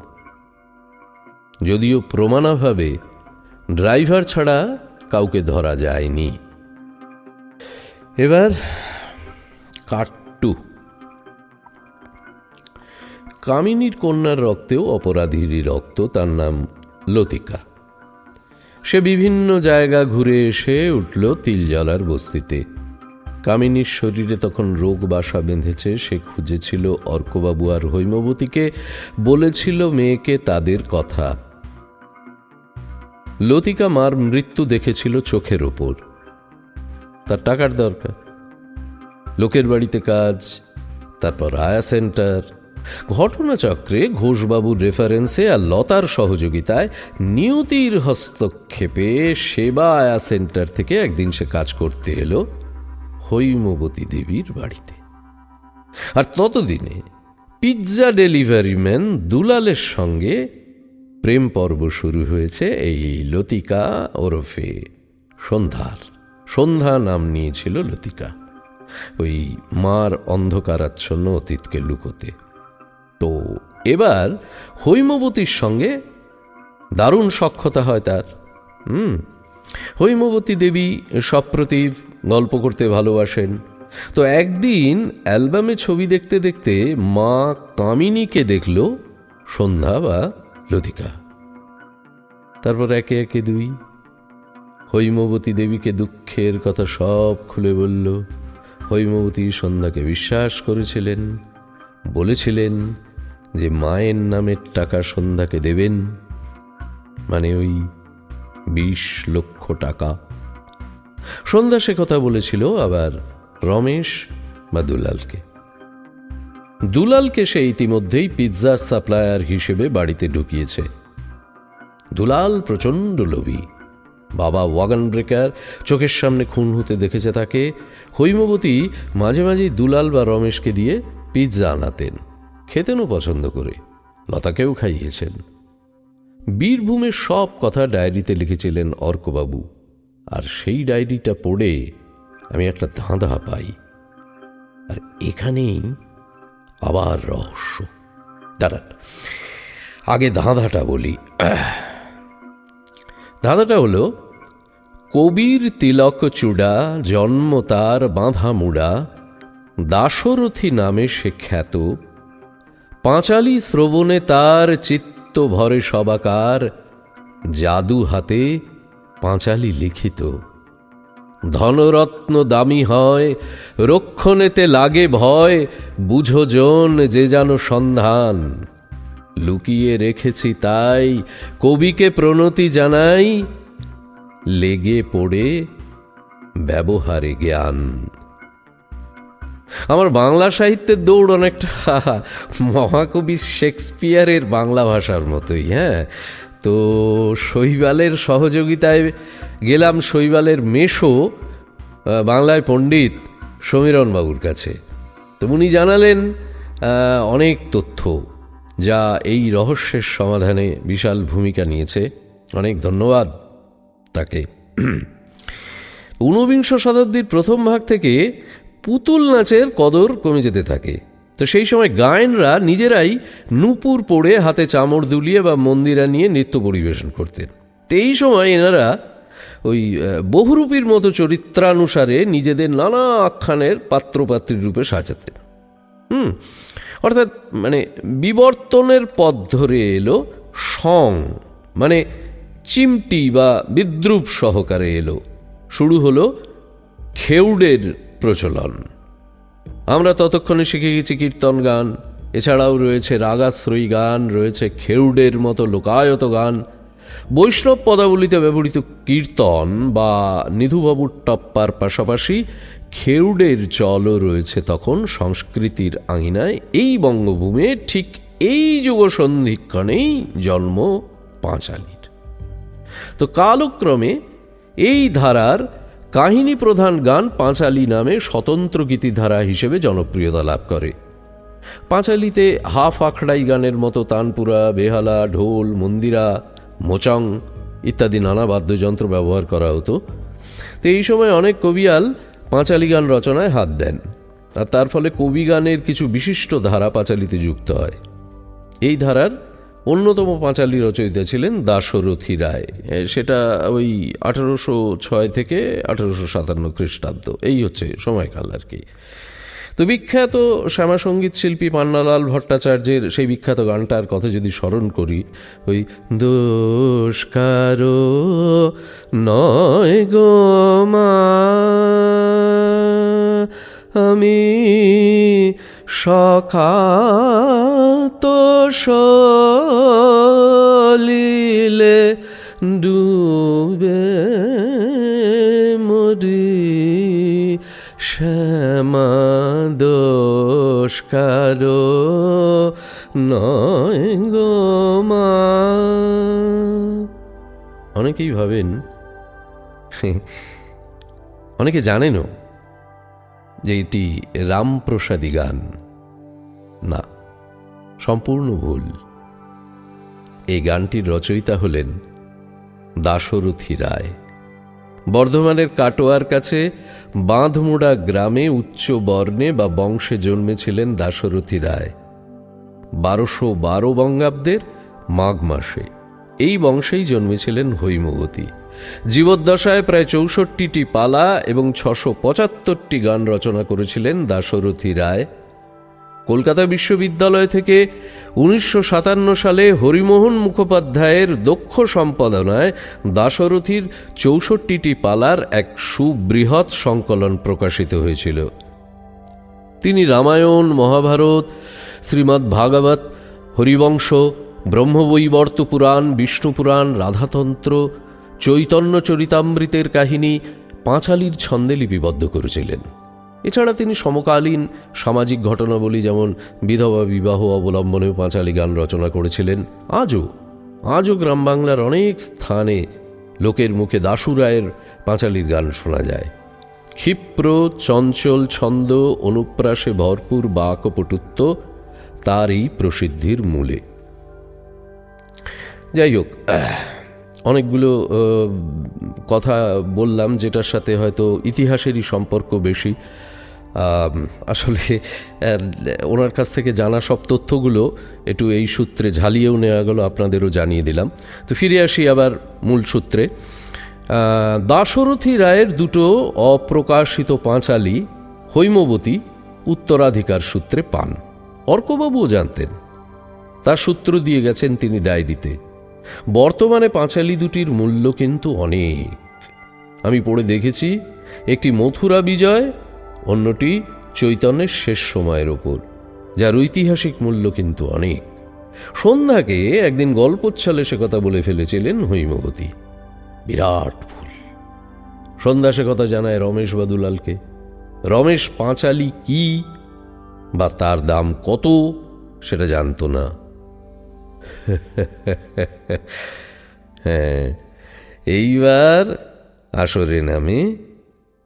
যদিও প্রমাণাভাবে ড্রাইভার ছাড়া কাউকে ধরা যায়নি। এবার কাট্টু। কামিনীর কন্যার রক্তেও অপরাধীরই রক্ত, তার নাম লতিকা। সে বিভিন্ন জায়গা ঘুরে এসে উঠল তিলজলার বস্তিতে। কামিনীর শরীরে তখন রোগ বাসা বেঁধেছে। সে খুঁজেছিল অর্কবাবু আর হৈমবতীকে, বলেছিল মেয়েকে তাদের কথা। লতিকা মার মৃত্যু দেখেছিল চোখের ওপর। তার টাকার দরকার, লোকের বাড়িতে কাজ, তারপর আয়া সেন্টার। ঘটনাচক্রে ঘোষবাবুর রেফারেন্সে আর লতার সহযোগিতায় নিয়তির হস্তক্ষেপে সেবা আয়া সেন্টার থেকে একদিন সে কাজ করতে এলো হৈমবতী দেবীর বাড়িতে। আর ততদিনে পিৎজা ডেলিভারি ম্যান দুলালের সঙ্গে প্রেম পর্ব শুরু হয়েছে এই লতিকা ওরফে সন্ধ্যার। সন্ধ্যা নাম নিয়েছিল লতিকা, ওই মার অন্ধকারাচ্ছন্ন অতীতকে লুকোতে। তো এবার হৈমবতীর সঙ্গে দারুণ সখ্যতা হয় তার। হৈমবতী দেবী সপ্রতিভ গল্প করতে ভালোবাসেন। তো একদিন অ্যালবামে ছবি দেখতে দেখতে মা কামিনীকে দেখল সন্ধ্যা বা লতিকা। তারপর একে একে দুই। হৈমবতী দেবীকে দুঃখের কথা সব খুলে বলল। হৈমবতী সন্ধ্যাকে বিশ্বাস করেছিলেন, বলেছিলেন যে মায়ের নামের টাকা সন্ধ্যাকে দেবেন, মানে ওই 20 লক্ষ টাকা। সন্ধ্যা সে কথা বলেছিল আবার রমেশ বা দুলালকে। দুলালকে সে ইতিমধ্যেই পিৎজার সাপ্লায়ার হিসেবে বাড়িতে ঢুকিয়েছে। দুলাল প্রচণ্ড লোভী। বাবা ওয়াগন ব্রেকার, চোখের সামনে খুন হতে দেখেছে তাকে। হৈমবতী মাঝে মাঝেই দুলাল বা রমেশকে দিয়ে পিৎজা আনাতেন, খেতেনও পছন্দ করে, লতাকেও খাইয়েছেন। বীরভূমের সব কথা ডায়েরিতে লিখেছিলেন অর্কবাবু, আর সেই ডায়েরিটা পড়ে আমি একটা ধাঁধা পাই। আর এখানেই আবার রহস্য। দাঁড়ান, আগে ধাঁধাটা বলি। ধাঁধাটা হলো, কবির তিলক চূড়া, জন্ম তার বাঁধা মুড়া, দাশরথী নামে সে খ্যাত, পাঁচালী শ্রবণে তার চিত্ত ভরে সবাকার, জাদু হাতে পাঁচালী লিখিত, ধনরত্ন দামি হয়, রক্ষণেতে লাগে ভয়, বুঝো জন যে যেন সন্ধান, লুকিয়ে রেখেছি তাই কবিকে প্রণতি জানাই, লেগে পড়ে ব্যবহারে জ্ঞান। আমার বাংলা সাহিত্যের দৌড় অনেকটা মহাকবি শেক্সপিয়ারের বাংলা ভাষার মতোই। তো শৈবালের সহযোগিতায় গেলাম শৈবালের মেশো বাংলায় পণ্ডিত সমীরণবাবুর কাছে। তো উনি জানালেন অনেক তথ্য, যা এই রহস্যের সমাধানে বিশাল ভূমিকা নিয়েছে। অনেক ধন্যবাদ তাকে। ঊনবিংশ শতাব্দীর প্রথম ভাগ থেকে পুতুল নাচের কদর কমে যেতে থাকে। তো সেই সময় গায়নরা নিজেরাই নূপুর পরে হাতে চামড় দুলিয়ে বা মন্দিরা নিয়ে নৃত্য পরিবেশন করতেন। তো এই সময় এনারা ওই বহুরূপীর মতো চরিত্রানুসারে নিজেদের নানা আখ্যানের পাত্রপাত্রীর রূপে সাজাতেন। অর্থাৎ মানে বিবর্তনের পথ ধরে এলো সং, মানে চিমটি বা বিদ্রুপ সহকারে এলো। শুরু হলো খেউড়ের প্রচলন। আমরা ততক্ষণে শিখে গেছি কীর্তন গান, এছাড়াও রয়েছে রাগাশ্রয়ী গান, রয়েছে খেউড়ের মতো লোকায়ত গান। বৈষ্ণব পদাবলিতে ব্যবহৃত কীর্তন বা নিধুবাবুর টপ্পার পাশাপাশি খেউড়ের চলও রয়েছে তখন সংস্কৃতির আঙিনায়। এই বঙ্গভূমে ঠিক এই যুগ সন্ধিক্ষণেই জন্ম পাঁচালীর। তো কালক্রমে এই ধারার কাহিনী প্রধান গান পাঁচালী নামে স্বতন্ত্র গীতিধারা হিসেবে জনপ্রিয়তা লাভ করে। পাঁচালিতে হাফ আখড়াই গানের মতো তানপুরা, বেহালা, ঢোল, মন্দিরা, মোচাং ইত্যাদি নানা বাদ্যযন্ত্র ব্যবহার করা হতো। তো এই সময় অনেক কবিয়াল পাঁচালি গান রচনায় হাত দেন, আর তার ফলে কবি গানের কিছু বিশিষ্ট ধারা পাঁচালিতে যুক্ত হয়। এই ধারার অন্যতম পাঁচালি রচয়িতা ছিলেন দাশরথী রায়। সেটা ওই 1806 থেকে 1857 খ্রিস্টাব্দ, এই হচ্ছে সময়কাল আর কি। তো বিখ্যাত শ্যামাসঙ্গীত শিল্পী পান্নালাল ভট্টাচার্যের সেই বিখ্যাত গানটার কথা যদি স্মরণ করি, ওই দোষ কারো নয় গো মা, আমি সখাত সলিলে ডুবে মরি, শ্যামা দোষ কারো নয় গো মা। অনেকেই ভাবেন, অনেকে জানেনও যে এটি রামপ্রসাদী গান। না, সম্পূর্ণ ভুল। এই গানটির রচয়িতা হলেন দাশরথী রায়। বর্ধমানের কাটোয়ার কাছে বাঁধমুড়া গ্রামে উচ্চ বর্ণে বা বংশে জন্মেছিলেন দাশরথী রায় 1212 বঙ্গাব্দের মাঘ মাসে। এই বংশেই জন্মেছিলেন হৈমবতী। জীবদ্দশায় প্রায় 64টি পালা এবং 675টি গান রচনা করেছিলেন দাশরথী রায়। কলকাতা বিশ্ববিদ্যালয় থেকে 1957 সালে হরিমোহন মুখোপাধ্যায়ের দক্ষ সম্পাদনায় দাশরথীর 64টি পালার এক সুবৃহৎ সংকলন প্রকাশিত হয়েছিল। তিনি রামায়ণ, মহাভারত, শ্রীমদ্ ভাগবত, হরিবংশ, ব্রহ্মবৈবর্ত পুরাণ, বিষ্ণু পুরাণ, রাধাতন্ত্র, চৈতন্য চরিতামৃতের কাহিনী পাঁচালির ছন্দে লিপিবদ্ধ করেছিলেন। এছাড়া তিনি সমকালীন সামাজিক ঘটনাবলী যেমন বিধবা বিবাহ অবলম্বনেও পাঁচালি গান রচনা করেছিলেন। আজও গ্রাম বাংলার অনেক স্থানে লোকের মুখে দাশু রায়ের পাঁচালির গান শোনা যায়। ক্ষিপ্র চঞ্চল ছন্দ, অনুপ্রাসে ভরপুর বাকপটুত্ব তার এই প্রসিদ্ধির মূলে। যাই হোক, অনেকগুলো কথা বললাম যেটার সাথে হয়তো ইতিহাসেরই সম্পর্ক বেশি। আসলে ওনার কাছ থেকে জানা সব তথ্যগুলো একটু এই সূত্রে ঝালিয়েও নেওয়া গেল, আপনাদেরও জানিয়ে দিলাম। তো ফিরে আসি আবার মূল সূত্রে। দাশরথী রায়ের দুটো অপ্রকাশিত পাঁচালি হৈমবতী উত্তরাধিকার সূত্রে পান। অর্কবাবুও জানতেন, তার সূত্র দিয়ে গেছেন তিনি ডায়েরিতে। বর্তমানে পাঁচালি দুটির মূল্য কিন্তু অনেক। আমি পড়ে দেখেছি, একটি মথুরা বিজয়, অন্যটি চৈতন্যের শেষ সময়ের ওপর, যার ঐতিহাসিক মূল্য কিন্তু অনেক। সন্ধ্যাকে একদিন গল্পচ্ছলে সে কথা বলে ফেলেছিলেন হৈমবতী। বিরাট ভুল। সন্ধ্যা সে কথা জানায় রমেশ বাদুলালকে। রমেশ পাঁচালি কি বা তার দাম কত সেটা জানত না। হ্যাঁ, এইবার আসরে নামে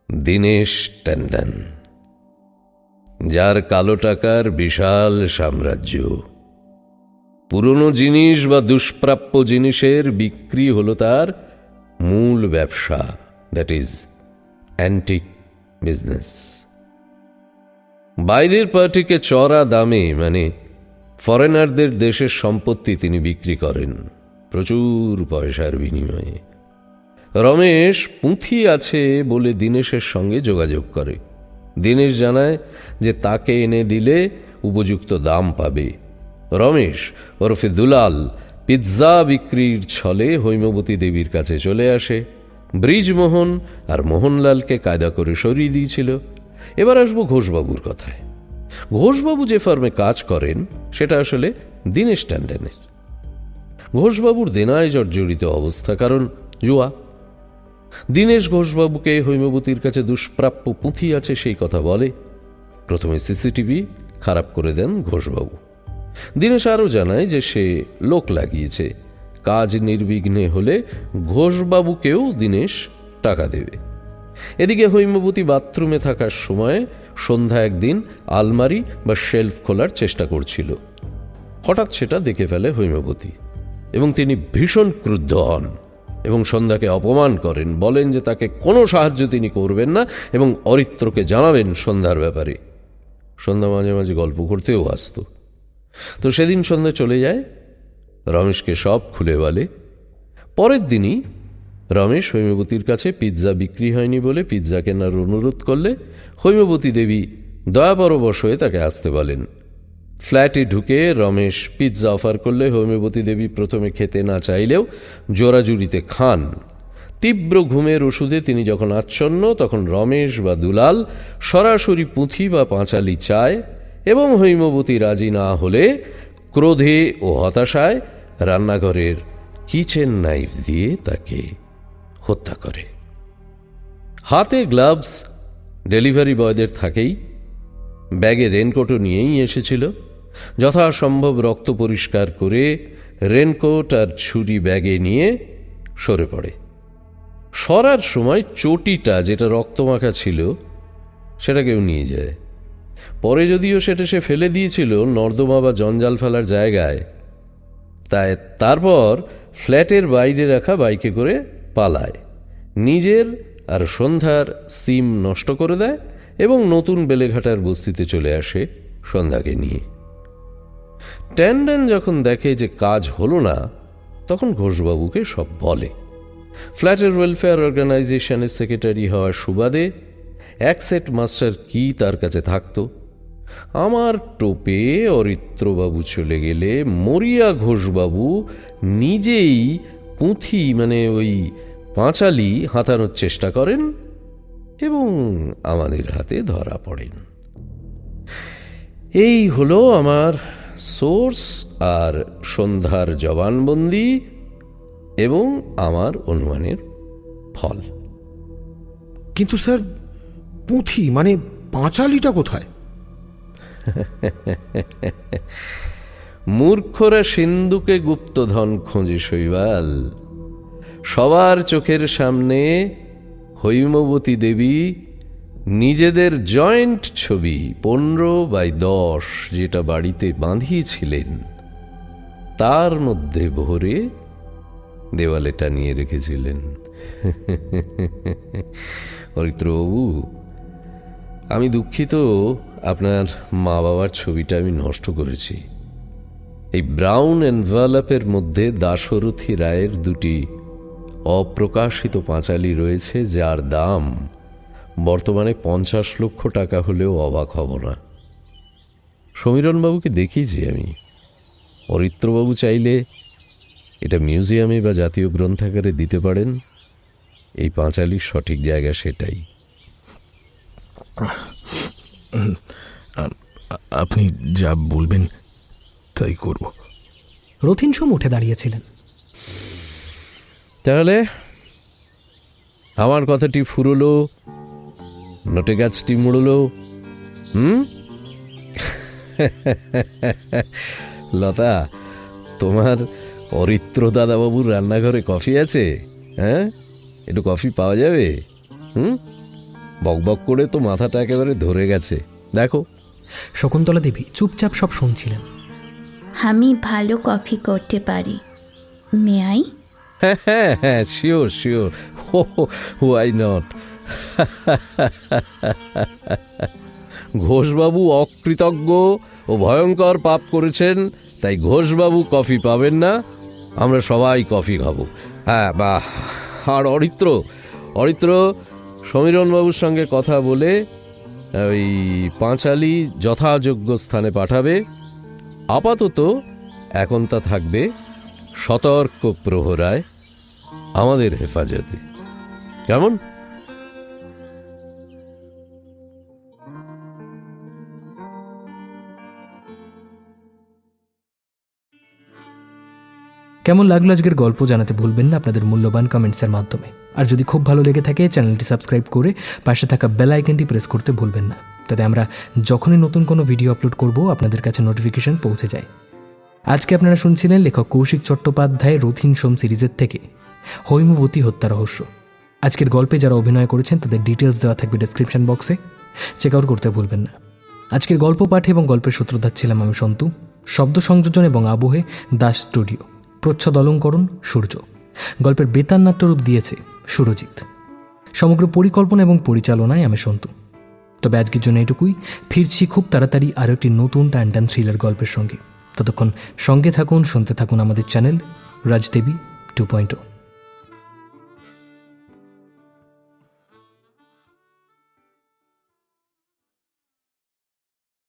দীনেশ ট্যান্ডন, যার কালো টাকার বিশাল সাম্রাজ্য। পুরনো জিনিস বা দুষ্প্রাপ্য জিনিসের বিক্রি হলো তার মূল ব্যবসা, দ্যাট ইজ অ্যান্টিক বিজনেস। বাইরের পার্টিকে চড়া দামে, মানে ফরেনারদের দেশের সম্পত্তি তিনি বিক্রি করেন প্রচুর পয়সার বিনিময়ে। রমেশ পুঁথি আছে বলে দীনেশের সঙ্গে যোগাযোগ করে। দীনেশ জানায় যে তাকে এনে দিলে উপযুক্ত দাম পাবে। রমেশ ওরফে দুলাল পিৎজা বিক্রির ছলে হৈমবতী দেবীর কাছে চলে আসে। ব্রিজমোহন আর মোহনলালকে কায়দা করে সরিয়ে দিয়েছিল। এবার আসবো ঘোষবাবুর কথায়। ঘোষবাবু যে ফার্মে কাজ করেন সেটা আসলে দীনেশ ট্যান্ডনের। ঘোষবাবুর দেনায় জর্জরিত অবস্থা, কারণ জুয়া। দীনেশ ঘোষবাবুকে হৈমবতীর কাছে দুষ্প্রাপ্য পুঁথি আছে সেই কথা বলে। প্রথমে সিসিটিভি খারাপ করে দেন ঘোষবাবু। দীনেশ আরও জানায় যে সে লোক লাগিয়েছে, কাজ নির্বিঘ্নে হলে ঘোষবাবুকেও দীনেশ টাকা দেবে। এদিকে হৈমবতী বাথরুমে থাকার সময় সন্ধ্যা একদিন আলমারি বা শেলফ খোলার চেষ্টা করছিল। হঠাৎ সেটা দেখে ফেলে হৈমবতী এবং তিনি ভীষণ ক্রুদ্ধ হন এবং সন্ধ্যাকে অপমান করেন, বলেন যে তাকে কোনো সাহায্য তিনি করবেন না এবং অরিত্রকে জানাবেন সন্ধ্যার ব্যাপারে। সন্ধ্যা মাঝে মাঝে গল্প করতেও আসত। তো সেদিন সন্ধ্যা চলে যায়, রমেশকে সব খুলে বলে। পরের দিনই রমেশ হৈমবতীর কাছে পিৎজা বিক্রি হয়নি বলে পিৎজা কেনার অনুরোধ করলে হৈমবতী দেবী দয়াপরবশ হয়ে তাকে আসতে বলেন। ফ্ল্যাটে ঢুকে রমেশ পিৎজা অফার করলে হৈমবতী দেবী প্রথমে খেতে না চাইলেও জোরাজুরিতে খান। তীব্র ঘুমের ওষুধে তিনি যখন আচ্ছন্ন, তখন রমেশ বা দুলাল সরাসরি পুঁথি বা পাঁচালি চায় এবং হৈমবতী রাজি না হলে ক্রোধে ও হতাশায় রান্নাঘরের কিচেন নাইফ দিয়ে তাকে হত্যা করে। হাতে গ্লাভস ডেলিভারি বয়দের থাকেই, ব্যাগে রেনকোটও নিয়েই এসেছিল। যথাসম্ভব রক্ত পরিষ্কার করে রেনকোট আর ছুরি ব্যাগে নিয়ে সরে পড়ে। সরার সময় চটিটা যেটা রক্তমাখা ছিল সেটাকেও নিয়ে যায়। পরে যদিও সেটা সে ফেলে দিয়েছিল নর্দমা বা জঞ্জাল ফেলার জায়গায়, তাই তারপর ফ্ল্যাটের বাইরে রাখা বাইকে করে পালায়, নিজের আর সন্ধ্যার সিম নষ্ট করে দেয় এবং নতুন বেলেঘাটার বস্তিতে চলে আসে সন্ধ্যাকে নিয়ে। ট্যান্ডন যখন দেখে যে কাজ হলো না, তখন ঘোষবাবুকে সব বলে। ফ্ল্যাটের ওয়েলফেয়ার অর্গানাইজেশনের সেক্রেটারি হওয়ার সুবাদে এক সেট মাস্টার কি তার কাছে থাকত। আমার টোপে অরিত্রবাবু চলে গেলে মরিয়া ঘোষবাবু নিজেই পুঁথি মানে ওই পাঁচালি হাতানোর চেষ্টা করেন এবং আমাদের হাতে ধরা পড়েন। এই হলো আমার সোর্স আর সন্ধ্যার জবানবন্দি এবং আমার অনুমানের ফল। কিন্তু স্যার, পুঁথি মানে পাঁচালিটা কোথায়? মূর্খরা সিন্ধুকে গুপ্তধন খোঁজে শৈবাল। সবার চোখের সামনে হৈমবতী দেবী নিজেদের জয়েন্ট ছবি 15x10 যেটা বাড়িতে বাঁধিয়েছিলেন তার মধ্যে ভরে দেওয়ালে টানিয়ে রেখেছিলেন। অরিত্রবাবু, আমি দুঃখিত আপনার মা বাবার ছবিটা আমি নষ্ট করেছি। এই ব্রাউন এনভেলপের মধ্যে দাশরথী রায়ের দুটি অপ্রকাশিত পাঁচালি রয়েছে, যার দাম বর্তমানে 50 লক্ষ টাকা হলেও অবাক হব না। সমীরণবাবুকে দেখিয়েছি আমি। অরিত্রবাবু চাইলে এটা মিউজিয়ামে বা জাতীয় গ্রন্থাগারে দিতে পারেন। এই পাঁচালির সঠিক জায়গা সেটাই। আপনি যা বলবেন তাই করব। রথিন সোম উঠে দাঁড়িয়েছিলেন। তাহলে আমার কথাটি ফুরলো, নটে গাছটি মুড়লো। লতা, তোমার অরিত্র দাদাবাবুর রান্নাঘরে কফি আছে? হ্যাঁ, একটু কফি পাওয়া যাবে? বকবক করে তো মাথাটা একেবারে ধরে গেছে, দেখো। শকুন্তলা দেবী চুপচাপ সব শুনছিলেন। আমি ভালো কফি করতে পারি, মে আই? হ্যাঁ হ্যাঁ, শিওর শিওর, ওয়াই নট। ঘোষবাবু অকৃতজ্ঞ ও ভয়ঙ্কর পাপ করেছেন, তাই ঘোষবাবু কফি পাবেন না, আমরা সবাই কফি খাবো। হ্যাঁ, বাহ। আর অরিত্র সমীরণবাবুর সঙ্গে কথা বলে ওই পাঁচালি যথাযোগ্য স্থানে পাঠাবে। আপাতত এখন তা থাকবে সতর্ক প্রহরায় আমাদের হেফাজতে, কেমন? কেমন লাগলো আজকের গল্প জানাতে ভুলবেন না আপনাদের মূল্যবান কমেন্টসের মাধ্যমে। আর যদি খুব ভালো লেগে থাকে চ্যানেলটি সাবস্ক্রাইব করে পাশে থাকা বেল আইকনটি প্রেস করতে ভুলবেন না, তাতে আমরা যখনই নতুন কোনো ভিডিও আপলোড করব আপনাদের কাছে নোটিফিকেশন পৌঁছে যায়। আজকে আপনারা শুনছিলেন লেখক কৌশিক চট্টোপাধ্যায় রথিন সোম সিরিজের থেকে হৈমবতী হত্যা রহস্য। আজকের গল্পে যারা অভিনয় করেছেন তাদের ডিটেলস দেওয়া থাকবে ডেসক্রিপশন বক্সে। চেক আউট করতে ভুলবেন না। আজকের গল্প পাঠে এবং গল্পের সূত্রধার ছিলাম আমি সন্তু। শব্দ সংযোজন এবং আবহে দাস স্টুডিও। প্রচ্ছদ অলঙ্করণ সূর্য। গল্পের বেতার নাট্যরূপ দিয়েছে সুরজিৎ। সমগ্র পরিকল্পনা এবং পরিচালনায় আমি সন্তু। তবে আজকের জন্য এটুকুই। ফিরছি খুব তাড়াতাড়ি আরও একটি নতুন টান টান থ্রিলার গল্পের সঙ্গে। ততক্ষণ সঙ্গে থাকুন, শুনতে থাকুন আমাদের চ্যানেল রাজদেবী 2.0।